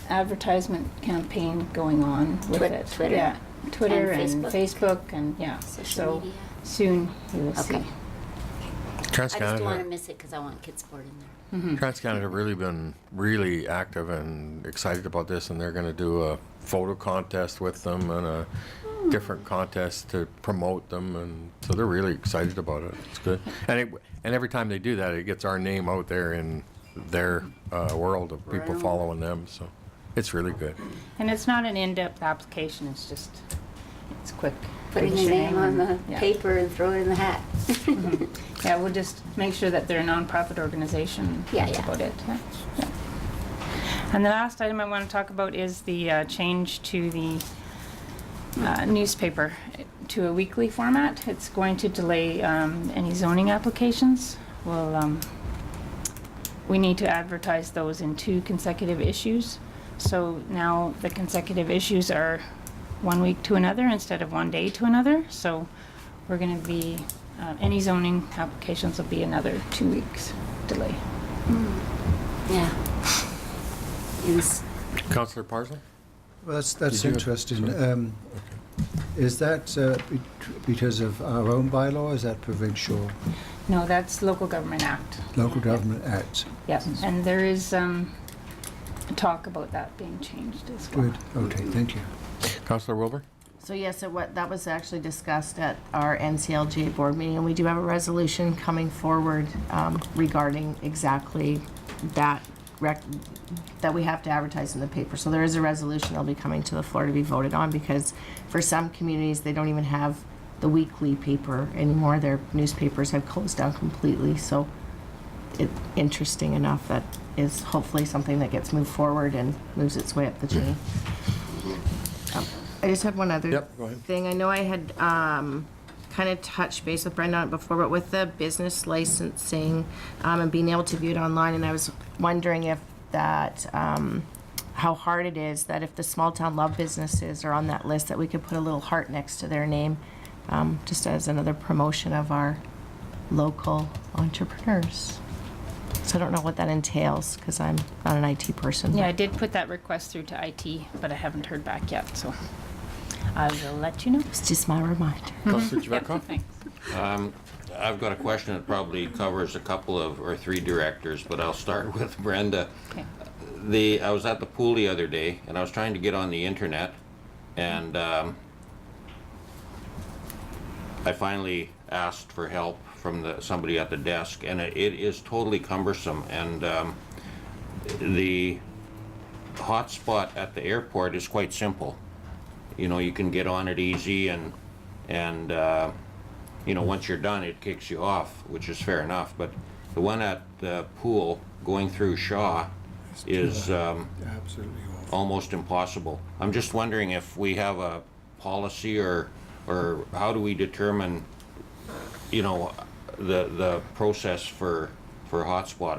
advertisement campaign going on with it. Twitter? Yeah, Twitter And and Facebook and yeah. Social So media? soon you will see. Okay. I just don't want to TransCanada, miss it because I want kids sport in there. TransCanada have really been really active and excited about this, and they're going to do a photo contest with them and a different contest to promote them, and so they're really excited about it. It's good, and every time they do that, it gets our name out there in their world of people following them. So it's really good. And it's not an in-depth application. It's quick. Putting Put your your name name on the in. Yeah. paper and throw it in the hat. Yeah, we'll just make sure that they're a nonprofit organization. Yeah, That's yeah. about it. Yeah. And the last item I want to talk about is the change to the newspaper to a weekly format. It's going to delay any zoning applications. We need to advertise those in 2 consecutive issues. So now the consecutive issues are 1 week to another instead of 1 day to another. So we're going to be, any zoning applications will be another 2 weeks delay. Yeah. use. Councillor Parsons? Well, that's Did you have- interesting. sorry. Is that because of our own bylaw? Is that provincial No, that's Local Government Act. local government act? Yep, and there is talk about that being changed as well. Good. Okay. Thank you. Councillor Wilbur? So yes, that was actually discussed at our NCLGA board meeting, and we do have a resolution coming forward regarding exactly that that we have to advertise in the paper. So there is a resolution that'll be coming to the floor to be voted on, because for some communities, they don't even have the weekly paper anymore. Their newspapers have closed down completely. So it's interesting enough that is hopefully something that gets moved forward and moves its way up the chain. I just have one other Yep, go ahead. thing. I know I had kind of touched base with Brenda on it before, but with the business licensing and being able to view it online, and I was wondering if that, how hard it is that if the small town love businesses are on that list, that we could put a little heart next to their name, just as another promotion of our local entrepreneurs. So I don't know what that entails, because I'm not an IT person. Yeah, I did put that request through to IT, but I haven't heard back yet, so I will let you know. It's just my reminder. Councillor Yep, Javetkov? thanks. I've got a question that probably covers a couple of, or three directors, but I'll start with Brenda. Okay. I was at the pool the other day, and I was trying to get on the internet, and I finally asked for help from somebody at the desk, and it is totally cumbersome, and the hotspot at the airport is quite simple. You know, you can get on it easy, and you know, once you're done, it kicks you off, which is fair enough. But the one at the pool going through Shaw is Absolutely awful. almost impossible. I'm just wondering if we have a policy, or how do we determine, you know, the process for hotspot,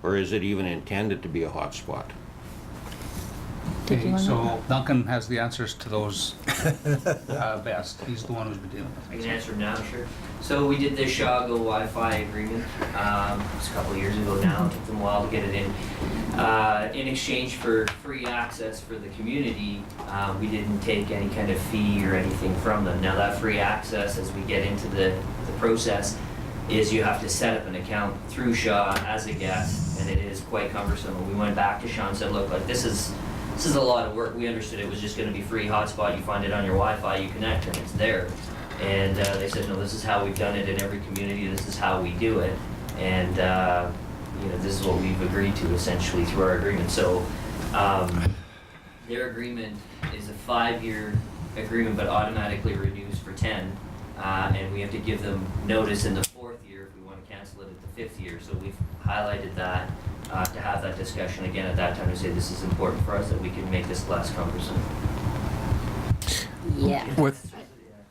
or is it even intended to be a hotspot? Okay, so Duncan has the answers to those best. He's the one who's been dealing with I it. can answer now, sure. So we did the Shaw Go Wi-Fi agreement, it was a couple of years ago now. It took them a while to get it in exchange for free access for the community. We didn't take any kind of fee or anything from them. Now that free access, as we get into the process, is you have to set up an account through Shaw as a guest, and it is quite cumbersome. And we went back to Shaw and said, look, like this is a lot of work. We understood it was just going to be free hotspot. You find it on your Wi-Fi, you connect, and it's there. And they said, no, this is how we've done it in every community. This is how we do it. And you know, this is what we've agreed to essentially through our agreement. So their agreement is a 5-year agreement, but automatically renews for 10. And we have to give them notice in the 4th year if we want to cancel it at the 5th year. So we've highlighted that to have that discussion again at that time to say this is important for us, that we can make this less cumbersome. Yeah. With,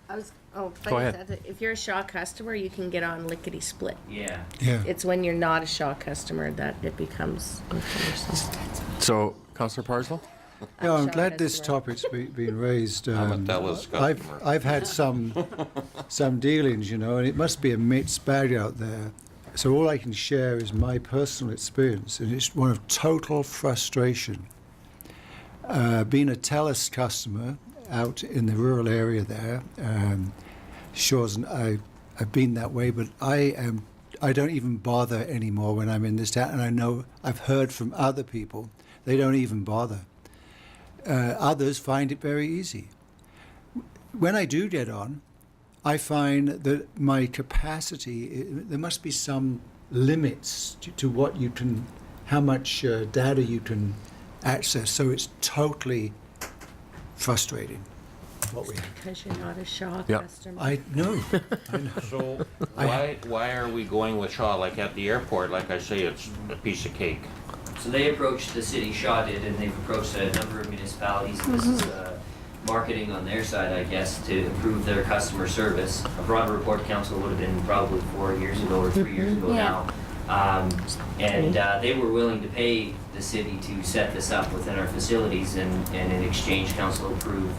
I was, Go like I ahead. said, if you're a Shaw customer, you can get on lickety split. Yeah. Yeah. It's when you're not a Shaw customer that it becomes cumbersome. so, Councillor Parslow? Yeah, I'm Shaw glad this customer. topic's been raised. I'm a Telus customer. I've had some dealings, you know, and it must be a mixed bag out there. So all I can share is my personal experience, and it's one of total frustration. Being a Telus customer out in the rural area there, I've been that way, but I don't even bother anymore when I'm in this town, and I know I've heard from other people, they don't even bother. Others find it very easy. When I do get on, I find that my capacity, there must be some limits to what you can, how much data you can access. So it's totally frustrating. What we have. Because you're not a Shaw Yeah. customer. I know. So why are we going with Shaw? Like at the airport, like I say, it's a piece of cake. So they approached the city, Shaw did, and they've approached a number of municipalities. This is marketing on their side, I guess, to improve their customer service. A broad report council would have been probably 4 years ago or 3 years ago Yeah. now. And they were willing to pay the city to set this up within our facilities, and in exchange, council approved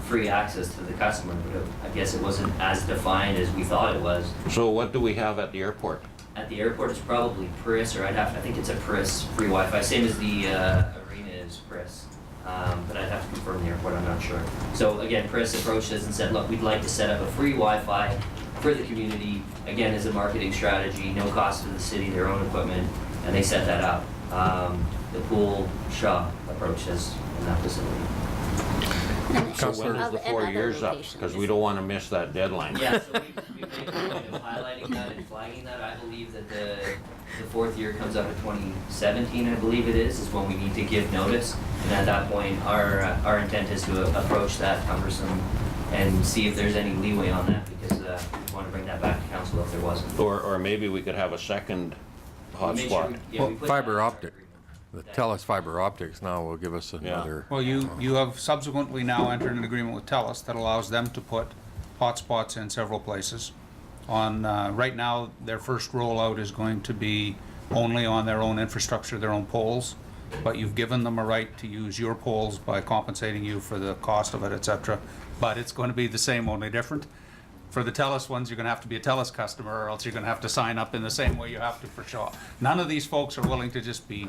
free access to the customer. But I guess it wasn't as defined as we thought it was. So what do we have at the airport? at the airport is probably Priss, or I think it's a Priss free Wi-Fi, same as the arena is Priss. But I'd have to confirm the airport, I'm not sure. So again, Priss approached us and said, look, we'd like to set up a free Wi-Fi for the community, again, as a marketing strategy, no cost to the city, their own equipment, and they set that up. The Pool Shaw approached us in that facility. So when is the 4 years up? Because we don't want to miss that deadline. Yeah, so we made a point of highlighting that and flagging that. I believe that the 4th year comes up in 2017, I believe it is when we need to give notice. And at that point, our intent is to approach that cumbersome and see if there's any leeway on that, because we want to bring that back to council if there wasn't. Or maybe we could have a second hotspot. Well, fiber optic, the TELUS fiber optics now will give us another. Well, you have subsequently now entered an agreement with TELUS that allows them to put hotspots in several places. Right now, their first rollout is going to be only on their own infrastructure, their own poles, but you've given them a right to use your poles by compensating you for the cost of it, etc. But it's going to be the same, only different. For the TELUS ones, you're going to have to be a TELUS customer, or else you're going to have to sign up in the same way you have to for Shaw. None of these folks are willing to just be,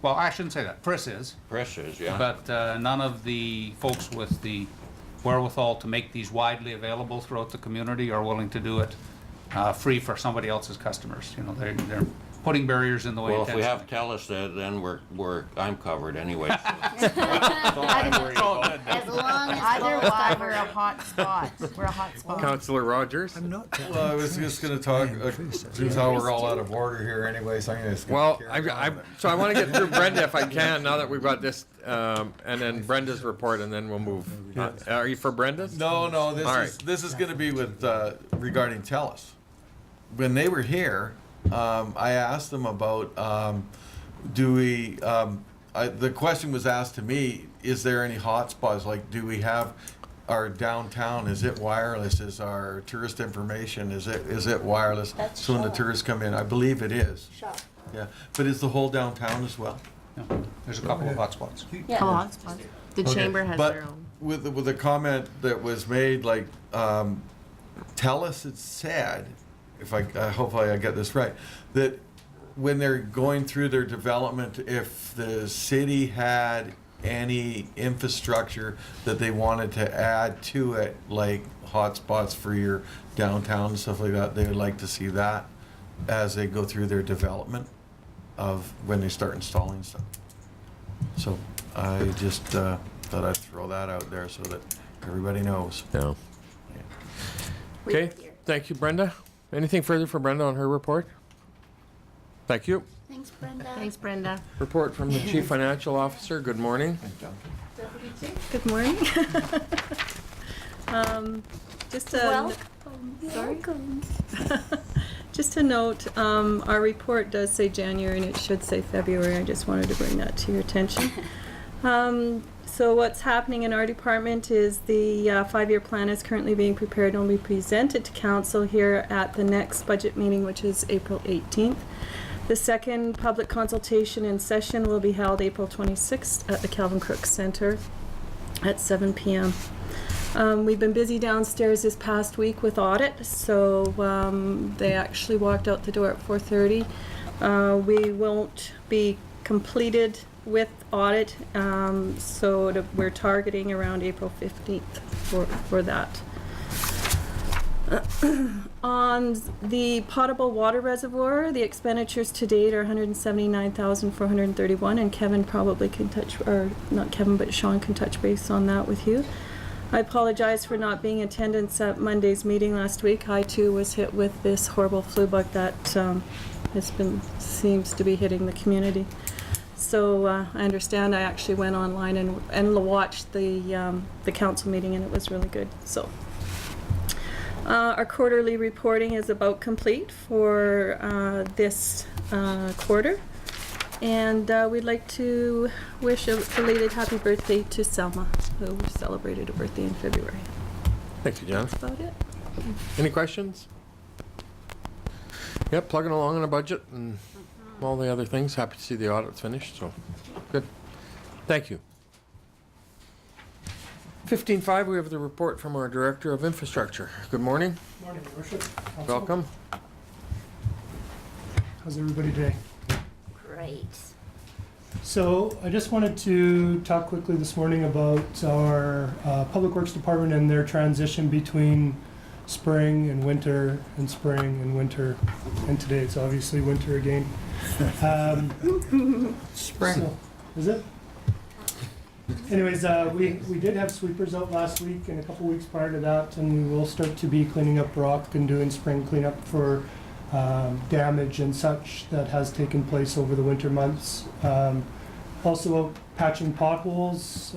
well, I shouldn't say that. Priss is. Priss is, yeah. But none of the folks with the wherewithal to make these widely available throughout the community are willing to do it free for somebody else's customers. You know, they're putting barriers in the way. Well, if we have TELUS, then I'm covered anyway. As long as otherwise we're a hot spot. We're a hot spot. Councillor Rogers? I'm not. Well, I was just gonna talk, since how we're all out of order here anyway, so I'm just gonna Well, carry on. so I want to get through Brenda if I can, now that we've got this, and then Brenda's report, and then we'll move. Are you for Brenda's? No, All right. this is gonna be with, regarding TELUS. When they were here, I asked them about, the question was asked to me, is there any hotspots? Like, do we have our downtown, is it wireless? Is our tourist information, is it wireless? That's So when the Shaw. tourists come in, I believe it is. Shaw. Yeah, but is the whole downtown as well? No, there's a couple of hotspots. Yeah. Couple hotspots. The Okay, chamber has but their own. with the comment that was made, like, TELUS had said, hopefully I get this right, that when they're going through their development, if the city had any infrastructure that they wanted to add to it, like hotspots for your downtown and stuff like that, they would like to see that as they go through their development of when they start installing stuff. So I just thought I'd throw that out there so that everybody knows. Yeah. Okay, thank you, Brenda. Anything further for Brenda on her report? Thank you. Thanks, Brenda. Thanks, Brenda. Report from the Chief Financial Officer. Good morning. Good morning. Just a Welcome. just a note, our report does say January and it should say February. I just wanted to bring that to your attention. So what's happening in our department is the 5-year plan is currently being prepared and will be presented to council here at the next budget meeting, which is April 18th. The second public consultation in session will be held April 26th at the Calvin Crook Center at 7 p.m. We've been busy downstairs this past week with audit, so they actually walked out the door at 4:30. We won't be completed with audit, so we're targeting around April 15th for that. On the potable water reservoir, the expenditures to date are $179,431, and Kevin probably can or not Kevin, but Sean can touch base on that with you. I apologize for not being in attendance at Monday's meeting last week. I too was hit with this horrible flu bug that seems to be hitting the community. So I understand. I actually went online and watched the council meeting, and it was really good. So our quarterly reporting is about complete for this quarter, and we'd like to wish a belated happy birthday to Selma, who celebrated her birthday in February. Thank you, John. That's about it. Any questions? Yep, plugging along on a budget and all the other things. Happy to see the audit's finished, so good. Thank you. 15.5, we have the report from our Director of Infrastructure. Good morning. Morning, Your Worship. Council. Welcome. How's everybody today? Great. So I just wanted to talk quickly this morning about our Public Works Department and their transition between spring and winter and spring and winter. And today it's obviously winter again. Spring. So, is it? Anyways, we did have sweepers out last week and a couple weeks prior to that, and we will start to be cleaning up rock and doing spring cleanup for damage and such that has taken place over the winter months. Also patching potholes,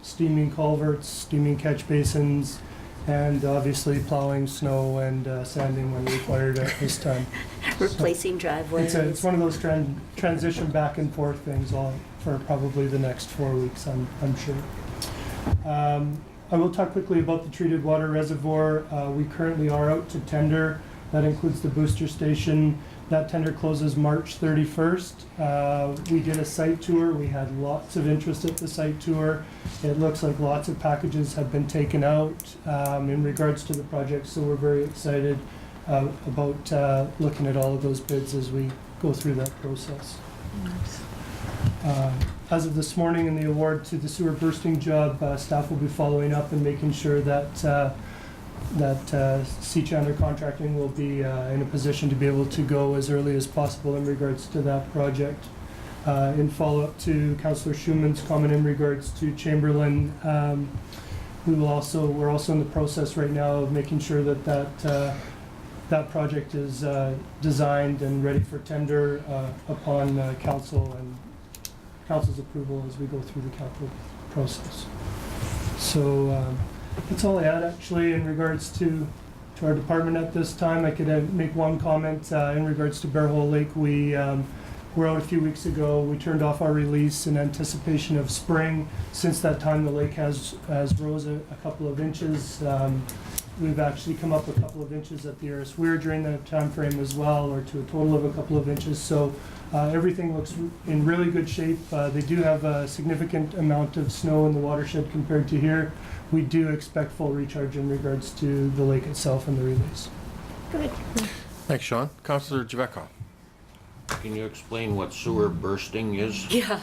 steaming culverts, steaming catch basins, and obviously plowing snow and sanding when required at this time. Replacing driveways. It's one of those transition back and forth things all for probably the next 4 weeks, I'm sure. I will talk quickly about the treated water reservoir. We currently are out to tender. That includes the booster station. That tender closes March 31st. We did a site tour. We had lots of interest at the site tour. It looks like lots of packages have been taken out in regards to the project, so we're very excited about looking at all of those bids as we go through that process. As of this morning in the award to the sewer bursting job, staff will be following up and making sure that Sea Chandler Contracting will be in a position to be able to go as early as possible in regards to that project. In follow-up to Councillor Schumann's comment in regards to Chamberlain, we're also in the process right now of making sure that project is designed and ready for tender upon council's approval as we go through the capital process. So that's all I had actually in regards to our department at this time. I could make one comment in regards to Bear Hole Lake. We were out a few weeks ago. We turned off our release in anticipation of spring. Since that time, the lake has rose a couple of inches. We've actually come up a couple of inches at the Eris Weir during that time frame as well, or to a total of a couple of inches. So everything looks in really good shape. They do have a significant amount of snow in the watershed compared to here. We do expect full recharge in regards to the lake itself and the release. Good. Thanks, Sean. Councillor Javetkov. Can you explain what sewer bursting is? Yeah.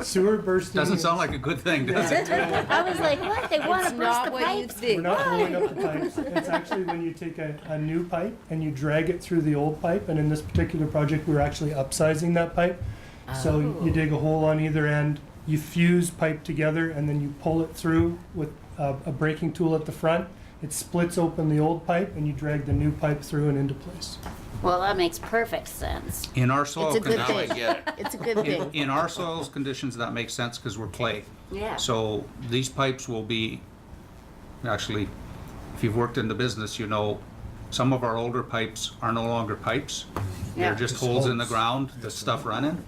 Sewer bursting Doesn't sound like a good thing, does it? I was like, what? They want to burst the pipes? We're not blowing up the pipes. It's actually when you take a new pipe and you drag it through the old pipe. And in this particular project, we're actually upsizing that pipe. So you dig a hole on either end, you fuse pipe together, and then you pull it through with a braking tool at the front. It splits open the old pipe, and you drag the new pipe through and into place. Well, that makes perfect sense. In our soil It's a good conditions, thing. It's a good thing. in our soils conditions, that makes sense because we're clay. Yeah. So these pipes will be, actually, if you've worked in the business, you know, some of our older pipes are no longer pipes. Yeah. They're just holes in the ground, the stuff running,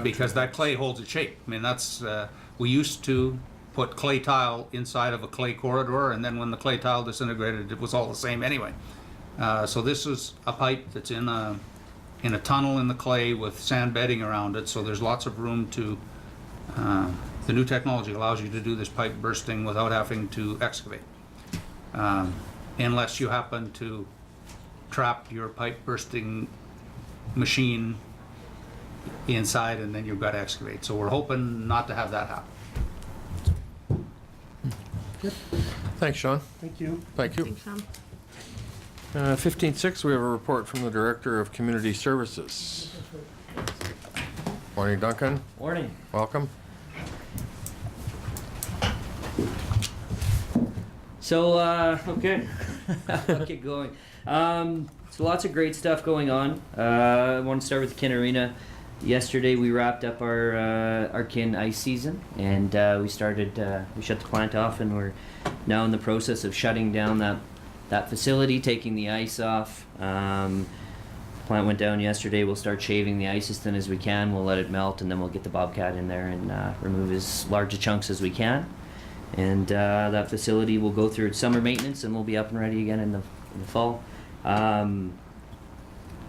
because that clay holds its shape. I mean, that's, we used to put clay tile inside of a clay corridor, and then when the clay tile disintegrated, it was all the same anyway. So this is a pipe that's in a tunnel in the clay with sand bedding around it, so there's lots of room to, the new technology allows you to do this pipe bursting without having to excavate. Unless you happen to trap your pipe bursting machine inside and then you've got to excavate. So we're hoping not to have that happen. Thanks, Sean. Thank you. Thank you. 15.6, we have a report from the Director of Community Services. Morning, Duncan. Morning. Welcome. So, okay, I'll get going. So lots of great stuff going on. I want to start with the Kin Arena. Yesterday we wrapped up our Kin ice season, and we shut the plant off, and we're now in the process of shutting down that facility, taking the ice off. Plant went down yesterday. We'll start shaving the ice as thin as we can. We'll let it melt, and then we'll get the Bobcat in there and remove as large a chunks as we can. And that facility will go through its summer maintenance, and we'll be up and ready again in the fall.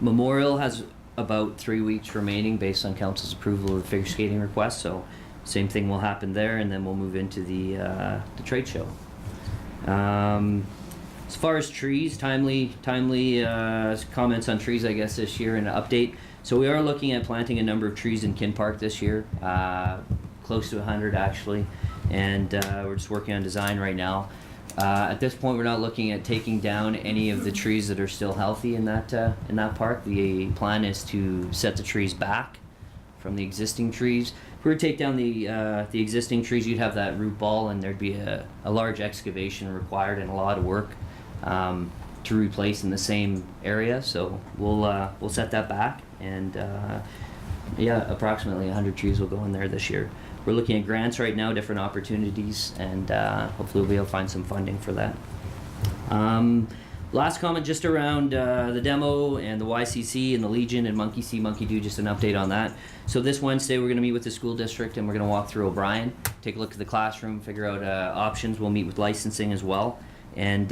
Memorial has about 3 weeks remaining based on council's approval of the figure skating request, so same thing will happen there, and then we'll move into the trade show. As far as trees, timely comments on trees, I guess, this year and an update. So we are looking at planting a number of trees in Kin Park this year, close to 100 actually, and we're just working on design right now. At this point, we're not looking at taking down any of the trees that are still healthy in that park. The plan is to set the trees back from the existing trees. If we were to take down the existing trees, you'd have that root ball, and there'd be a large excavation required and a lot of work to replace in the same area. So we'll set that back, and yeah, approximately 100 trees will go in there this year. We're looking at grants right now, different opportunities, and hopefully we'll be able to find some funding for that. Last comment just around the demo and the YCC and the Legion and Monkey See, Monkey Do, just an update on that. So this Wednesday we're going to meet with the school district and we're going to walk through O'Brien, take a look at the classroom, figure out options. We'll meet with licensing as well, and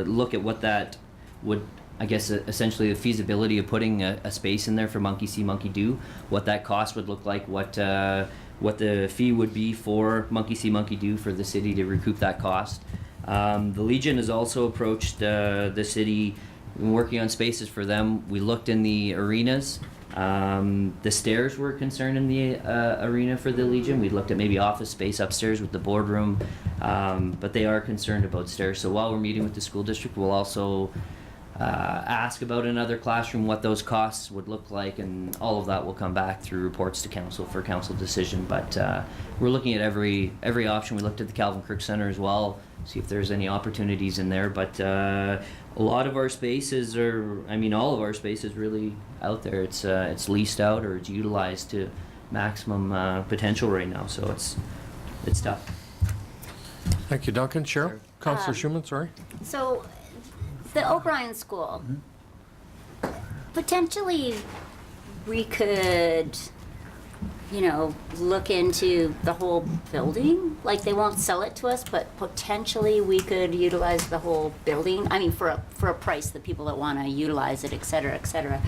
look at what that would, I guess, essentially the feasibility of putting a space in there for Monkey See, Monkey Do, what that cost would look like, what the fee would be for Monkey See, Monkey Do for the city to recoup that cost. The Legion has also approached the city, working on spaces for them. We looked in the arenas. The stairs were a concern in the arena for the Legion. We looked at maybe office space upstairs with the boardroom, but they are concerned about stairs. So while we're meeting with the school district, we'll also ask about another classroom, what those costs would look like, and all of that will come back through reports to council for council decision. But we're looking at every option. We looked at the Calvin Kirk Center as well, see if there's any opportunities in there. But a lot of our spaces all of our space is really out there. It's leased out or it's utilized to maximum potential right now. So it's tough. Thank you, Duncan. Cheryl? Councillor Schumann, sorry. So, the O'Brien School, potentially we could, look into the whole building. Like, they won't sell it to us, but potentially we could utilize the whole building. I mean, for a price, the people that want to utilize it, et cetera, et cetera.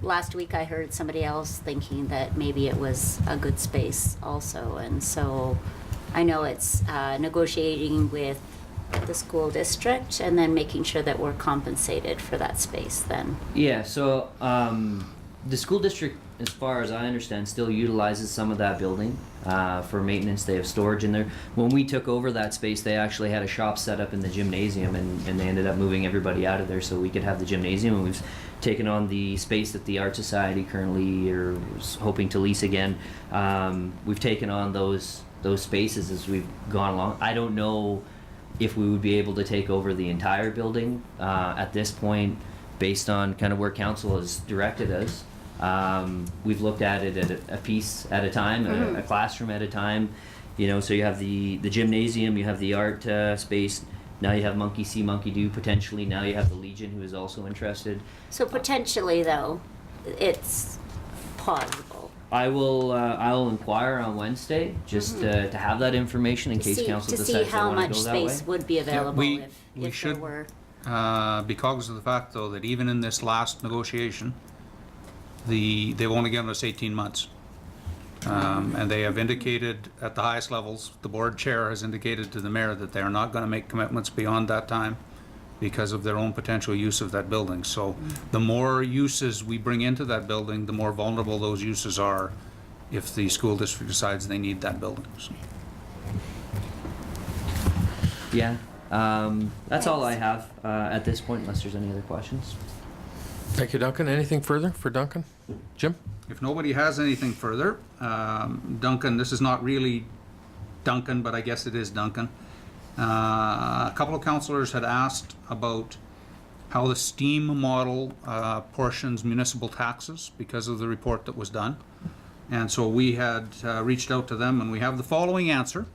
Last week I heard somebody else thinking that maybe it was a good space also. And so I know it's negotiating with the school district and then making sure that we're compensated for that space then. Yeah, so the school district, as far as I understand, still utilizes some of that building for maintenance. They have storage in there. When we took over that space, they actually had a shop set up in the gymnasium, and they ended up moving everybody out of there so we could have the gymnasium. And we've taken on the space that the Art Society currently is hoping to lease again. We've taken on those spaces as we've gone along. I don't know if we would be able to take over the entire building at this point, based on kind of where council has directed us. We've looked at it at a piece at a time, a classroom at a time. So you have the gymnasium, you have the art space. Now you have Monkey See, Monkey Do potentially. Now you have the Legion, who is also interested. So potentially, though, it's possible. I'll inquire on Wednesday just to have that information in case council decides they want to go that way. To see how much space would be available we if should there were. Be cognizant of the fact, though, that even in this last negotiation, they've only given us 18 months. And they have indicated at the highest levels, the board chair has indicated to the mayor that they are not going to make commitments beyond that time because of their own potential use of that building. So the more uses we bring into that building, the more vulnerable those uses are if the school district decides they need that building. So. Yeah, that's all I have at this point, unless there's any other questions. Thank you, Duncan. Anything further for Duncan? Jim? If nobody has anything further, Duncan, this is not really Duncan, but I guess it is Duncan. A couple of councillors had asked about how the STEAM model portions municipal taxes because of the report that was done. And so we had reached out to them, and we have the following answer.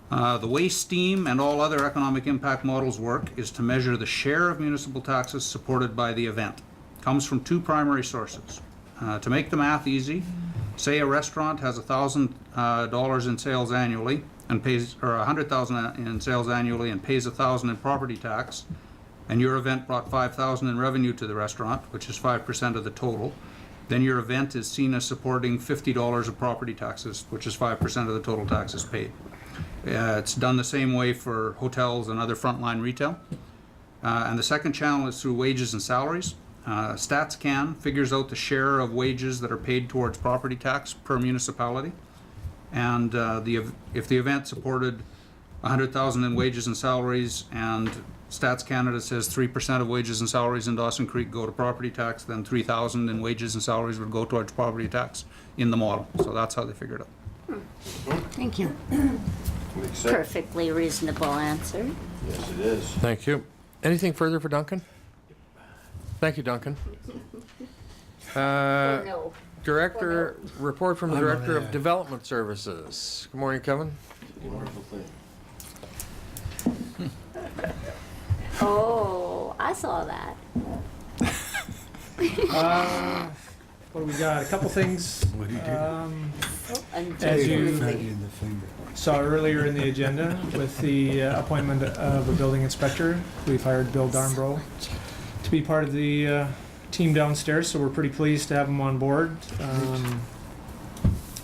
The way STEAM and all other economic impact models work is to measure the share of municipal taxes supported by the event. It comes from two primary sources. To make the math easy, say a restaurant has $1,000 in sales annually and pays, or $100,000 in sales annually and pays $1,000 in property tax, and your event brought $5,000 in revenue to the restaurant, which is 5% of the total. Then your event is seen as supporting $50 of property taxes, which is 5% of the total taxes paid. It's done the same way for hotels and other frontline retail. And the second channel is through wages and salaries. StatsCan figures out the share of wages that are paid towards property tax per municipality. And if the event supported 100,000 in wages and salaries, and Stats Canada says 3% of wages and salaries in Dawson Creek go to property tax, then 3,000 in wages and salaries would go towards property tax in the model. So that's how they figured it out. Thank you. Makes sense. Perfectly reasonable answer. Yes, it is. Thank you. Anything further for Duncan? Thank you, Duncan. No. Director, report from the I'm on Director of there. Development Services. Good morning, Kevin. Wonderful thing. Oh, I saw that. What do we got? A couple things. What do you do? As you Fatty in the finger. saw earlier in the agenda with the appointment of a building inspector, we've hired Bill Darnbro to be part of the team downstairs, so we're pretty pleased to have him on board.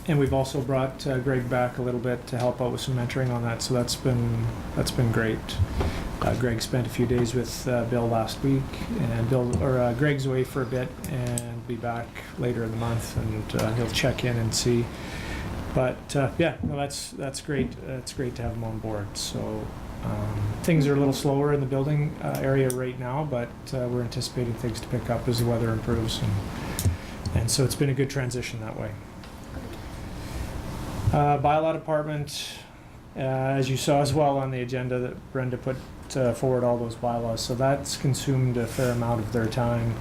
And we've also brought Greg back a little bit to help out with some mentoring on that, so that's been great. Greg spent a few days with Bill last week, and Greg's away for a bit and be back later in the month, and he'll check in and see. But yeah, no, that's great. It's great to have him on board. So things are a little slower in the building area right now, but we're anticipating things to pick up as the weather improves, and so it's been a good transition that way. Bylaw department, as you saw as well on the agenda, that Brenda put forward all those bylaws, so that's consumed a fair amount of their time.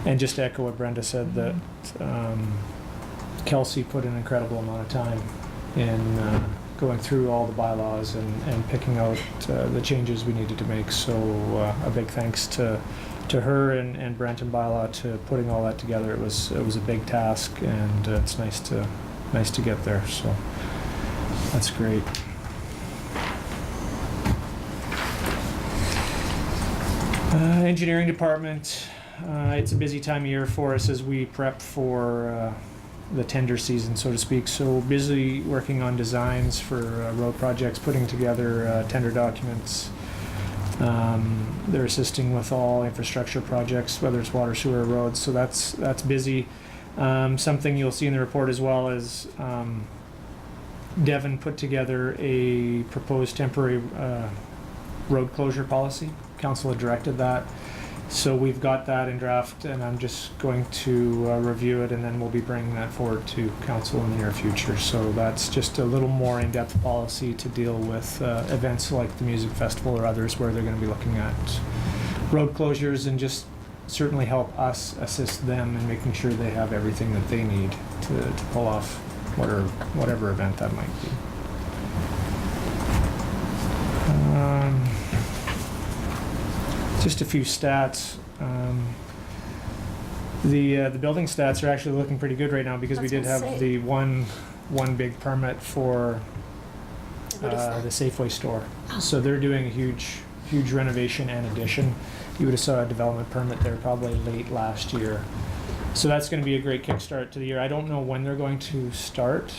And just to echo what Brenda said, that Kelsey put an incredible amount of time in going through all the bylaws and picking out the changes we needed to make. So a big thanks to her and Brent and Bylaw to putting all that together. It was a big task, and it's nice to get there. So that's great. Engineering department, it's a busy time of year for us as we prep for the tender season, so to speak. So busy working on designs for road projects, putting together tender documents. They're assisting with all infrastructure projects, whether it's water, sewer, or roads. So that's busy. Something you'll see in the report as well is Devon put together a proposed temporary road closure policy. Council had directed that. So we've got that in draft, and I'm just going to review it, and then we'll be bringing that forward to council in the near future. So that's just a little more in-depth policy to deal with events like the music festival or others where they're going to be looking at road closures, and just certainly help us assist them in making sure they have everything that they need to pull off whatever event that might be. Just a few stats. The building stats are actually looking pretty good right now, because we did have the one big permit for the Safeway store. So they're doing a huge renovation and addition. You would have saw a development permit there probably late last year. So that's going to be a great kickstart to the year. I don't know when they're going to start,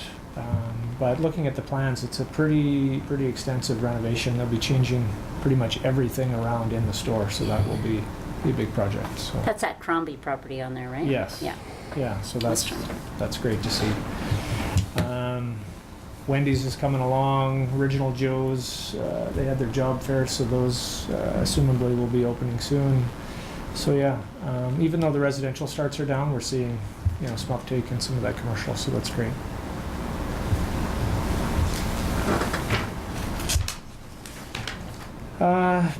but looking at the plans, it's a pretty extensive renovation. They'll be changing pretty much everything around in the store, so that will be a big project. So That's that Crombie property on there, right? yes, Yeah. so that's great to see. Wendy's is coming along. Original Joe's, they had their job fair, so those assumably will be opening soon. So yeah, even though the residential starts are down, we're seeing some uptake in some of that commercial, so that's great.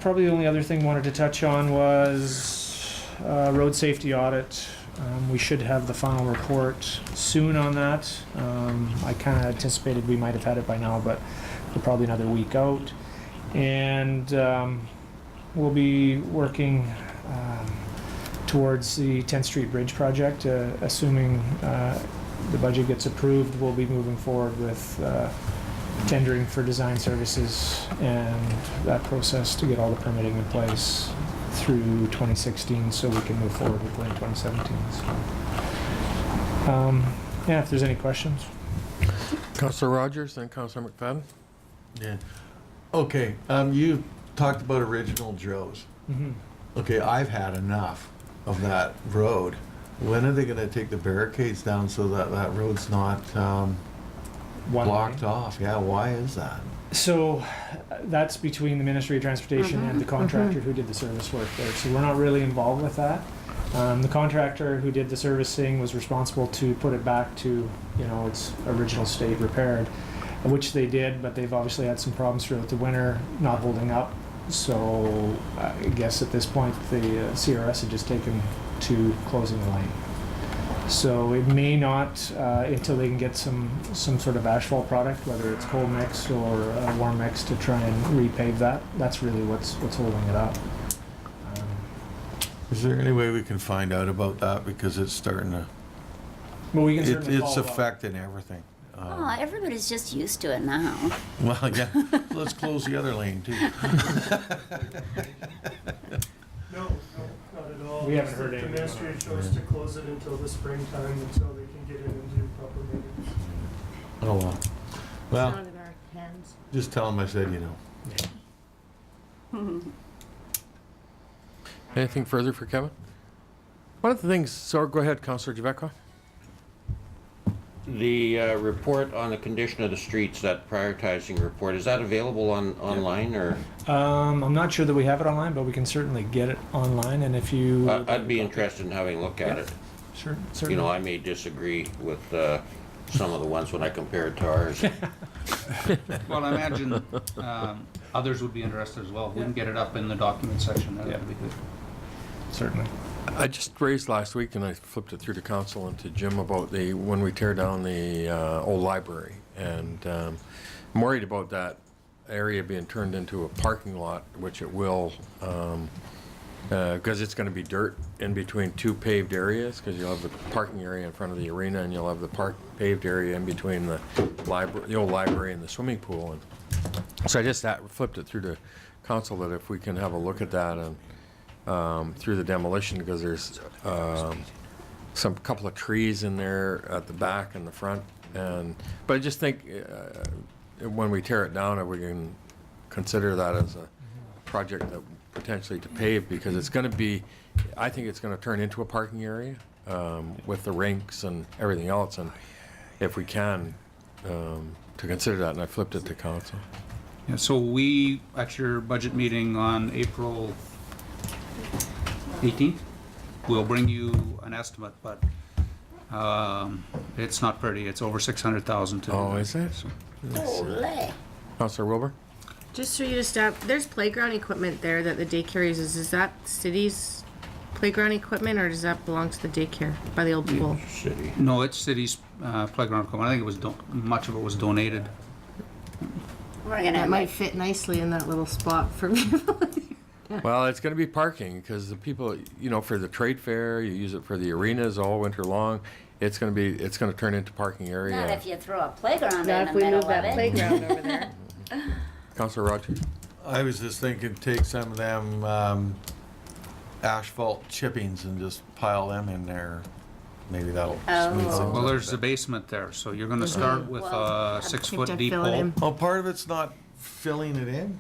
Probably the only other thing I wanted to touch on was road safety audit. We should have the final report soon on that. I kind of anticipated we might have had it by now, but we're probably another week out. And we'll be working towards the 10th Street Bridge project. Assuming the budget gets approved, we'll be moving forward with tendering for design services and that process to get all the permitting in place through 2016, so we can move forward with it in 2017. So, yeah, if there's any questions. Councillor Rogers, then Councillor McFadden. Yeah. Okay, you talked about Original Joe's. Mhm. Okay, I've had enough of that road. When are they gonna take the barricades down so that that road's not One blocked lane. off? Yeah, why is that? So that's between the Ministry of Transportation and the contractor who did the service work there. So we're not really involved with that. The contractor who did the servicing was responsible to put it back to, its original state repaired, which they did, but they've obviously had some problems throughout the winter, not holding up. So I guess at this point the CRS had just taken to closing the lane. So it may not, until they can get some sort of asphalt product, whether it's cold mix or warm mix, to try and repave that. That's really what's holding it up. Is there any way we can find out about that? Because it's starting to, Well, we can certainly it's follow up. affecting everything. Oh, everybody's just used to it now. Well, yeah, let's close the other lane too. No, not at all. We haven't heard The anything ministry about it. chose to close it until the springtime, until they can get in and do proper maintenance. Oh, well. Well, Out of our hands. just tell them I said, Anything further for Kevin? One of the things, so go ahead, Councillor Javetkov. The report on the condition of the streets, that prioritizing report, is that available online or? I'm not sure that we have it online, but we can certainly get it online, and if you... I'd be interested in having a look at it. Sure, You certainly. know, I may disagree with some of the ones when I compare it to ours. Well, I imagine others would be interested as well. We can get it up in the document section, that would be good. Certainly. I just raised last week, and I flipped it through to council and to Jim about when we tear down the old library. And I'm worried about that area being turned into a parking lot, which it will, because it's going to be dirt in between two paved areas, because you'll have the parking area in front of the arena, and you'll have the paved area in between the old library and the swimming pool. And so I just flipped it through to council that if we can have a look at that and through the demolition, because there's some couple of trees in there at the back and the front, but I just think when we tear it down, if we can consider that as a project that potentially to pave, because it's going to be, I think it's going to turn into a parking area with the rinks and everything else, and if we can to consider that, and I flipped it to council. Yeah, so we, at your budget meeting on April 18th, we'll bring you an estimate, but it's not pretty. It's over 600,000 to. Oh, is it? Olé. Councillor Wilbur? Just for you to stop, there's playground equipment there that the daycare uses. Is that city's playground equipment, or does that belong to the daycare by the old pool? City. No, it's city's playground equipment. I think it was much of it was donated. We're gonna That have might fit nicely in that little spot for people. Well, it's going to be parking, because the people, for the trade fair, you use it for the arenas all winter long. It's going to turn into parking area. Not if you throw a playground Not in if the we middle move of that it. playground over there. Councillor Rogers? I was just thinking, take some of them asphalt chippings and just pile them in there. Maybe that'll smooth things Oh. out. Well, there's the basement there, so you're going to start with a 6-foot deep fill it hole. in. Oh, part of it's not filling it in?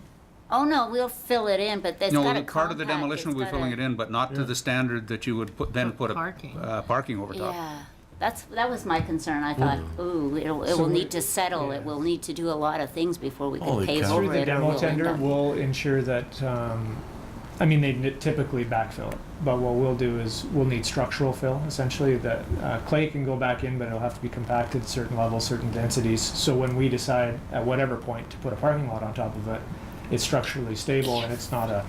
Oh, no, we'll fill it in, but that's No, got to part of the demolition will be filling it in, but not to the standard that you would put a parking over top. Yeah, that was my concern. I thought, ooh, it will need to settle. It will need to do a lot of things before we can Holy pave cow. over Through the it. or demo we'll end tender, up- we'll ensure that, they typically backfill it, but what we'll do is we'll need structural fill, essentially, that clay can go back in, but it'll have to be compacted to certain levels, certain densities, so when we decide at whatever point to put a parking lot on top of it, it's structurally stable and it's not a...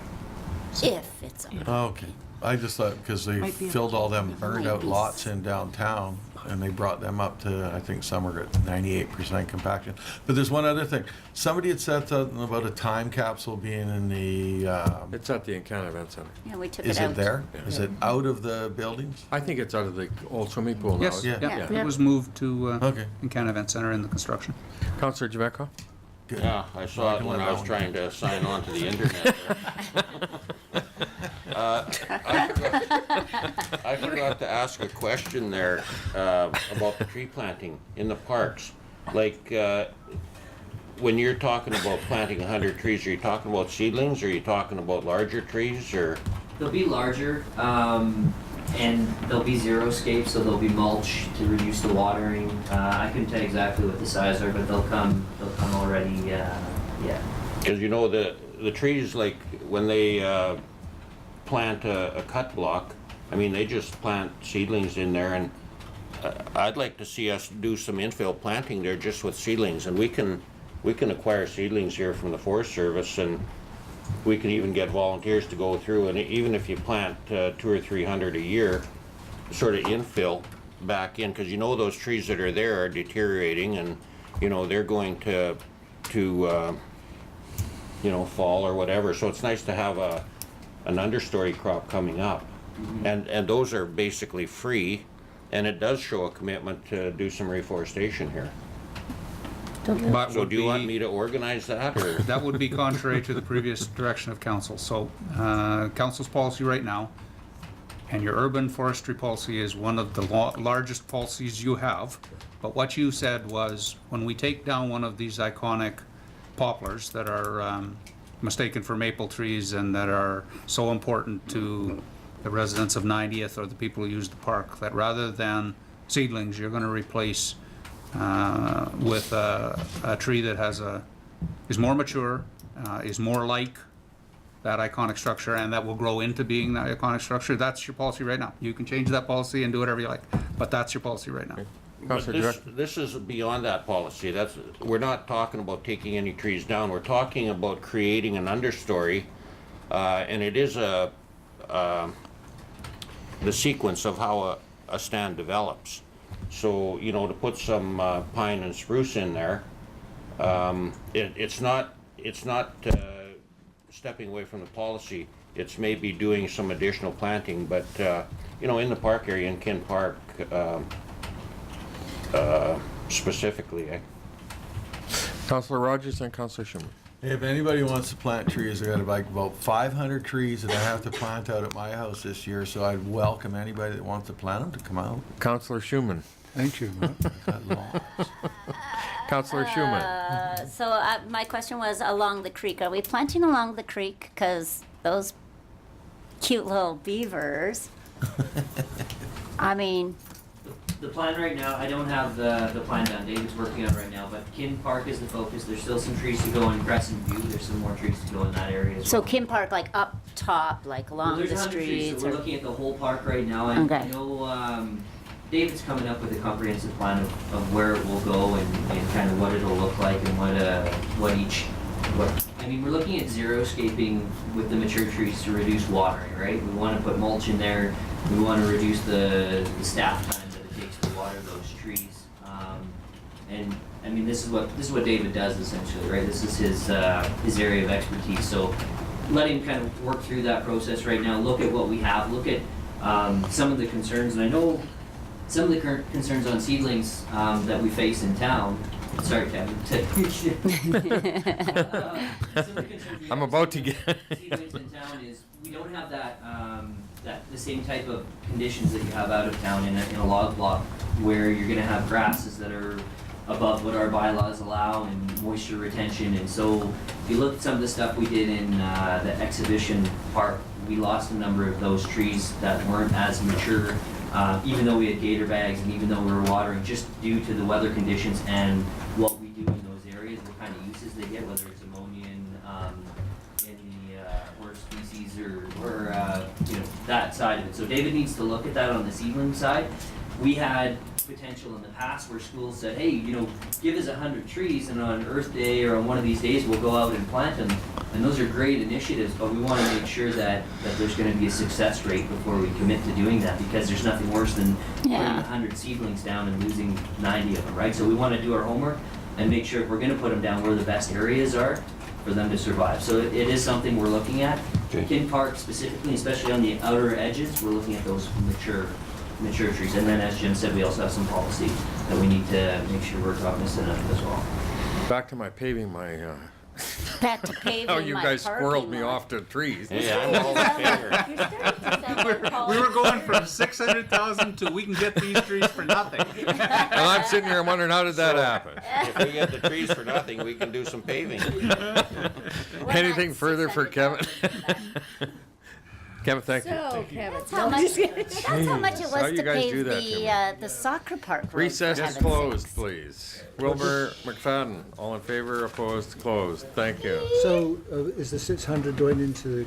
If it's a Okay. I just thought, because they Might be a- filled all them Might burned out be lots in downtown, and they brought them up to, I think some are at 98% compaction. But there's one other thing. Somebody had said something about a time capsule being in the, It's at the Encana Event Center. Yeah, we took is it out. it there? Yeah. Is it out of the buildings? I think it's out of the old swimming pool now. Yes, isn't it? yeah, it was moved to Okay. Encana Event Center in the construction. Councillor Javetkov? Good. Yeah, I saw it can when let I that was one trying to sign on to the internet. I forgot to ask a question there about the tree planting in the parks. Like, when you're talking about planting 100 trees, are you talking about seedlings, or are you talking about larger trees, or? They'll be larger, and they'll be xeriscape, so they'll be mulch to reduce the watering. I couldn't tell you exactly what the size are, but they'll come already, yeah. Because you know, the trees, like, when they plant a cut block, I mean, they just plant seedlings in there, and I'd like to see us do some infill planting there just with seedlings, and we can acquire seedlings here from the Forest Service, and we can even get volunteers to go through, and even if you plant 200 or 300 a year, sort of infill back in, because you know those trees that are there are deteriorating, and you know they're going to you know, fall or whatever. So it's nice to have an understory crop coming up, and those are basically free, and it does show a commitment to do some reforestation here. But So would do you want be- me to organize that, or? That would be contrary to the previous direction of council. So, council's policy right now, and your urban forestry policy is one of the largest policies you have. But what you said was, when we take down one of these iconic poplars that are mistaken for maple trees and that are so important to the residents of 90th or the people who use the park, that rather than seedlings, you're going to replace with a tree that is more mature, is more like that iconic structure, and that will grow into being that iconic structure. That's your policy right now. You can change that policy and do whatever you like, but that's your policy right now. But this is beyond that policy. We're not talking about taking any trees down. We're talking about creating an understory, and it is the sequence of how a stand develops. So, you know, to put some pine and spruce in there, it's not stepping away from the policy. It's maybe doing some additional planting, but you know, in the park area, in Ken Park specifically. Councillor Rogers and Councillor Schumann. If anybody wants to plant trees, I got about 500 trees that I have to plant out at my house this year, so I'd welcome anybody that wants to plant them to come out. Councillor Schumann. Thank you. Councillor Schumann. So my question was along the creek. Are we planting along the creek? Because those cute little beavers. I mean, The plan right now, I don't have the plan done. David's working on it right now, but Kin Park is the focus. There's still some trees to go in Crescent View. There's some more trees to go in that area as so well. Kim Park, like up top, like along There's the 100 trees, streets. so we're or- looking at the whole park right now. I Okay. know David's coming up with a comprehensive plan of where it will go and kind of what it'll look like and what I mean, we're looking at xeriscaping with the mature trees to reduce watering, right? We want to put mulch in there. We want to reduce the staff time that it takes to water those trees. And I mean, this is what David does essentially, right? This is his area of expertise. So let him kind of work through that process right now. Look at what we have. Look at some of the concerns, and I know some of the current concerns on seedlings that we face in town. Sorry, Kevin. I'm about to get. Seedlings in town is we don't have that the same type of conditions that you have out of town in a log block, where you're going to have grasses that are above what our bylaws allow and moisture retention. And so if you look at some of the stuff we did in the exhibition park, we lost a number of those trees that weren't as mature, even though we had gator bags and even though we were watering, just due to the weather conditions and what we do in those areas, what kind of uses they get, whether it's ammonia in the or species or you know, that side of it. So David needs to look at that on the seedling side. We had potential in the past where schools said, hey, you know, give us 100 trees and on Earth Day or on one of these days we'll go out and plant them. And those are great initiatives, but we want to make sure that there's going to be a success rate before we commit to doing that, because there's nothing worse than putting 100 seedlings down and losing 90 of them, right? So we want to do our homework and make sure if we're going to put them down where the best areas are for them to survive. So it is something we're looking at. Kin Park specifically, especially on the outer edges, we're looking at those mature trees. And then as Jim said, we also have some policy that we need to make sure we're cognizant of as well. Back to my paving my That to pave Oh, in you my guys squirreled parking me lot. off to trees. Hey, I'm all in favor. You're starting to sound like Paul. We were going from 600,000 to we can get these trees for nothing. And I'm sitting here wondering, how did that happen? If we get the trees for nothing, we can do some paving. Anything further for Kevin? Kevin, thank you. So, Kevin, that's how much it How was you to guys pave do that to the soccer park road. Recess for is heaven's closed, sakes. please. Wilbur McFadden, all in favor, opposed, closed. Thank you. So is the 600 going into the